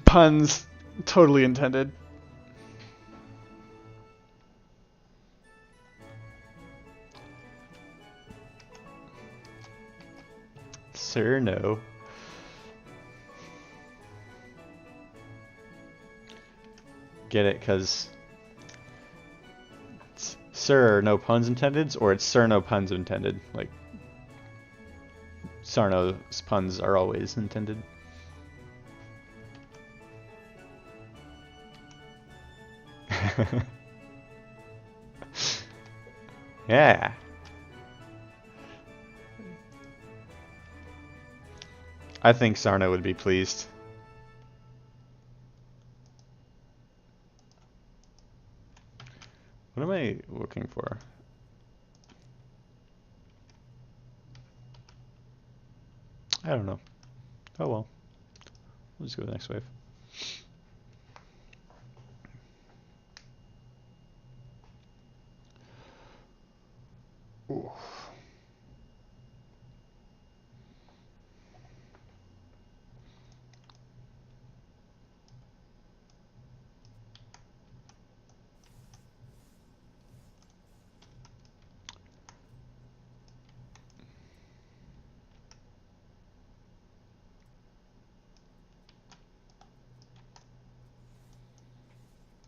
Puns totally intended. Sir, no. Get it, because it's Sir, no puns intended, or it's Sir, no puns intended. Like, Sarno's puns are always intended. Yeah. I think Sarno would be pleased. What am I looking for? I don't know. Oh well. We'll just go to the next wave. Ooh.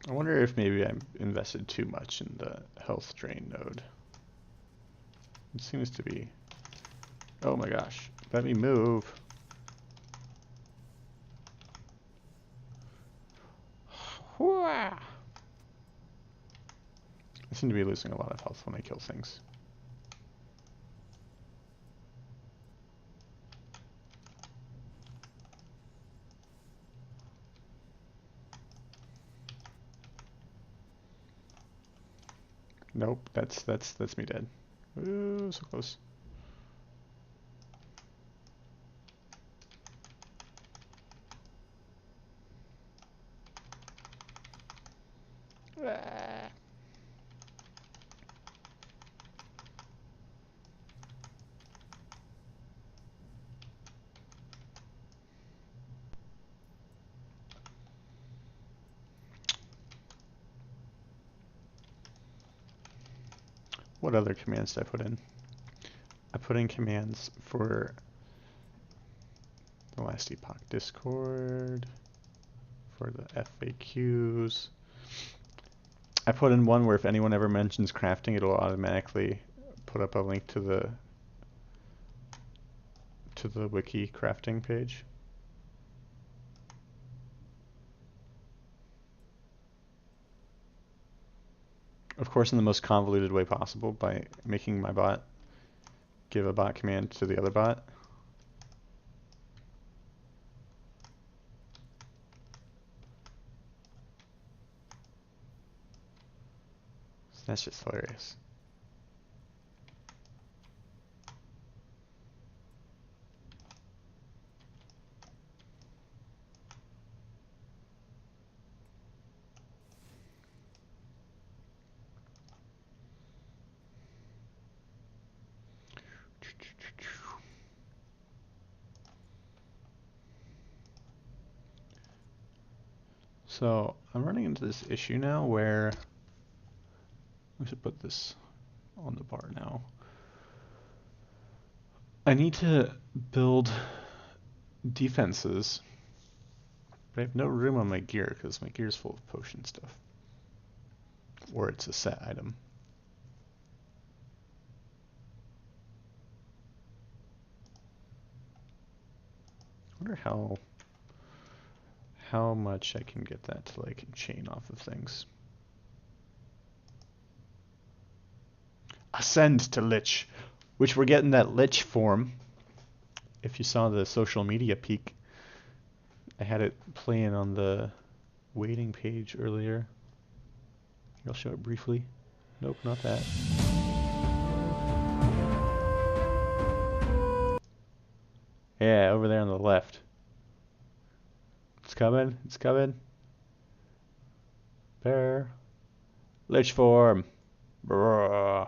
I wonder if maybe I invested too much in the health drain node. It seems to be. Oh my gosh. Let me move. I seem to be losing a lot of health when I kill things. Nope, that's me dead. Ooh, so close. Ah. What other commands did I put in? I put in commands for the last Epoch Discord, for the FAQs. I put in one where if anyone ever mentions crafting, it'll automatically put up a link to the wiki crafting page. Of course, in the most convoluted way possible, by making my bot give a bot command to the other bot. So that's just hilarious. So I'm running into this issue now where I should put this on the bar now. I need to build defenses, but I have no room on my gear because my gear's full of potion stuff. Or it's a set item. wonder how much I can get that to like chain off of things. Ascend to Lich, which we're getting that Lich form. If you saw the social media peak, I had it playing on the waiting page earlier. I'll show it briefly. Nope, not that. Yeah, over there on the left. It's coming, it's coming. Bear. Lich form. Brrr.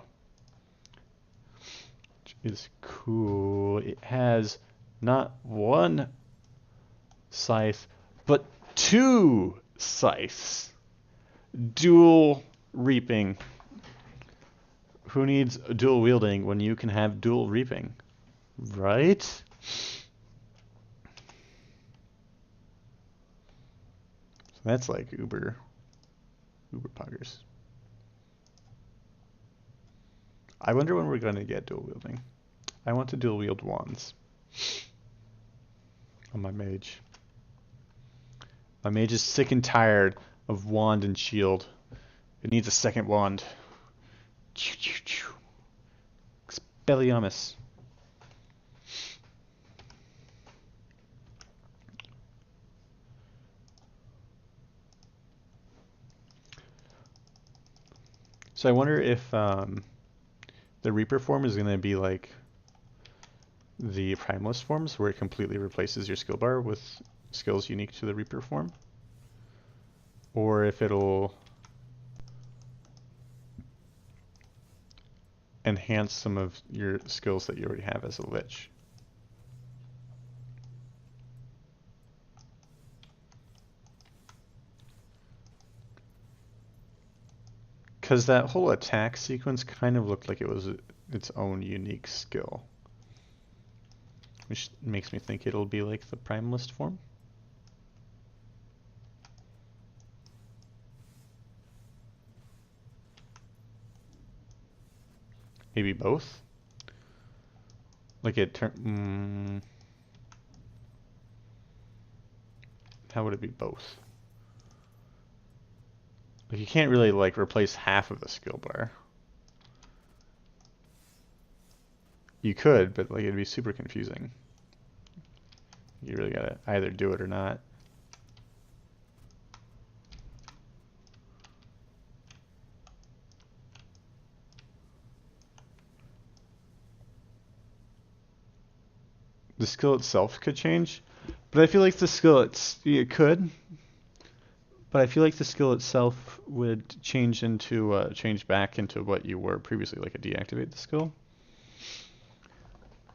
Which is cool. It has not one scythe, but two scythes. Dual reaping. Who needs dual wielding when you can have dual reaping? Right? So that's like uber poggers. I wonder when we're going to get dual wielding. I want to dual wield wands on my mage. My mage is sick and tired of wand and shield. It needs a second wand. Expelliarmus. So I wonder if the Reaper form is going to be like the Primalist forms, where it completely replaces your skill bar with skills unique to the Reaper form, or if it'll enhance some of your skills that you already have as a Lich. Because that whole attack sequence kind of looked like it was its own unique skill, which makes me think it'll be like the Primalist form. Maybe both? Like it turn... how would it be both? Like you can't really like replace half of the skill bar. You could, but like it'd be super confusing. You really gotta either do it or not. The skill itself could change, but I feel like the skill it could, but I feel like the skill itself would change into change back into what you were previously, like a deactivate the skill.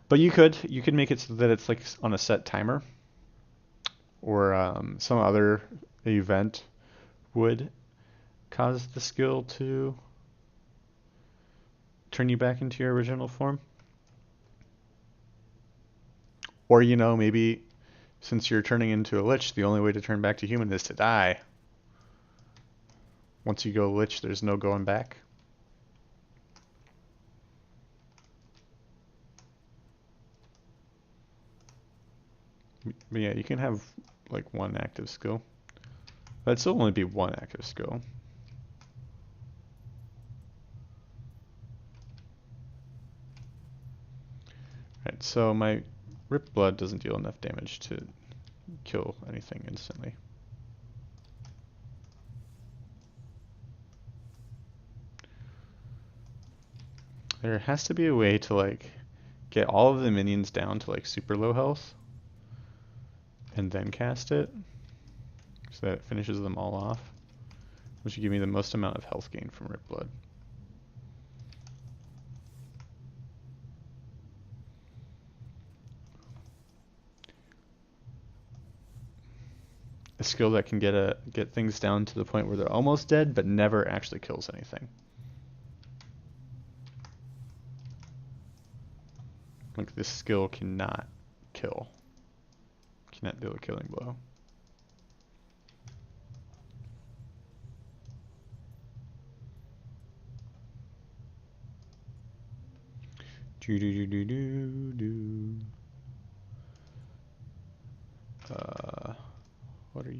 But you could make it so that it's like on a set timer, or some other event would cause the skill to turn you back into your original form. Or, you know, maybe since you're turning into a Lich, the only way to turn back to human is to die. Once you go Lich, there's no going back. But yeah, you can have like one active skill. That'd still only be one active skill. Right, so my Rip Blood doesn't deal enough damage to kill anything instantly. There has to be a way to like get all of the minions down to like super low health and then cast it so that it finishes them all off, which would give me the most amount of health gain from Rip Blood. A skill that can get things down to the point where they're almost dead but never actually kills anything. Like this skill cannot kill. Cannot deal a killing blow. Do do do do do do.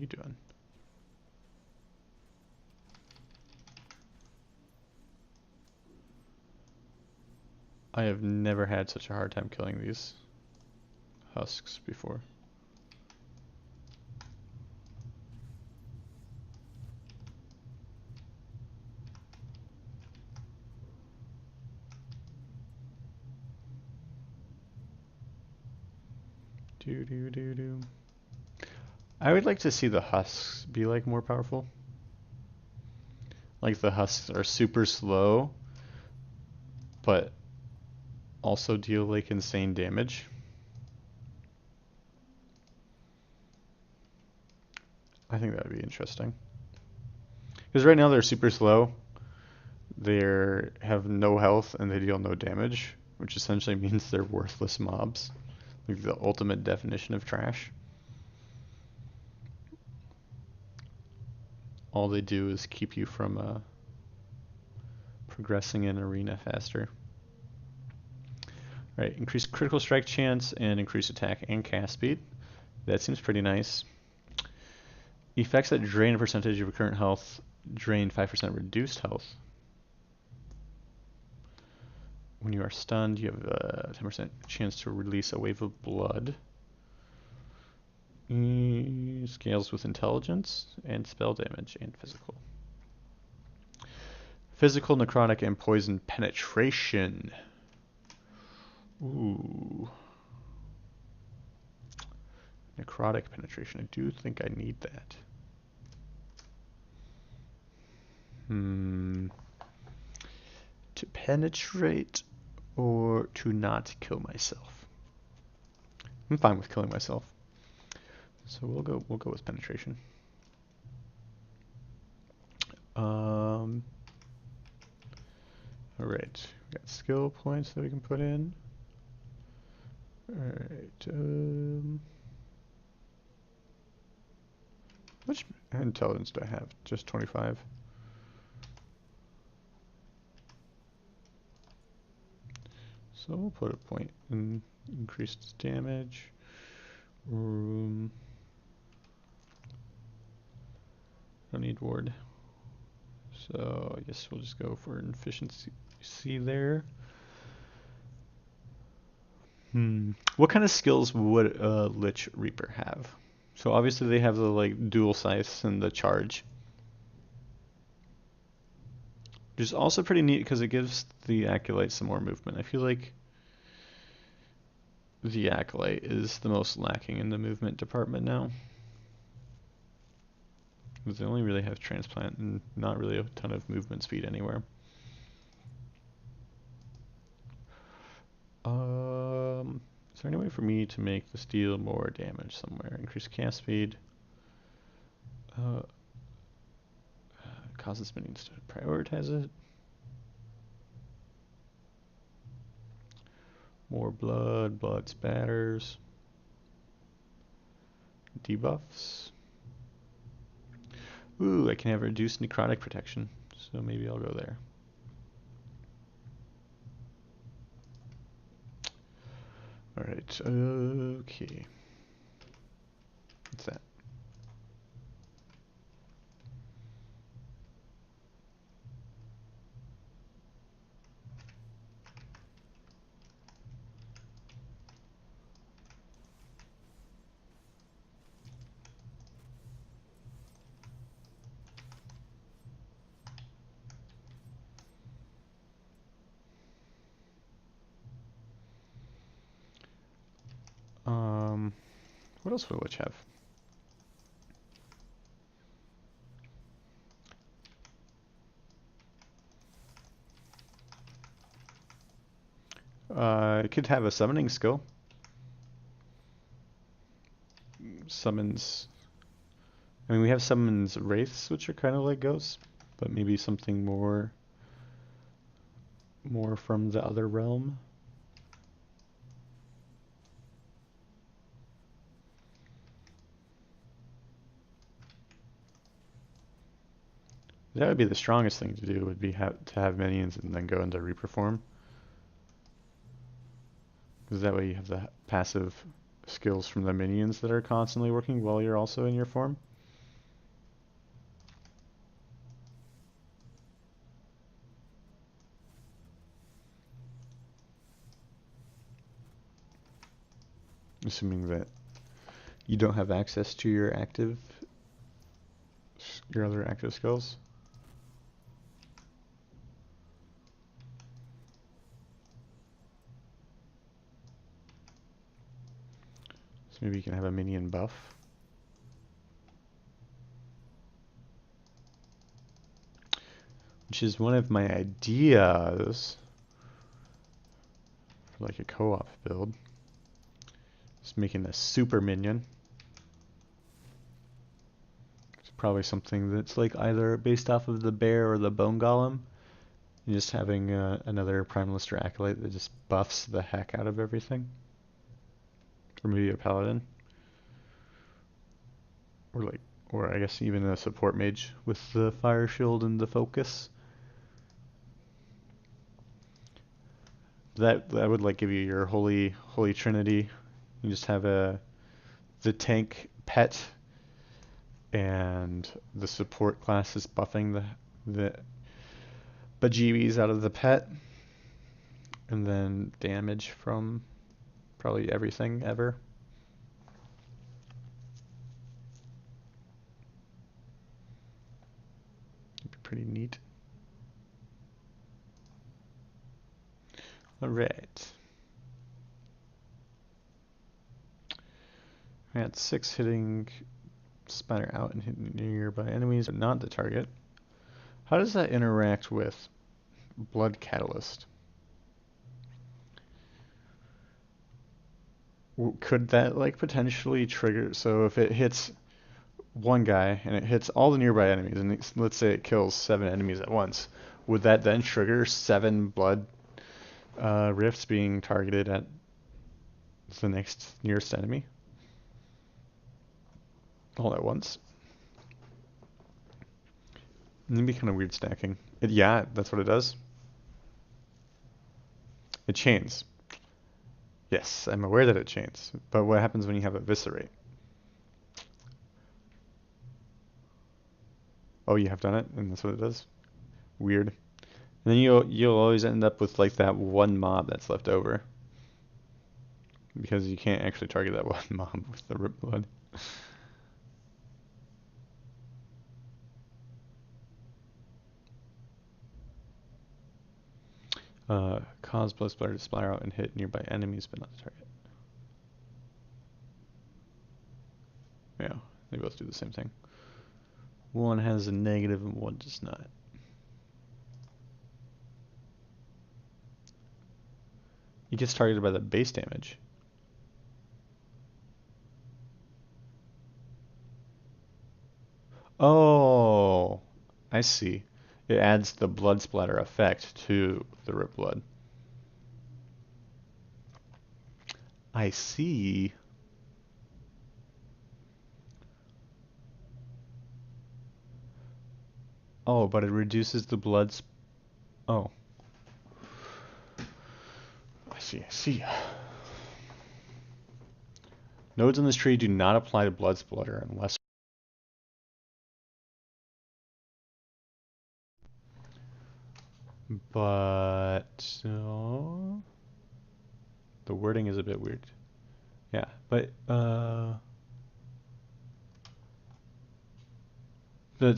you doing? I have never had such a hard time killing these husks before. Do do do do. I would like to see the husks be like more powerful. Like the husks are super slow, but also deal like insane damage. I think that would be interesting. Because right now they're super slow. They have no health and they deal no damage, which essentially means they're worthless mobs. Like the ultimate definition of trash. All they do is keep you from progressing in arena faster. Right, increase critical strike chance and increase attack and cast speed. That seems pretty nice. Effects that drain a percentage of your current health, drain 5% reduced health. When you are stunned, you have a 10% chance to release a wave of blood. Scales with intelligence and spell damage and physical. Physical, necrotic, and poison penetration. Ooh. Necrotic penetration. I do think I need that. To penetrate or to not kill myself. I'm fine with killing myself. So we'll go with penetration. All right, we got skill points that we can put in. All right. How much intelligence do I have? Just 25. So we'll put a point in increased damage. Don't need ward. So I guess we'll just go for an efficiency there. What kind of skills would a Lich Reaper have? So obviously they have the like dual scythe and the charge. Which is also pretty neat because it gives the Acolyte some more movement. I feel like the Acolyte is the most lacking in the movement department now. Because they only really have transplant and not really a ton of movement speed anywhere. Is there any way for me to make this deal more damage somewhere? Increase cast speed. Causes minions to prioritize it. More blood spatters. Debuffs. Ooh, I can have reduced necrotic protection, so maybe I'll go there. Alright, okay. What's that? What else would a Lich have? It could have a summoning skill. Summons. I mean, we have summons wraiths, which are kind of like ghosts, but maybe something more from the other realm. That would be the strongest thing to do, would be to have minions and then go into Reaper form. Because that way you have the passive skills from the minions that are constantly working while you're also in your form. assuming that you don't have access to your other active skills. So maybe you can have a minion buff. Which is one of my ideas for like a co-op build. Just making a super minion. It's probably something that's like either based off of the bear or the bone golem. And just having another Primalist or Acolyte that just buffs the heck out of everything. Or maybe a paladin. Or I guess even a support mage with the fire shield and the focus. That would like give you your holy trinity. You just have the tank pet and the support class is buffing the bejeebies out of the pet, and then damage from probably everything ever. It'd be pretty neat. Alright. I had 6 hitting spider out and hitting nearby enemies, but not the target. How does that interact with Blood Catalyst? Could that like potentially trigger? So if it hits one guy and it hits all the nearby enemies, and let's say it kills 7 enemies at once, would that then trigger 7 blood rifts being targeted at the next nearest enemy all at once? It'd be kind of weird stacking. Yeah, that's what it does. It chains. Yes, I'm aware that it chains. But what happens when you have Eviscerate? Oh, you have done it, and that's what it does? Weird. And then you'll always end up with like that one mob that's left over. Because you can't actually target that one mob with the Rip Blood. Cause blood splatter to splatter out and hit nearby enemies, but not the target. Yeah, they both do the same thing. One has a negative and one does not. He gets targeted by the base damage. Oh, I see. It adds the blood splatter effect to the Rip Blood. I see. Oh, but it reduces the blood. Oh. I see. Nodes in this tree do not apply to blood splatter unless. But the wording is a bit weird. Yeah, but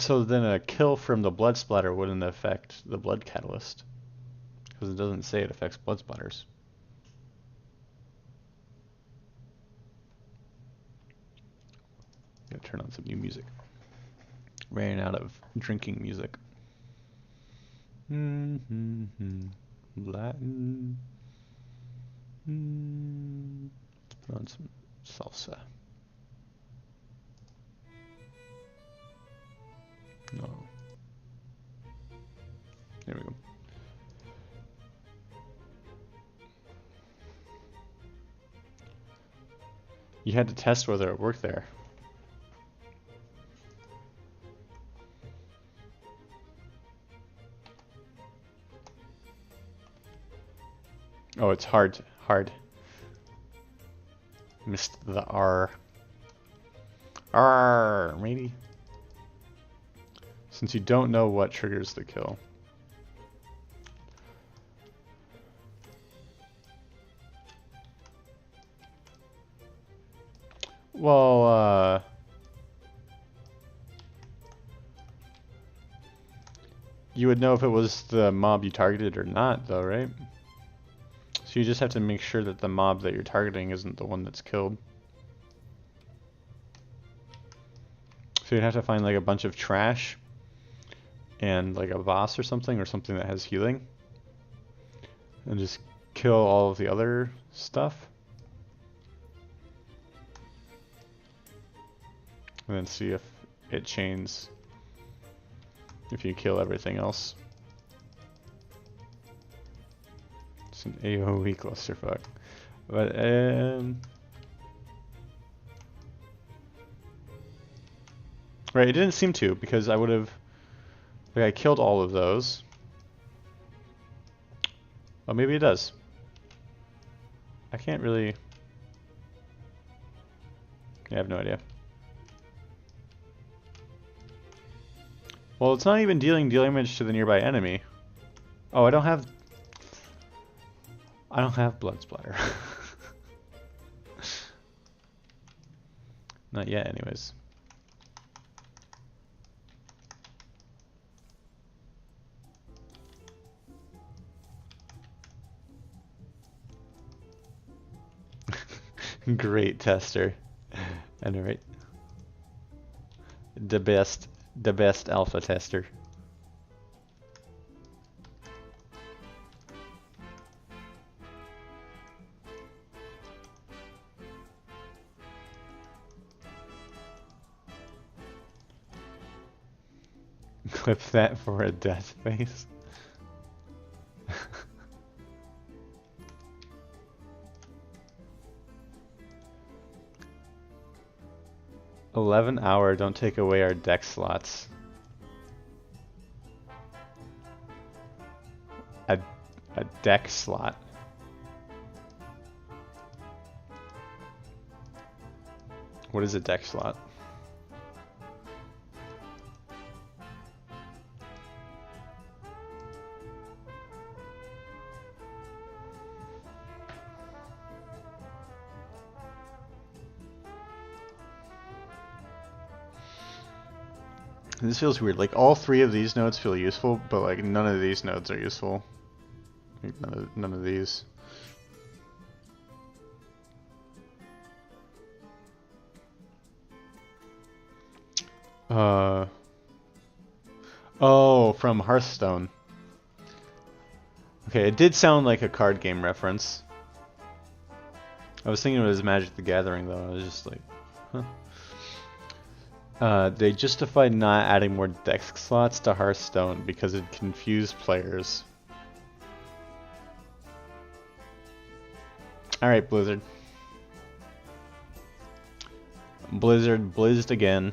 so then a kill from the blood splatter wouldn't affect the blood catalyst because it doesn't say it affects blood splatters. Gotta turn on some new music. Ran out of drinking music. Latin. Put on some salsa. No. There we go. You had to test whether it worked there. Oh, it's hard. Missed the R. R, maybe. Since you don't know what triggers the kill. Well, you would know if it was the mob you targeted or not, though, right? So you just have to make sure that the mob that you're targeting isn't the one that's killed. So you'd have to find like a bunch of trash and like a boss or something that has healing. And just kill all of the other stuff. And then see if it chains if you kill everything else. It's an AoE clusterfuck. But, right, it didn't seem to, because I would have... Like, I killed all of those. Oh, maybe it does. I can't really... I have no idea. Well, it's not even dealing damage to the nearby enemy. Oh, I don't have blood splatter. Not yet, anyways. Great tester. And right. The best alpha tester. Clip that for a death face. 11-hour, don't take away our deck slots. A deck slot. What is a deck slot? This feels weird. Like, all three of these nodes feel useful, but like none of these nodes are useful. Like, none of these. Oh, from Hearthstone. Okay, it did sound like a card game reference. I was thinking it was Magic the Gathering, though. I was just like, huh. They justified not adding more deck slots to Hearthstone because it confused players. Alright, Blizzard. Blizzard blizzed again.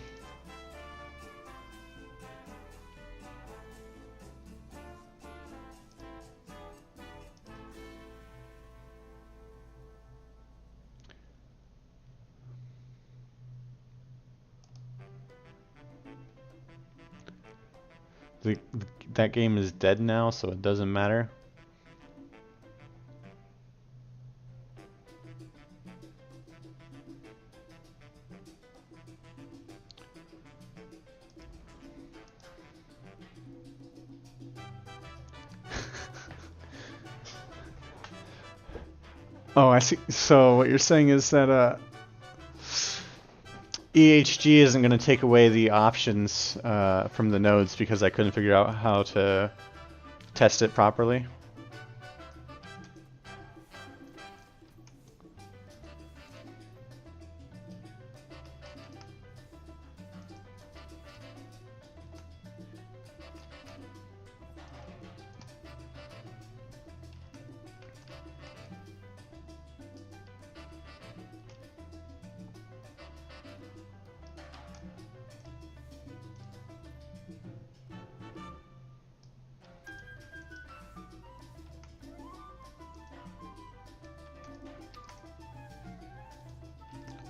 That game is dead now, so it doesn't matter. Oh, I see. So what you're saying is that EHG isn't going to take away the options from the nodes because I couldn't figure out how to test it properly.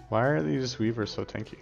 Why are these weavers so tanky?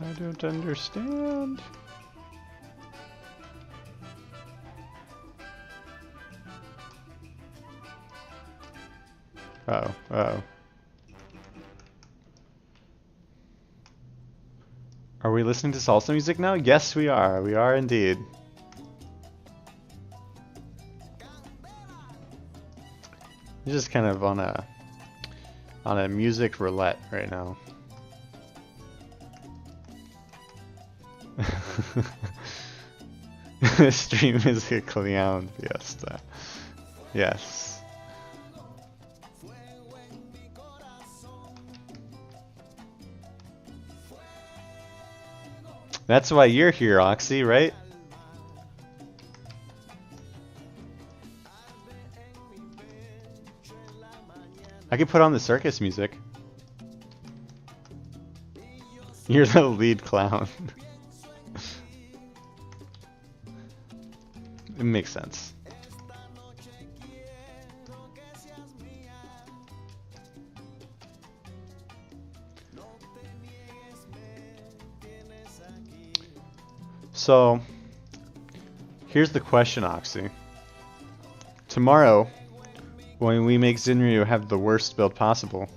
I don't understand. Uh-oh, uh-oh. Are we listening to salsa music now? Yes, we are. We are indeed. You're just kind of on a music roulette right now. Stream is a clown fiesta. Yes. That's why you're here, Oxy, right? I could put on the circus music. You're the lead clown. It makes sense. So, here's the question, Oxy. Tomorrow, when we make Zinryu have the worst build possible,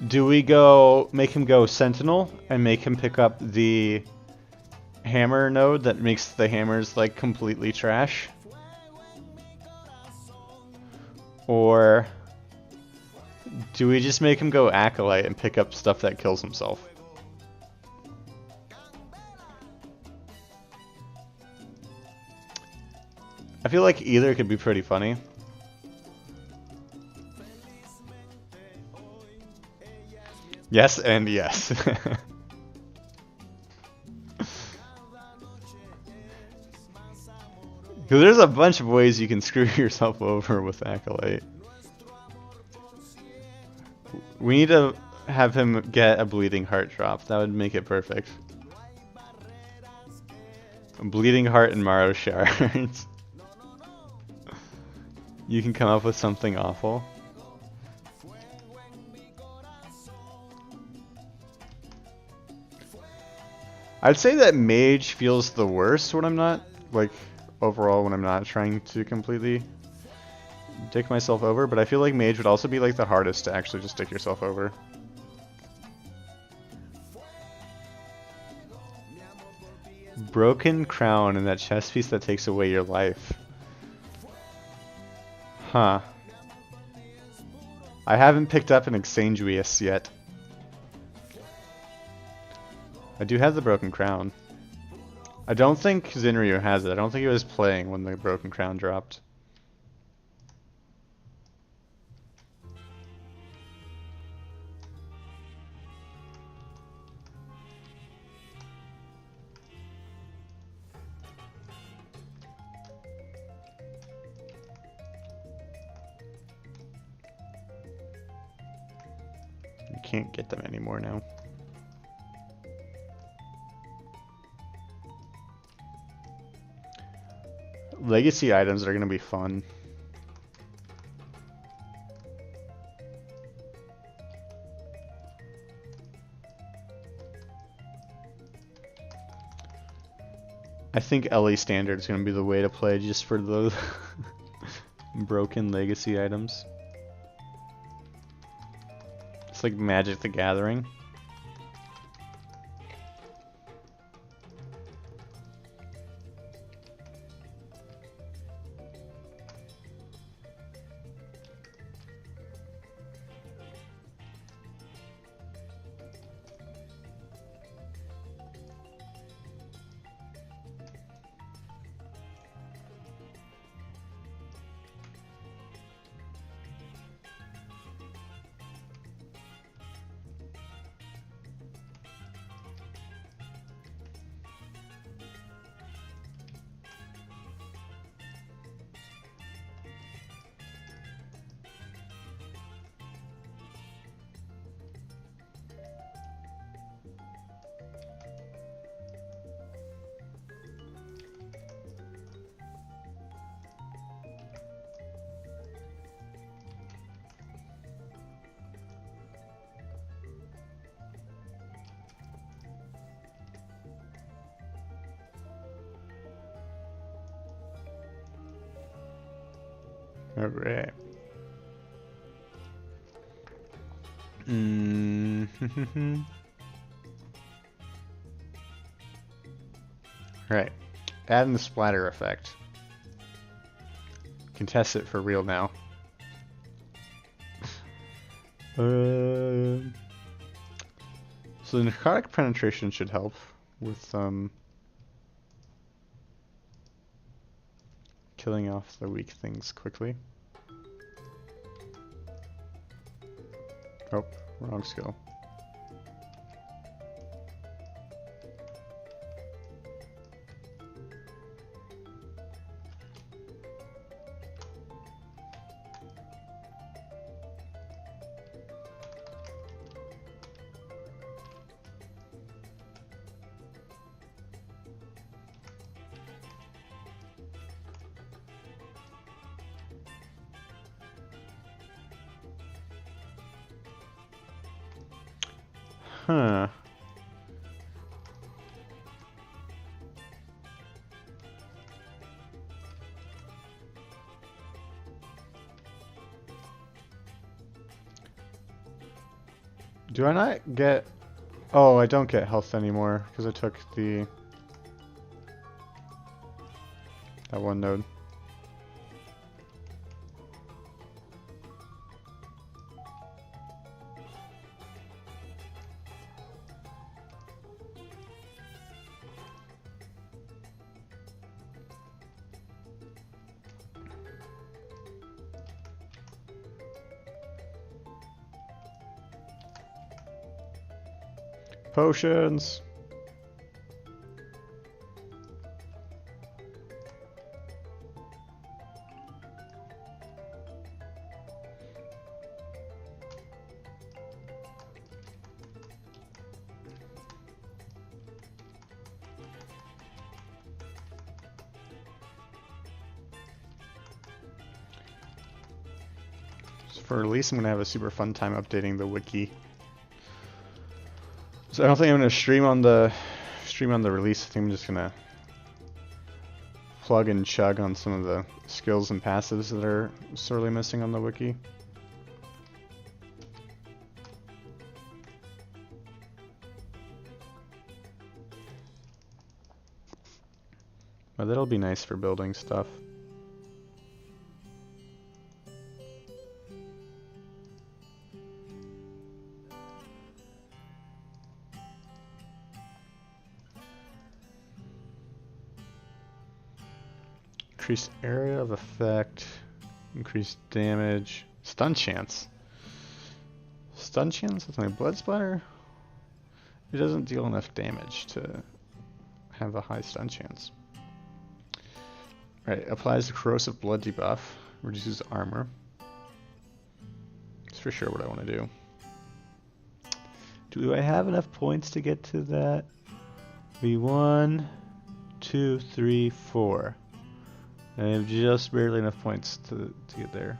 do we make him go Sentinel and make him pick up the hammer node that makes the hammers like completely trash? Or do we just make him go Acolyte and pick up stuff that kills himself? I feel like either could be pretty funny. Yes and yes. Because there's a bunch of ways you can screw yourself over with Acolyte. We need to have him get a Bleeding Heart drop. That would make it perfect. A Bleeding Heart and Maro Shards. You can come up with something awful. I'd say that Mage feels the worst when I'm not, like, overall when I'm not trying to completely dick myself over, but I feel like Mage would also be, like, the hardest to actually just dick yourself over. Broken crown and that chest piece that takes away your life. Huh. I haven't picked up an Exanguius yet. I do have the Broken Crown. I don't think Zinryu has it. I don't think he was playing when the Broken Crown dropped. You can't get them anymore now. Legacy items are going to be fun. I think LE Standard is going to be the way to play just for the broken legacy items. It's like Magic the Gathering. Alright. Mm. Right. Adding the splatter effect. Can test it for real now. So the necrotic penetration should help with killing off the weak things quickly. Oh, wrong skill. Huh. Do I not get... Oh, I don't get health anymore because I took the... that one node. Potions! So for release, I'm going to have a super fun time updating the wiki. So I don't think I'm gonna stream on the release. I think I'm just gonna plug and chug on some of the skills and passives that are sorely missing on the wiki. But that'll be nice for building stuff. Increased area of effect, increased damage, stun chance. Stun chance with my blood splatter? It doesn't deal enough damage to have a high stun chance. Right, applies the corrosive blood debuff, reduces armor. That's for sure what I want to do. Do I have enough points to get to that? Be 1, 2, 3, 4. I have just barely enough points to get there.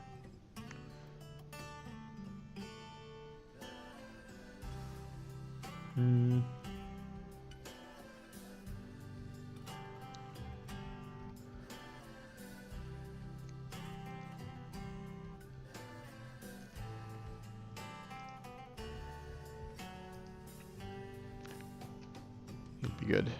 It'd be good.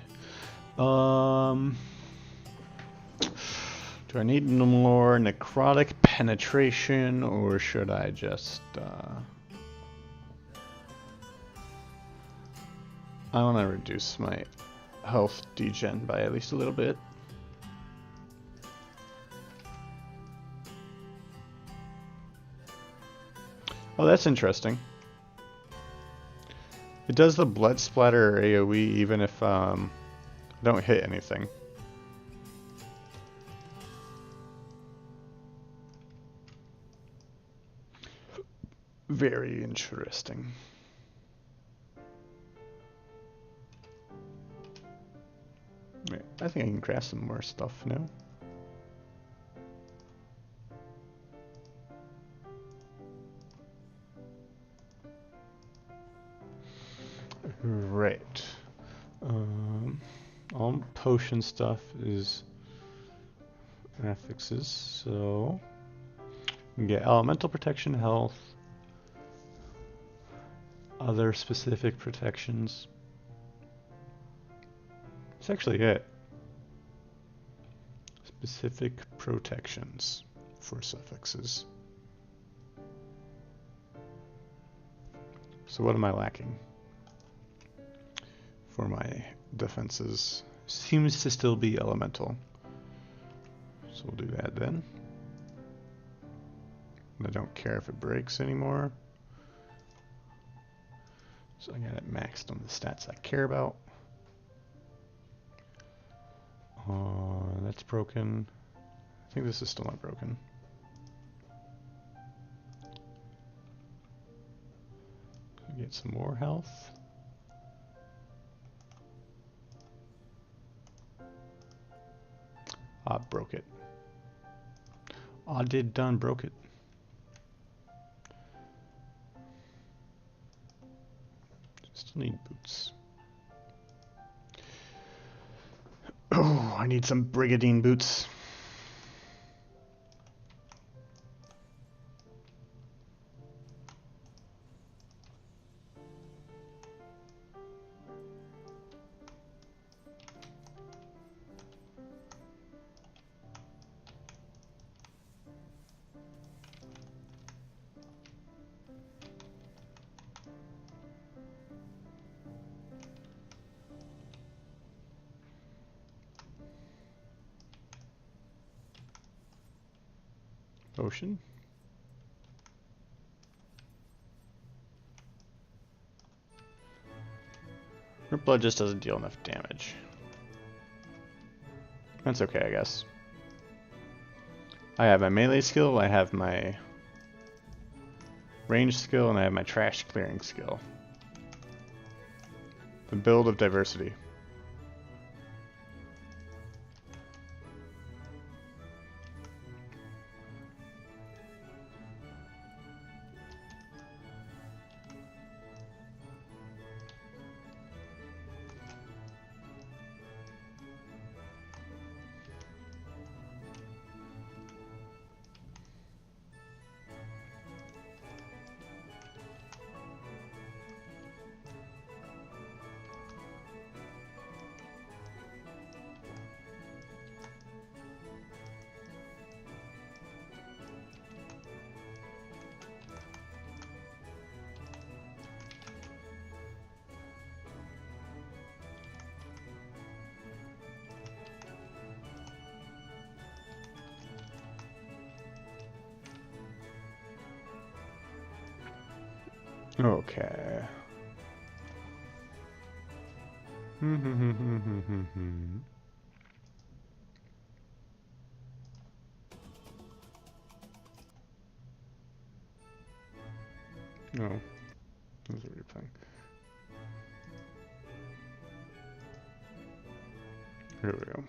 Do I need no more necrotic penetration, or should I just, I want to reduce my health degen by at least a little bit. Oh, that's interesting. It does the blood splatter AoE even if I don't hit anything. Very interesting. Wait, I think I can craft some more stuff now. Right. All potion stuff is affixes, so You can get elemental protection, health, other specific protections. That's actually it. Specific protections for suffixes. So what am I lacking for my defenses? Seems to still be elemental. So we'll do that then. I don't care if it breaks anymore. So I got it maxed on the stats I care about. That's broken. I think this is still not broken. Get some more health. Broke it. Did done broke it. Still need boots. Oh, I need some Brigadine boots. Potion. Her blood just doesn't deal enough damage. That's okay, I guess. I have my melee skill, I have my range skill, and I have my trash clearing skill. The build of diversity. Okay. No. That's what you're playing. Here we go.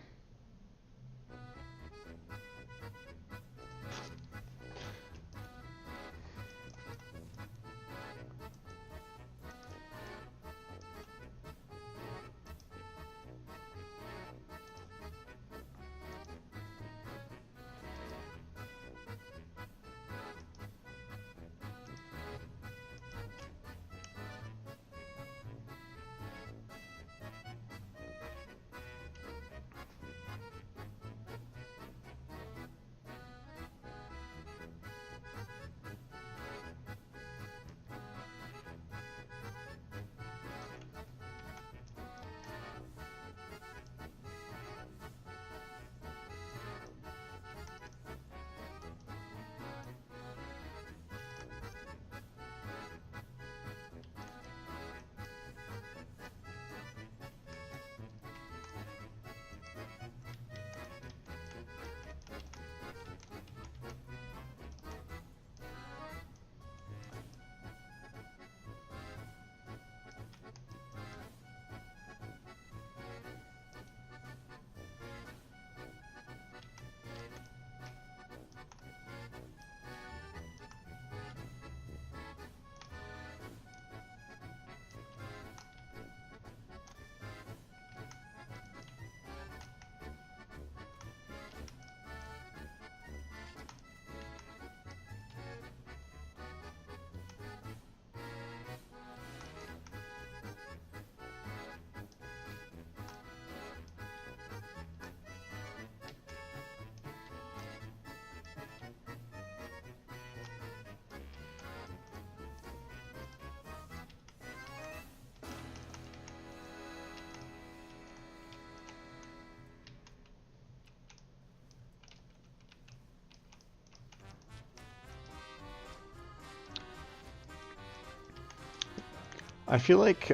I feel like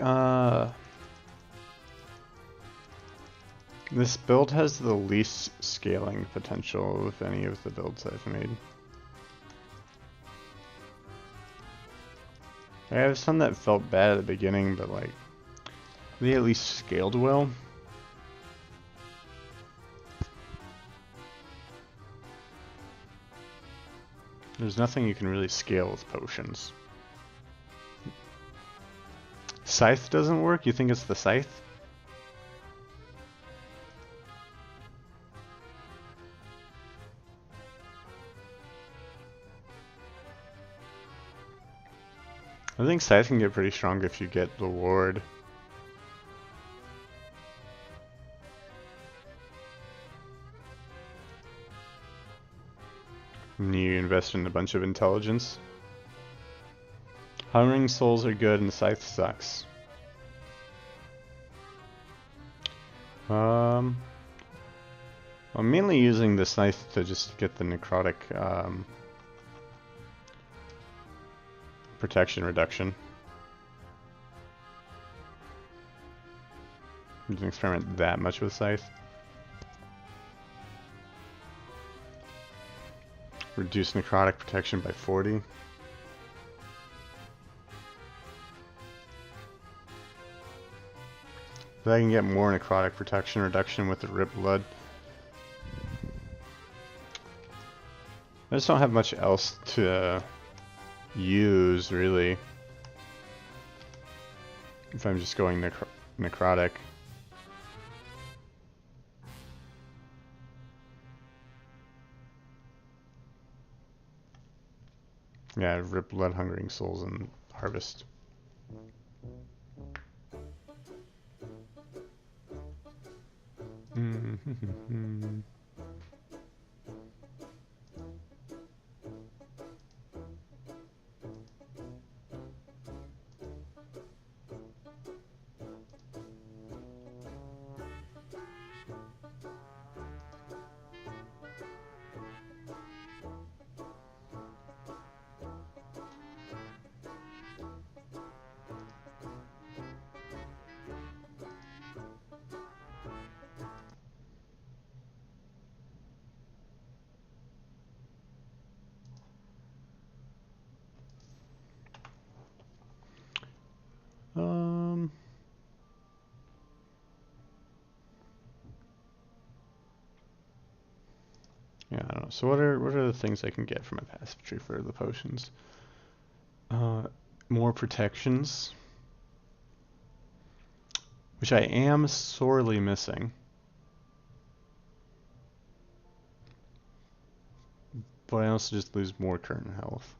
this build has the least scaling potential of any of the builds I've made. I have some that felt bad at the beginning, but like they at least scaled well. There's nothing you can really scale with potions. Scythe doesn't work? You think it's the scythe? I think Scythe can get pretty strong if you get the ward. And you invest in a bunch of intelligence. Hungering Souls are good and Scythe sucks. I'm mainly using the Scythe to just get the necrotic protection reduction. I didn't experiment that much with Scythe. Reduce necrotic protection by 40. But I can get more necrotic protection reduction with the Rip Blood. I just don't have much else to use, really, if I'm just going necrotic. Yeah, Rip Blood, Hungering Souls, and Harvest. Yeah, I don't know. So what are the things I can get from my passive tree for the potions? More protections, which I am sorely missing. But I also just lose more current health.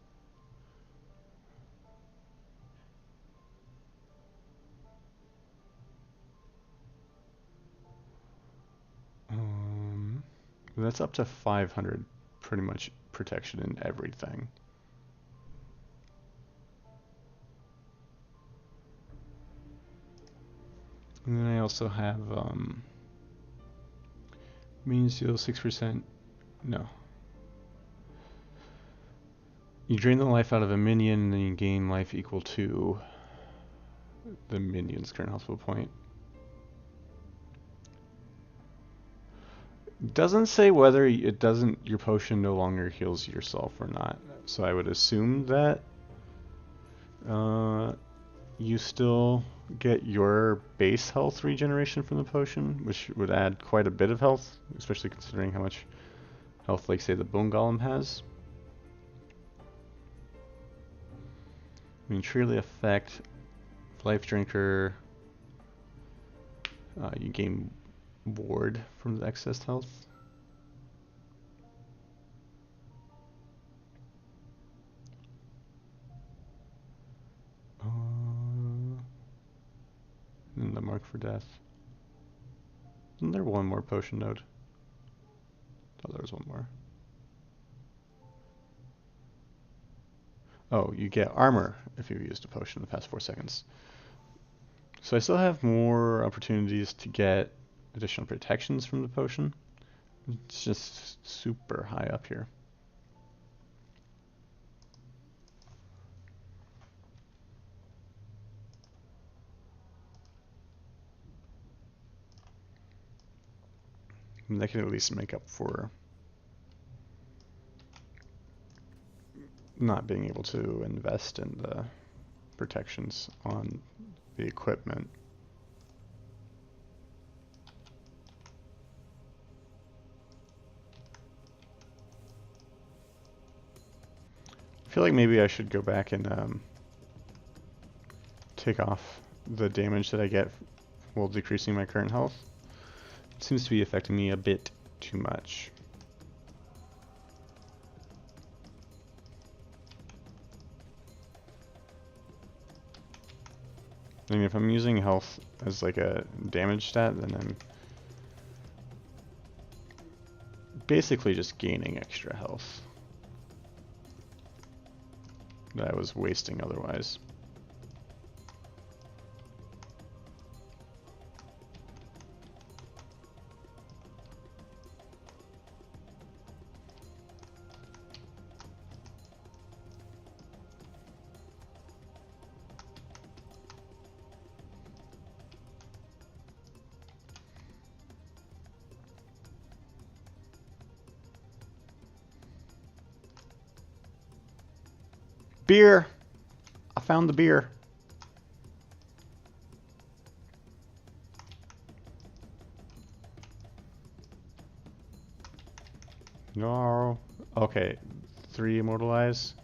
That's up to 500 pretty much protection in everything. And then I also have minions deal 6%. No. You drain the life out of a minion and then you gain life equal to the minion's current health point. Doesn't say whether your potion no longer heals yourself or not. So I would assume that you still get your base health regeneration from the potion, which would add quite a bit of health, especially considering how much health, like say, the Bone Golem has. I mean, truly effect, Life Drinker, you gain ward from the excess health. And the Mark for Death. Isn't there one more potion node? Oh, there was one more. Oh, you get armor if you've used a potion in the past 4 seconds. So I still have more opportunities to get additional protections from the potion. It's just super high up here. And that can at least make up for not being able to invest in the protections on the equipment. I feel like maybe I should go back and take off the damage that I get while decreasing my current health. It seems to be affecting me a bit too much. I mean, if I'm using health as like a damage stat, then I'm basically just gaining extra health that I was wasting otherwise. Beer! I found the beer. No. Okay. 3 immortalize.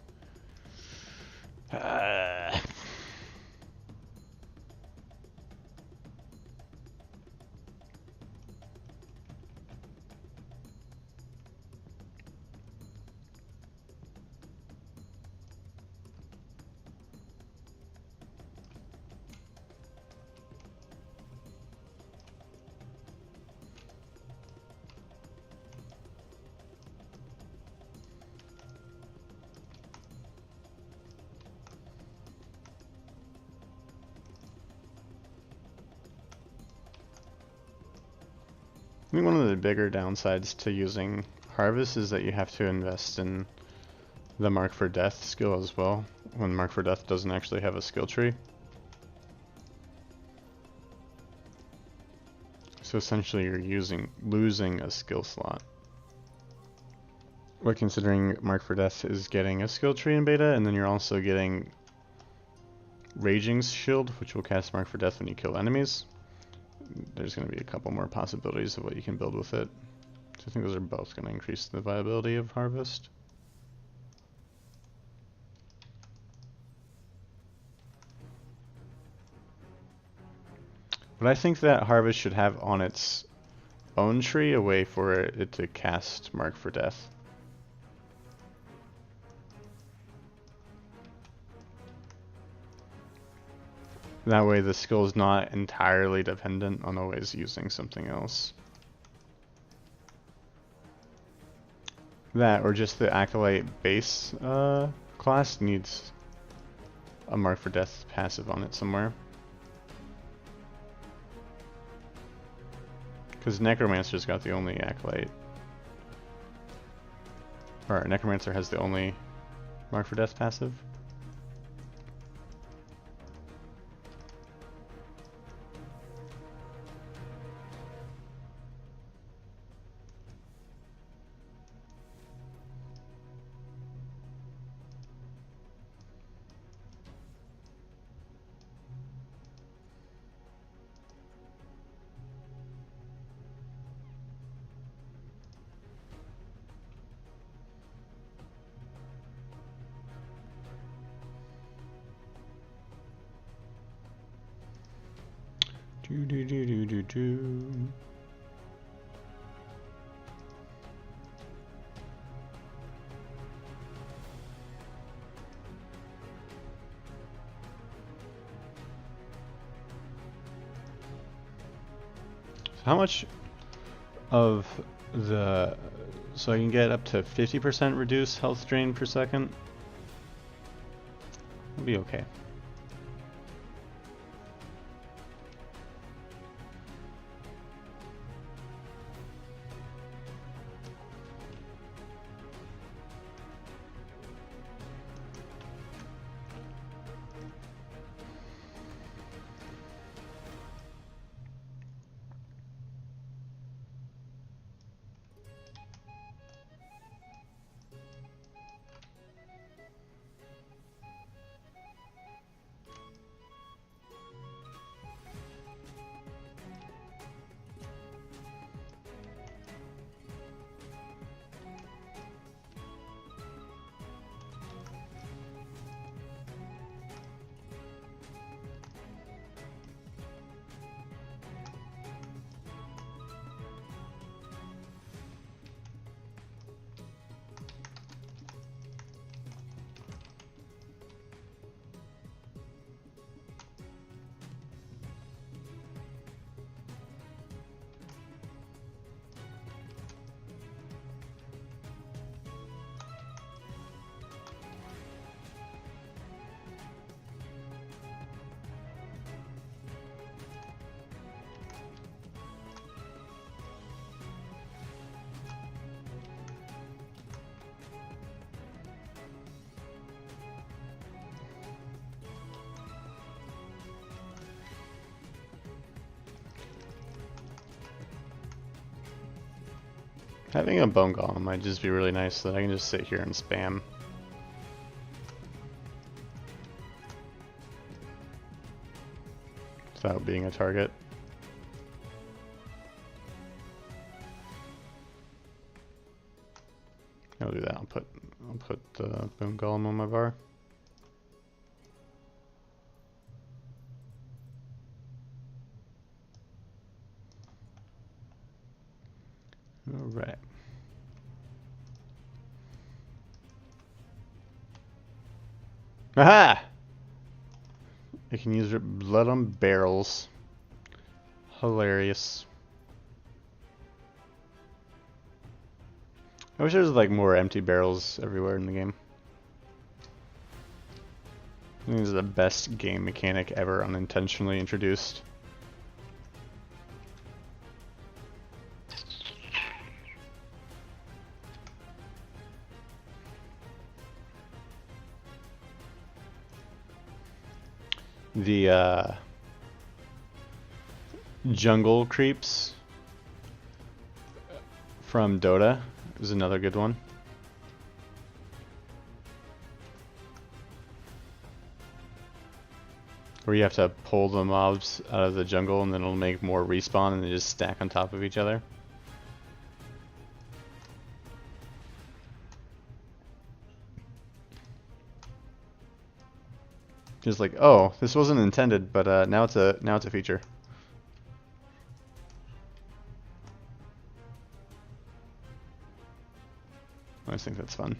I think one of the bigger downsides to using Harvest is that you have to invest in the Mark for Death skill as well, when Mark for Death doesn't actually have a skill tree. So essentially you're losing a skill slot. But considering Mark for Death is getting a skill tree in beta, and then you're also getting Raging's Shield, which will cast Mark for Death when you kill enemies, there's going to be a couple more possibilities of what you can build with it. So I think those are both going to increase the viability of Harvest. But I think that Harvest should have on its own tree a way for it to cast Mark for Death. That way the skill is not entirely dependent on always using something else. That, or just the Acolyte base class needs a Mark for Death passive on it somewhere. Because Necromancer's got the only Acolyte. Or Necromancer has the only Mark for Death passive. Do do do do do do. How much of the... So I can get up to 50% reduced health drain per second? It'll be okay. Having a bone golem might just be really nice so that I can just sit here and spam. Without being a target. I'll do that. I'll put the bone golem on my bar. All right. Aha! I can use blood on barrels. Hilarious. I wish there was like more empty barrels everywhere in the game. I think this is the best game mechanic ever unintentionally introduced. The jungle creeps from Dota is another good one. Where you have to pull the mobs out of the jungle and then it'll make more respawn and they just stack on top of each other. Just like, oh, this wasn't intended, but now it's a feature. I just think that's fun.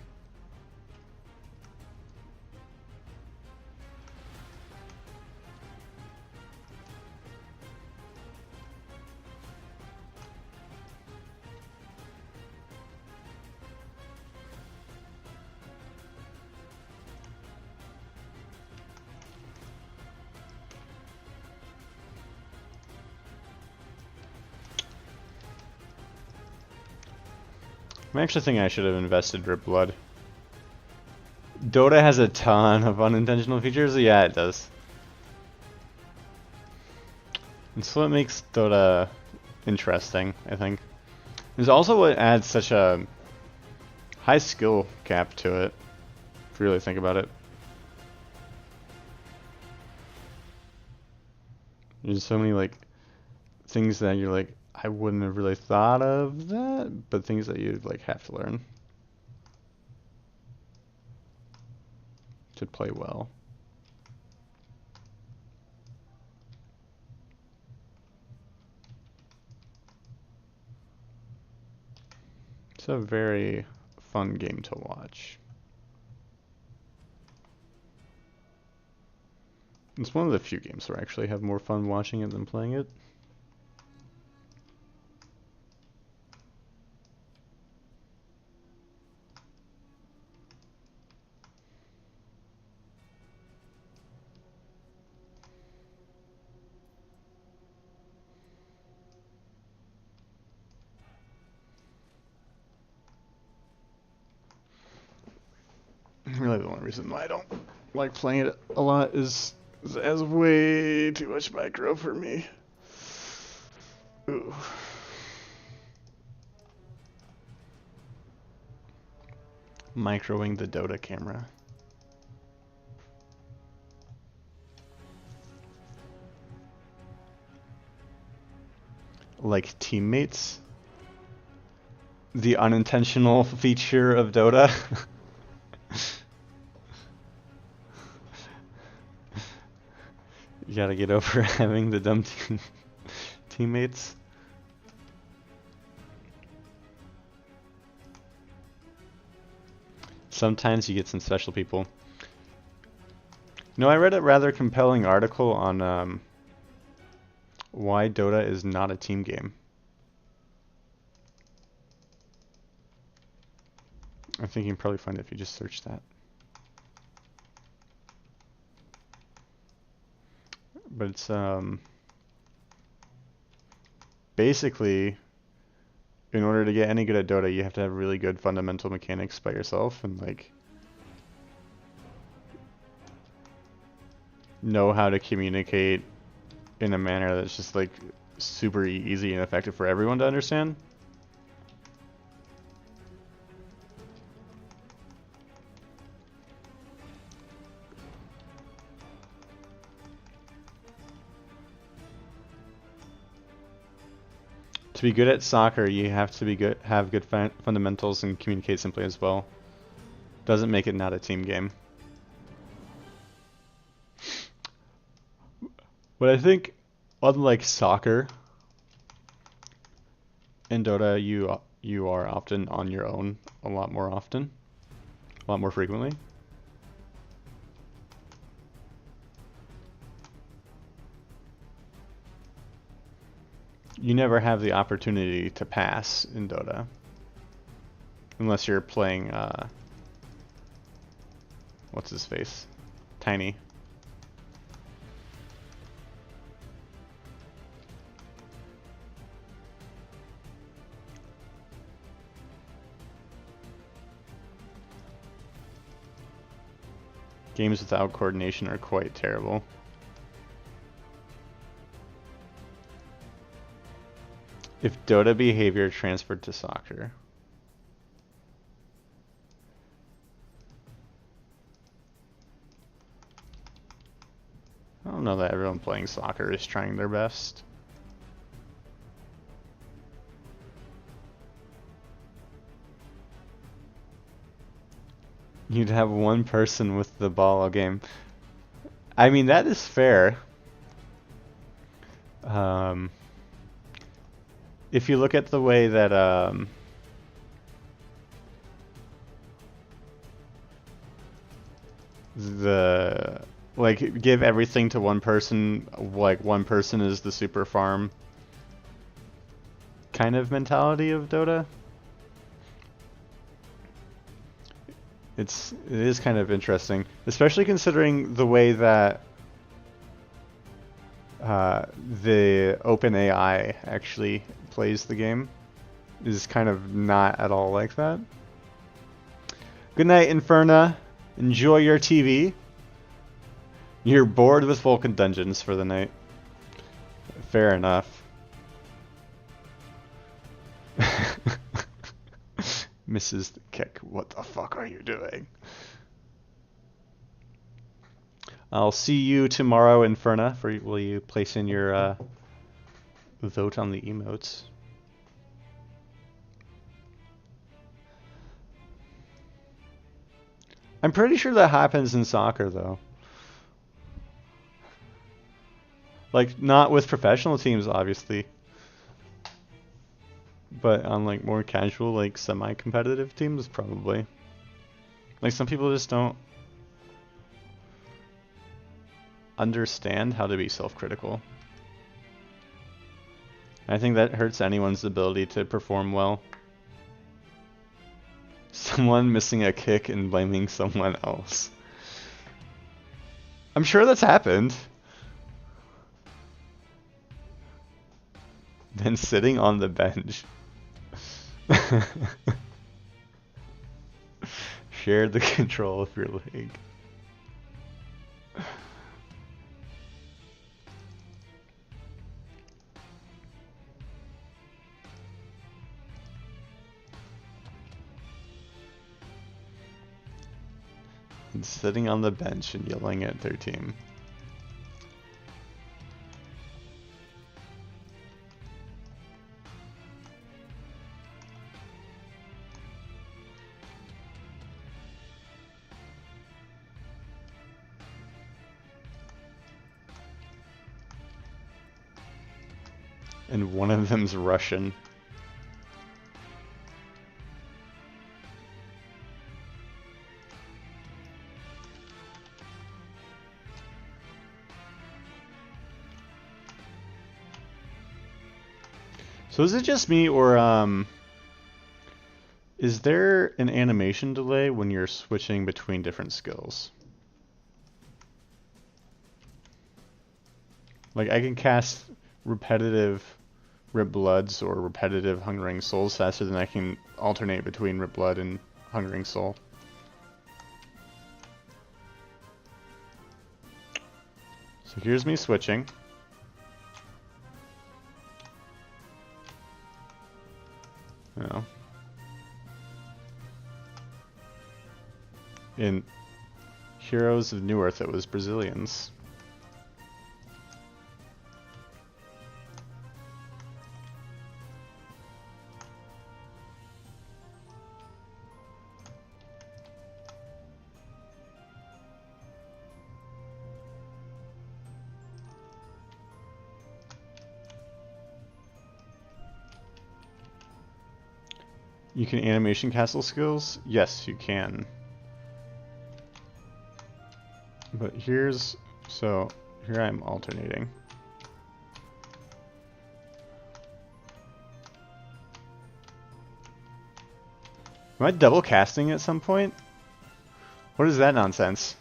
I actually think I should have invested Rip Blood. Dota has a ton of unintentional features. Yeah, it does. That's what makes Dota interesting, I think. There's also what adds such a high skill cap to it, if you really think about it. There's so many like things that you're like, I wouldn't have really thought of that, but things that you'd like have to learn to play well. It's a very fun game to watch. It's one of the few games where I actually have more fun watching it than playing it. Really, the only reason why I don't like playing it a lot is it has way too much micro for me. Ooh. Microing the Dota camera. Like teammates? The unintentional feature of Dota? You gotta get over having the dumb teammates. Sometimes you get some special people. No, I read a rather compelling article on why Dota is not a team game. I think you can probably find it if you just search that. But it's basically, in order to get any good at Dota, you have to have really good fundamental mechanics by yourself and like know how to communicate in a manner that's just like super easy and effective for everyone to understand. To be good at soccer, you have to be good, have good fundamentals and communicate simply as well. Doesn't make it not a team game. But I think, unlike soccer, in Dota, you are often on your own a lot more often, a lot more frequently. You never have the opportunity to pass in Dota, unless you're playing, what's his face? Tiny. Games without coordination are quite terrible. If Dota behavior transferred to soccer. I don't know that everyone playing soccer is trying their best. You'd have one person with the ball all game. I mean, that is fair. If you look at the way that give everything to one person, like one person is the super farm kind of mentality of Dota. It is kind of interesting, especially considering the way that the OpenAI actually plays the game is kind of not at all like that. Good night, Inferna. Enjoy your TV. You're bored with Vulcan Dungeons for the night. Fair enough. Mrs. Kick, what the fuck are you doing? I'll see you tomorrow, Inferna. Will you place in your vote on the emotes? I'm pretty sure that happens in soccer, though. Like, not with professional teams, obviously. But on, like, more casual, like, semi-competitive teams, probably. Like, some people just don't understand how to be self-critical. I think that hurts anyone's ability to perform well. Someone missing a kick and blaming someone else. I'm sure that's happened. Then sitting on the bench. Share the control of your leg. And sitting on the bench and yelling at their team. And one of them's Russian. So is it just me, or is there an animation delay when you're switching between different skills? Like, I can cast repetitive Rip Bloods or repetitive Hungering Souls faster than I can alternate between Rip Blood and Hungering Soul. So here's me switching. No. In Heroes of New Earth, it was Brazilians. You can animation castle skills? Yes, you can. But here's... So, here I'm alternating. Am I double casting at some point? What is that nonsense?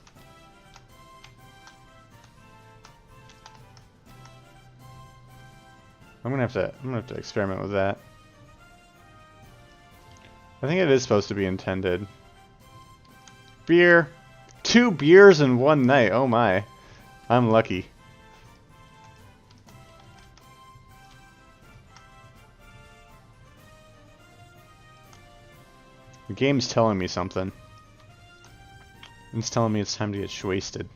I'm gonna have to experiment with that. I think it is supposed to be intended. Beer! 2 beers in one night, oh my. I'm lucky. The game's telling me something. It's telling me it's time to get shwasted.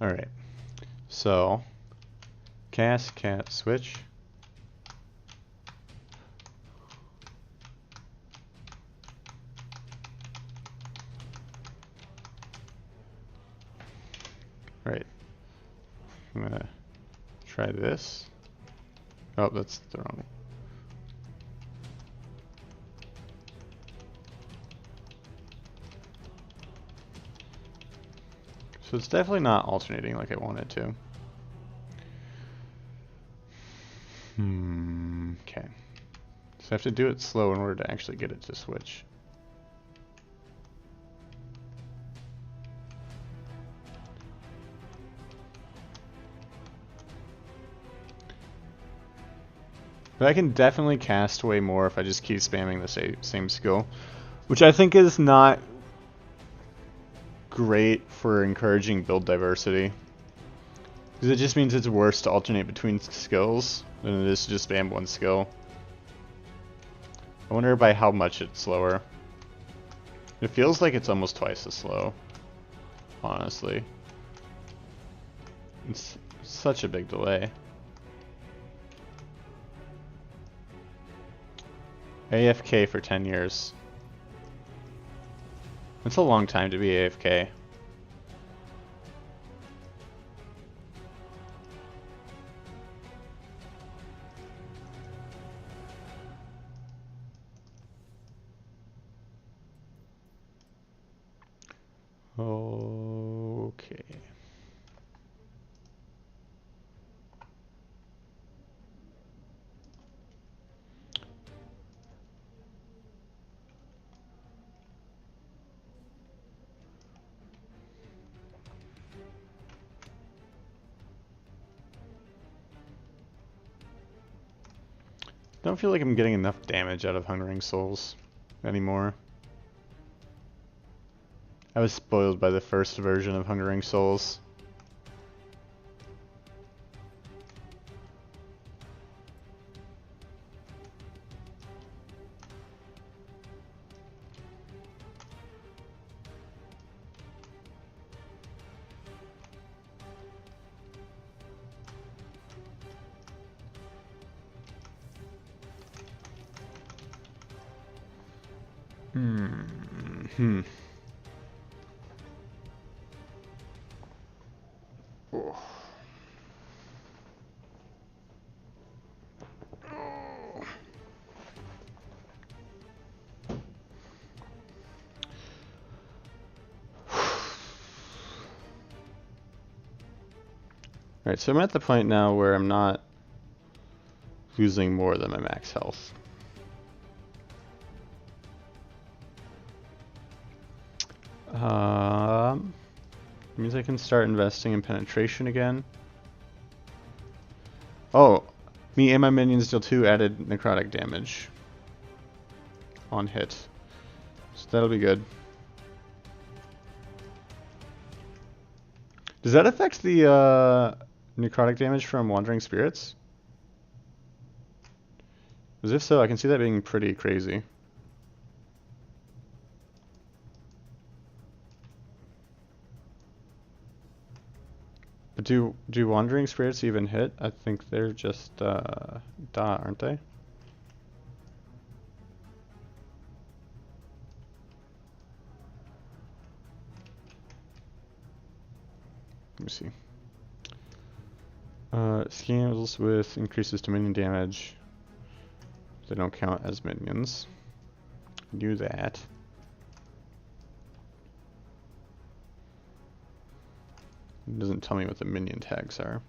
Alright. So, cast, cat, switch. Right. I'm gonna try this. Oh, that's the wrong. So it's definitely not alternating like I want it to. Okay. So I have to do it slow in order to actually get it to switch. But I can definitely cast way more if I just keep spamming the same skill, which I think is not great for encouraging build diversity. Because it just means it's worse to alternate between skills than it is to just spam one skill. I wonder by how much it's slower. It feels like it's almost twice as slow, honestly. It's such a big delay. AFK for 10 years. That's a long time to be AFK. Okay. Don't feel like I'm getting enough damage out of Hungering Souls anymore. I was spoiled by the first version of Hungering Souls. Alright, so I'm at the point now where I'm not losing more than my max health. Means I can start investing in penetration again. Oh, me and my minions deal 2 added necrotic damage on hit. So that'll be good. Does that affect the necrotic damage from Wandering Spirits? Because if so, I can see that being pretty crazy. But do Wandering Spirits even hit? I think they're just aren't they? Let me see. Scales with increases to minion damage. They don't count as minions. Do that. It doesn't tell me what the minion tags are.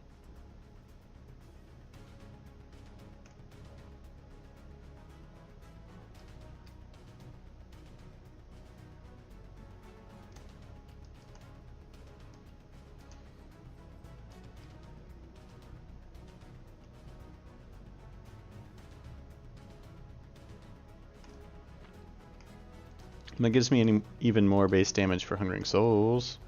And that gives me even more base damage for Hungering Souls.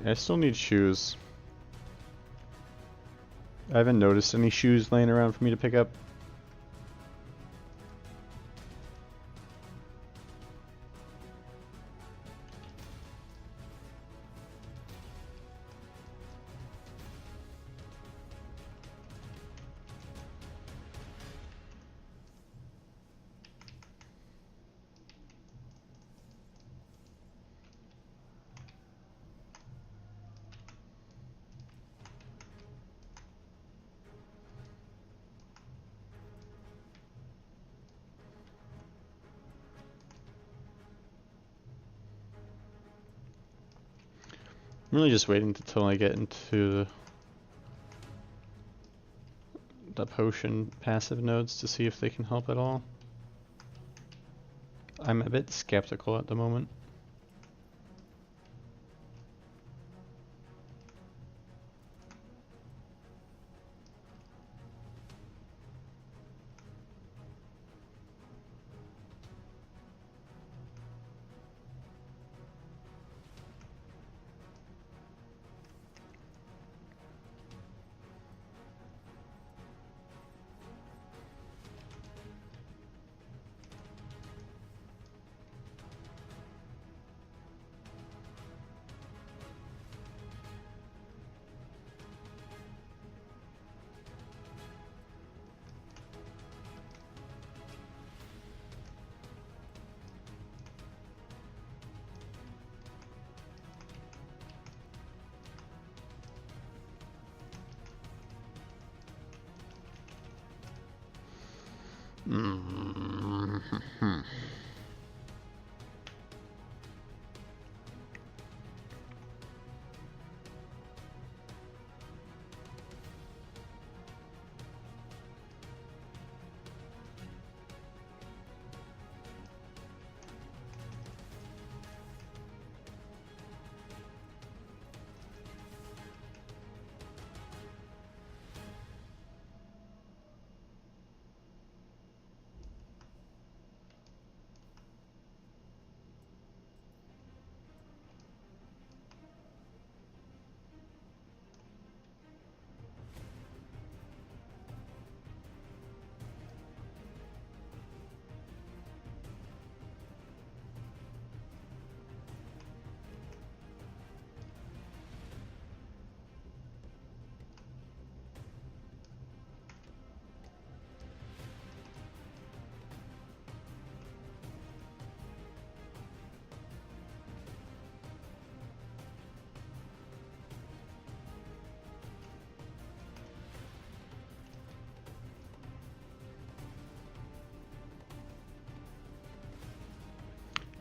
I still need shoes. I haven't noticed any shoes laying around for me to pick up. I'm really just waiting until I get into the potion passive nodes to see if they can help at all. I'm a bit skeptical at the moment.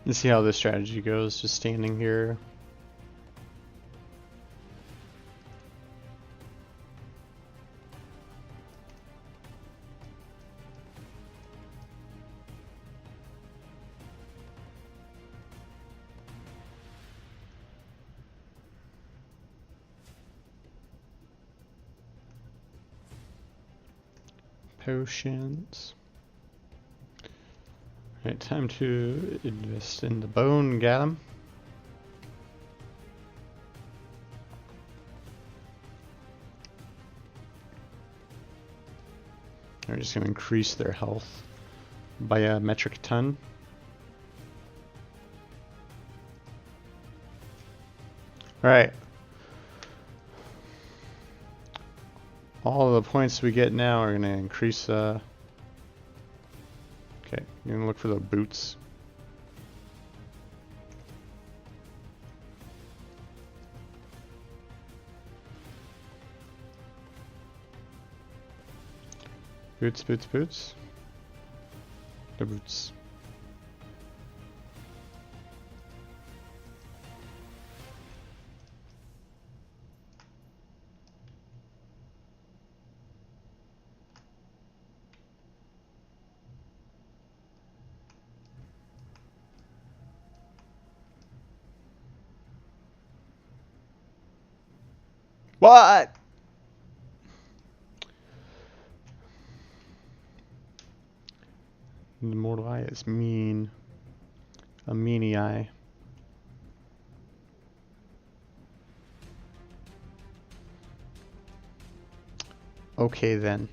Let's see how this strategy goes, just standing here. Potions. Alright, time to invest in the bone, got him. We're just going to increase their health by a metric ton. Alright. All of the points we get now are going to increase. Okay, you're going to look for the boots. Boots, boots, boots. The boots. What? The mortal eye is mean. A meanie eye. Okay then.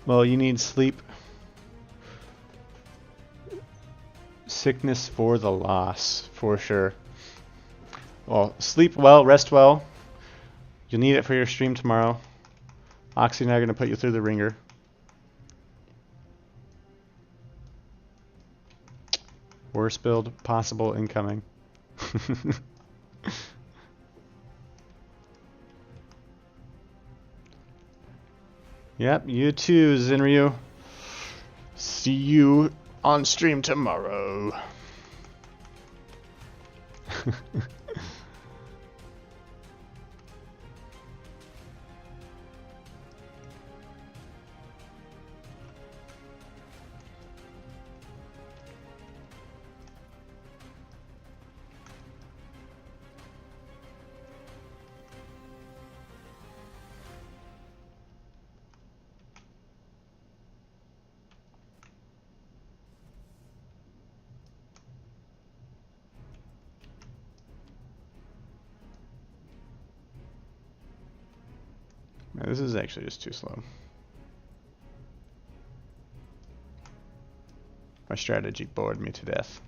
Well, you need sleep. Sickness for the loss, for sure. Well, sleep well, rest well. You'll need it for your stream tomorrow. Oxy and I are going to put you through the ringer. Worst build possible incoming. Yep, you too, Zinryu. See you on stream tomorrow. This is actually just too slow. My strategy bored me to death.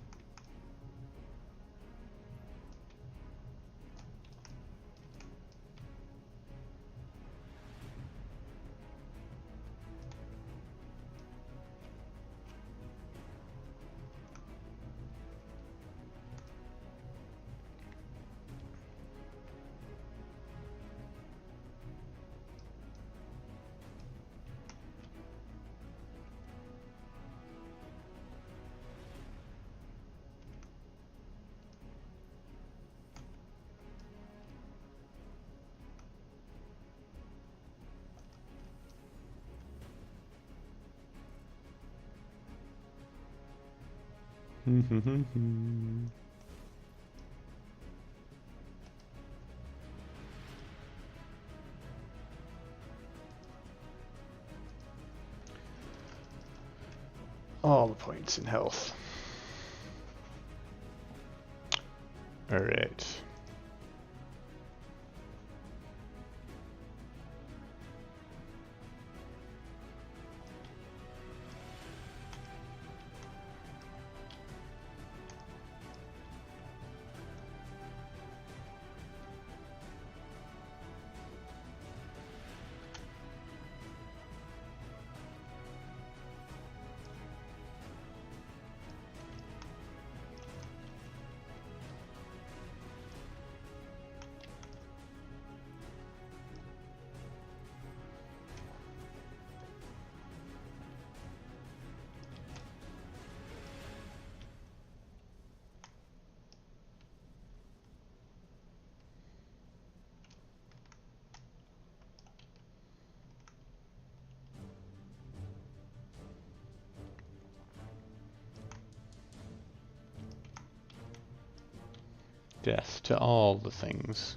All the points in health. All right. Death to all the things.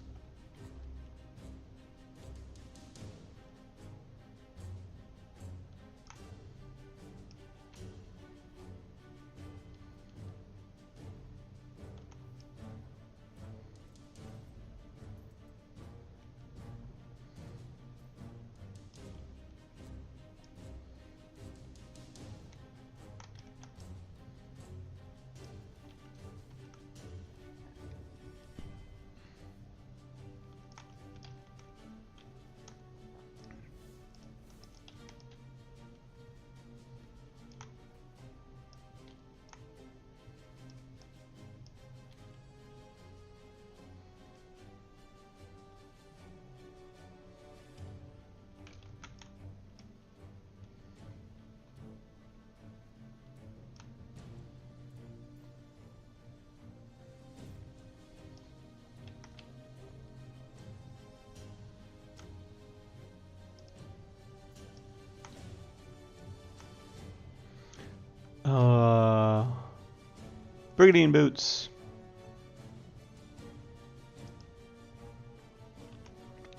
Brigandine boots.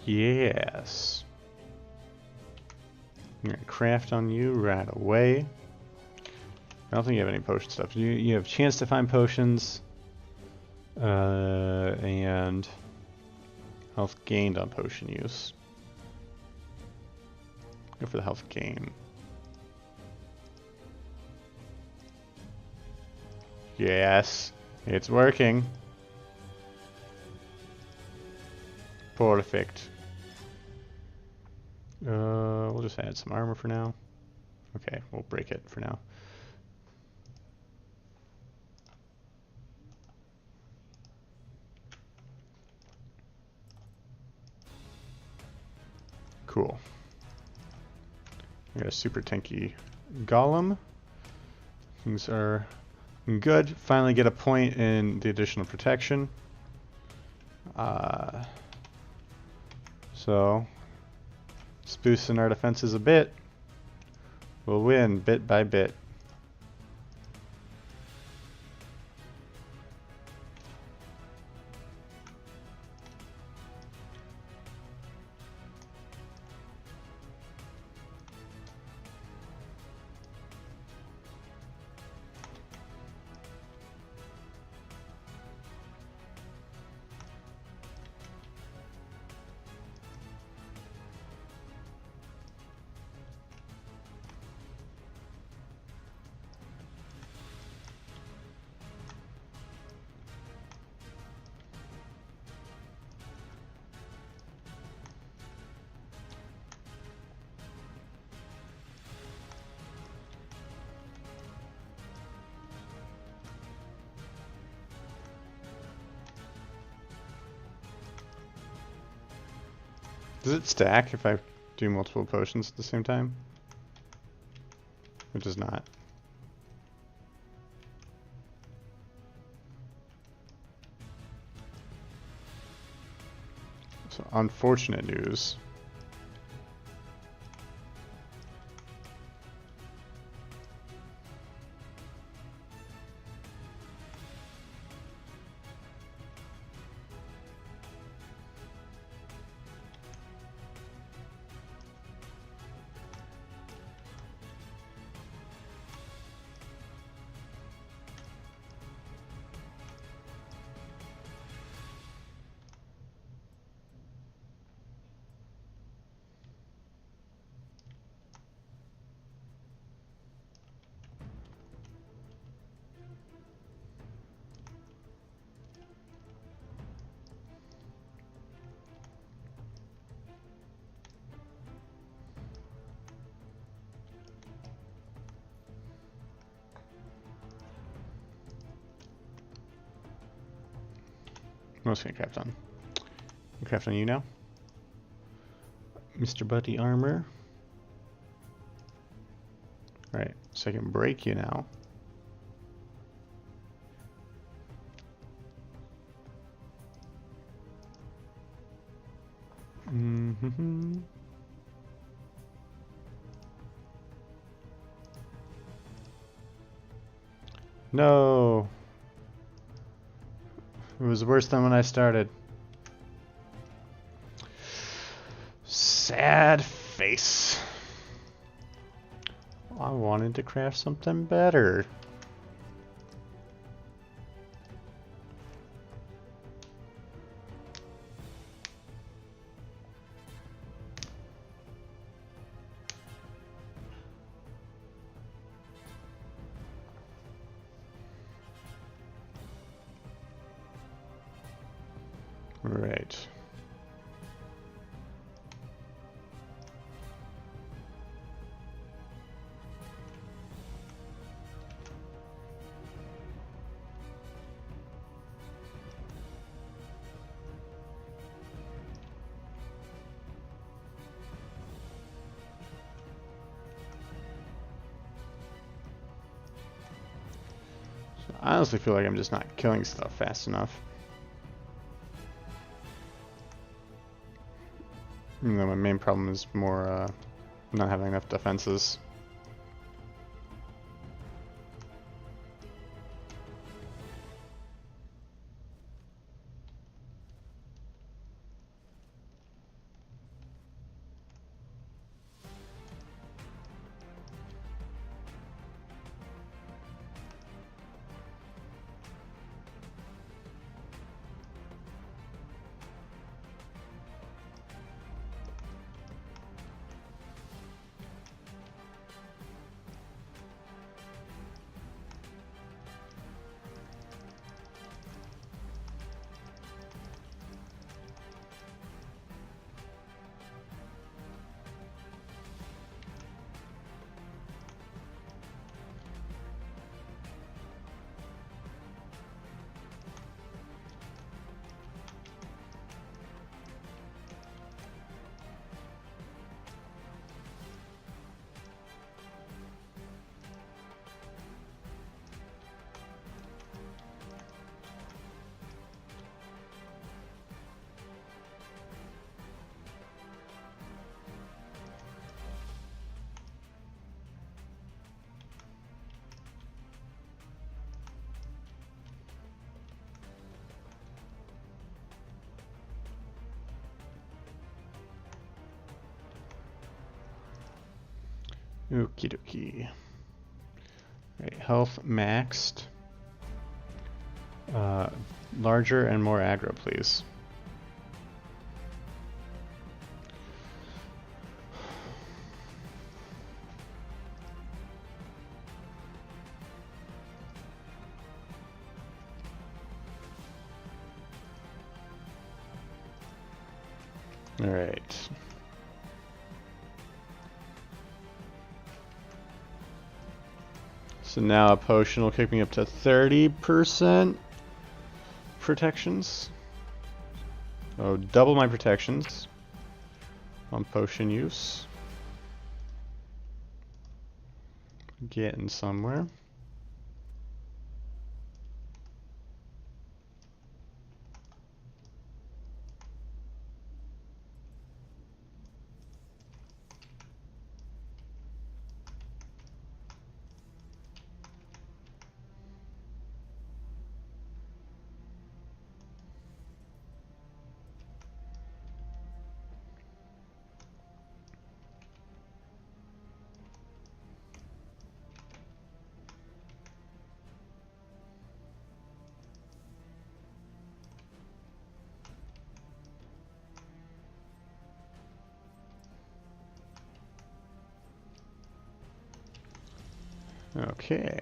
Yes. I'm gonna craft on you right away. I don't think you have any potion stuff. You have chance to find potions, and health gained on potion use. Go for the health gain. Yes, it's working. Perfect. We'll just add some armor for now. Okay, we'll break it for now. Cool. We got a super tanky golem. Things are good. Finally get a point in the additional protection. So, just boosting our defenses a bit. We'll win bit by bit. Does it stack if I do multiple potions at the same time? It does not. So unfortunate news. What else can I craft on? I craft on you now. Mr. Buddy armor. Alright, so I can break you now. Mm-hmm. No. It was worse than when I started. Sad face. I wanted to craft something better. Right. I honestly feel like I'm just not killing stuff fast enough. Even though my main problem is more not having enough defenses. Okie dokie. Right, health maxed. Larger and more aggro, please. All right. So now a potion will kick me up to 30% protections. Oh, double my protections on potion use. Getting somewhere. Okay.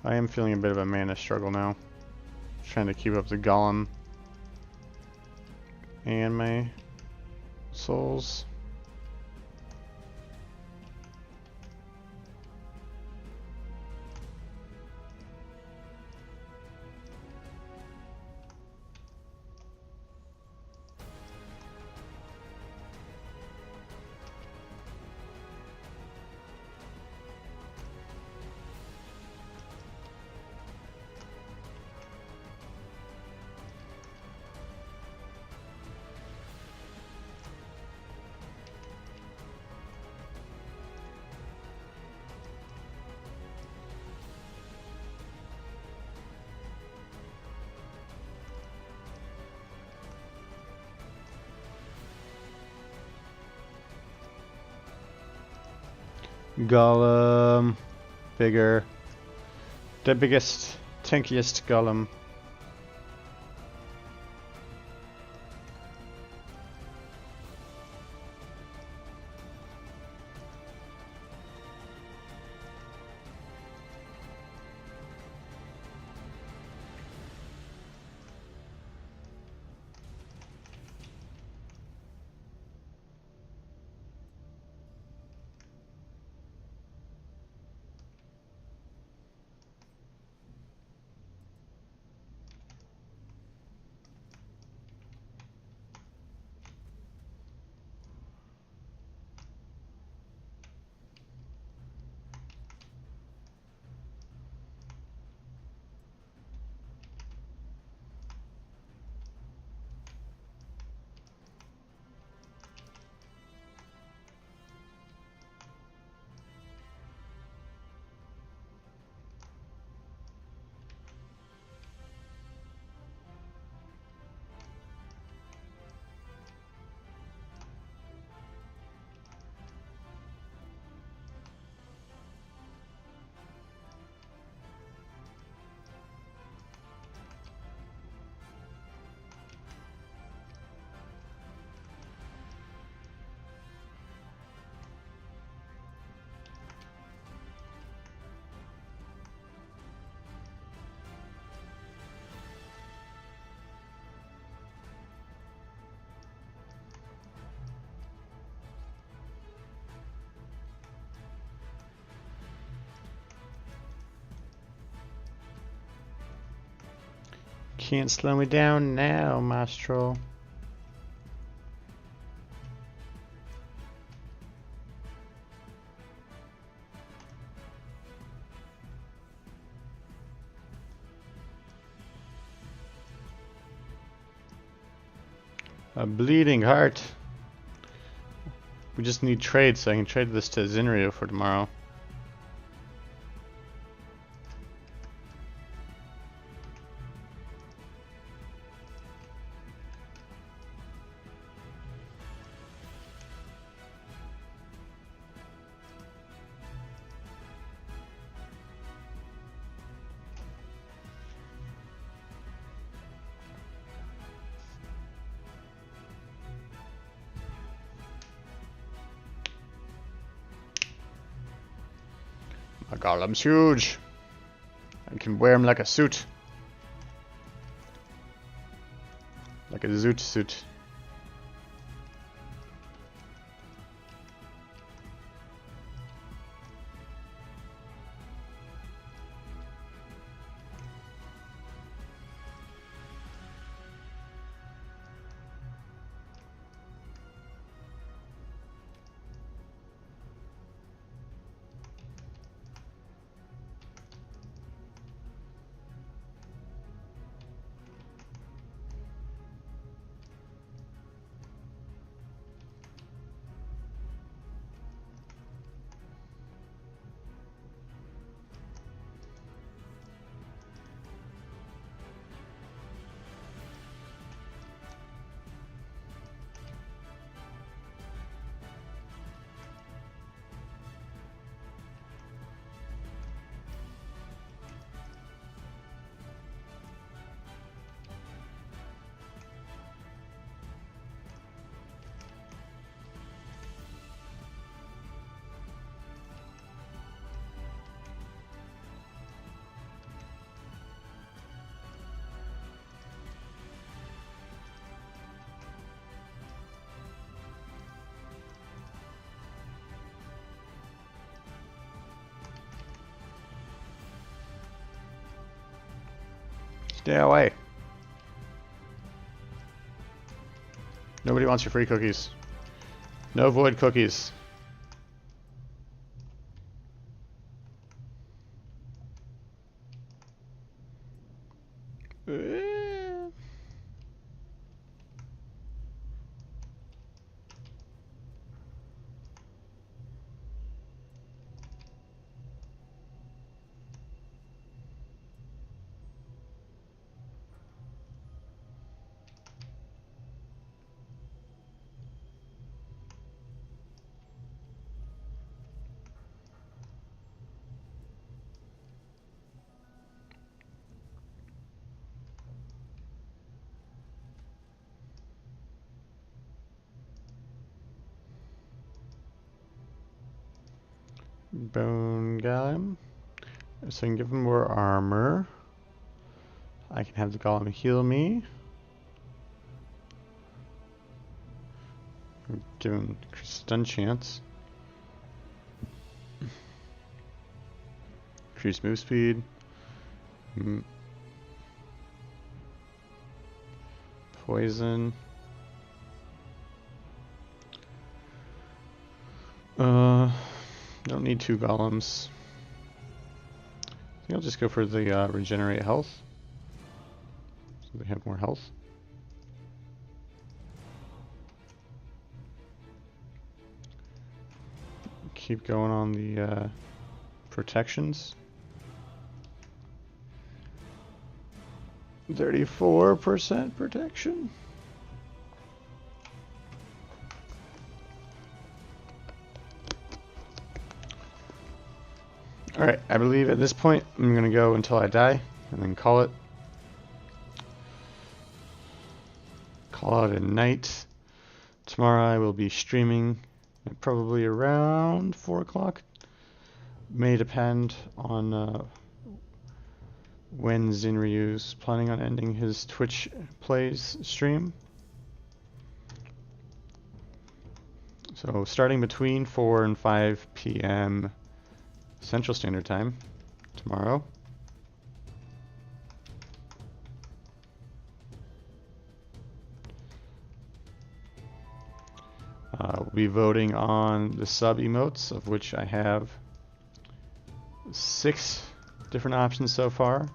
I am feeling a bit of a mana struggle now. Trying to keep up the golem and my souls. Golem. Bigger. The biggest, tankiest golem. Can't slow me down now, Mastro. A bleeding heart. We just need trade, so I can trade this to Zinrio for tomorrow. My golem's huge. I can wear him like a suit. Like a zoot suit. Stay away. Nobody wants your free cookies. No void cookies. Bone Golem. So I can give him more armor. I can have the Golem heal me. Give him stun chance. Increase move speed. Poison. Don't need 2 golems. I think I'll just go for the regenerate health. So they have more health. Keep going on the protections. 34% protection. Alright, I believe at this point I'm going to go until I die and then call it. Call it a night. Tomorrow I will be streaming at probably around 4 o'clock. May depend on when Zinryu's planning on ending his Twitch plays stream. So starting between 4 and 5 p.m. Central Standard Time tomorrow. We'll be voting on the sub emotes, of which I have 6 different options so far.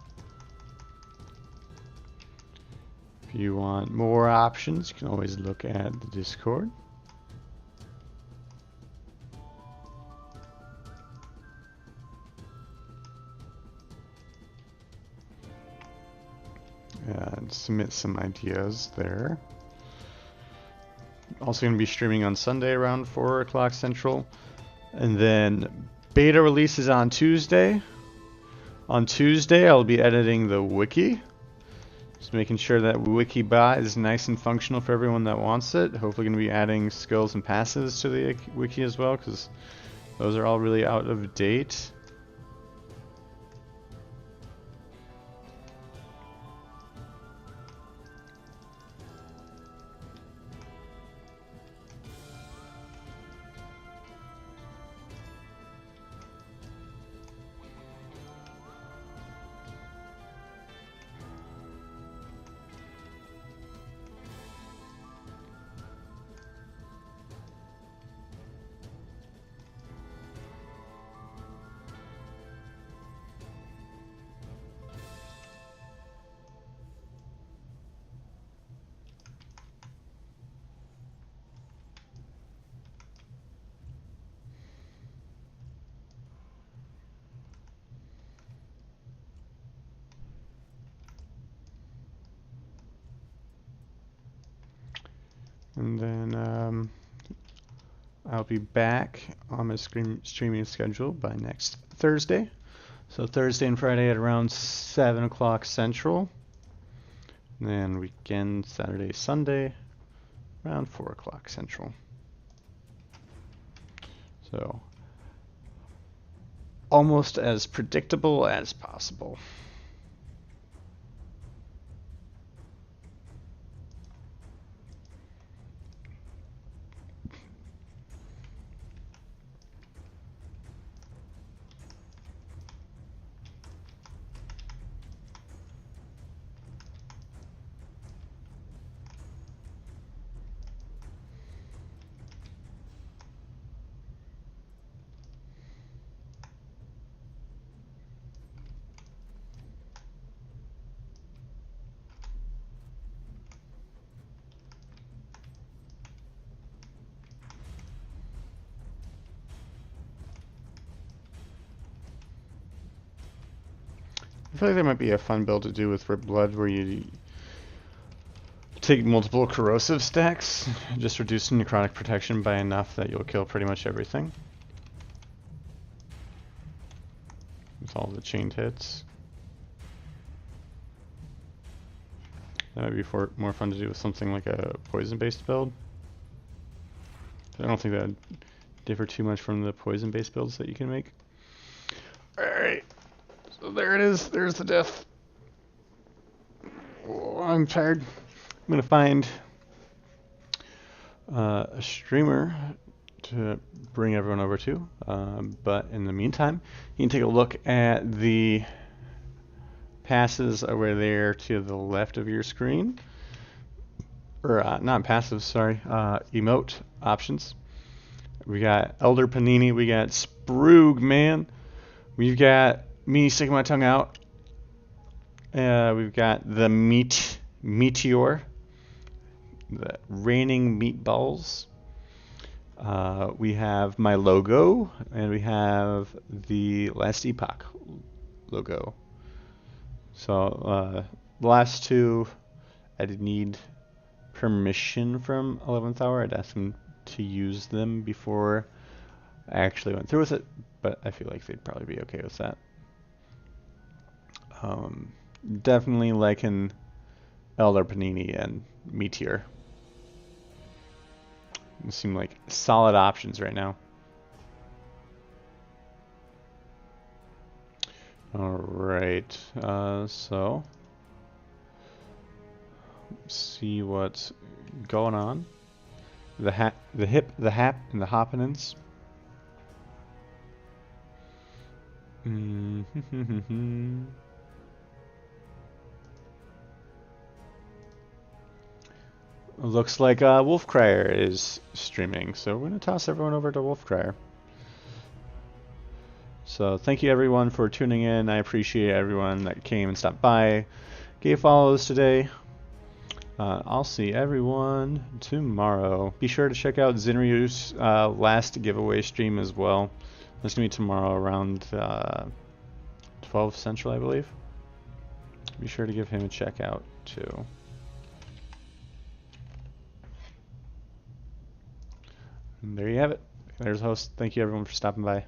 If you want more options, you can always look at the Discord. And submit some ideas there. Also going to be streaming on Sunday around 4 o'clock Central. And then beta releases on Tuesday. On Tuesday I'll be editing the wiki. Just making sure that wiki bot is nice and functional for everyone that wants it. Hopefully going to be adding skills and passives to the wiki as well, because those are all really out of date. And then I'll be back on my streaming schedule by next Thursday. So Thursday and Friday at around 7 o'clock Central. And then weekend, Saturday, Sunday, around 4 o'clock Central. So almost as predictable as possible. I feel like there might be a fun build to do with Rip Blood where you take multiple corrosive stacks, just reduce necrotic protection by enough that you'll kill pretty much everything. With all the chained hits. That might be more fun to do with something like a poison-based build. I don't think that would differ too much from the poison-based builds that you can make. Alright, so there it is. There's the death. Oh, I'm tired. I'm going to find a streamer to bring everyone over to. But in the meantime, you can take a look at the passes over there to the left of your screen. Or not passive, sorry. Emote options. We got Elder Panini. We got Sprug, man. We've got me sticking my tongue out. We've got the Meteor. The Raining Meatballs. We have my logo, and we have the Last Epoch logo. So the last two, I did need permission from 11th Hour. I'd asked them to use them before I actually went through with it, but I feel like they'd probably be okay with that. Definitely liking Elder Panini and Meteor. They seem like solid options right now. Alright, so let's see what's going on. The hip, the hap, and the happenings. Looks like Wolfcrier is streaming, so we're going to toss everyone over to Wolfcrier. So thank you everyone for tuning in. I appreciate everyone that came and stopped by, gave follows today. I'll see everyone tomorrow. Be sure to check out Zinryu's last giveaway stream as well. That's going to be tomorrow around 12 Central, I believe. Be sure to give him a check out too. And there you have it. There's the host. Thank you everyone for stopping by.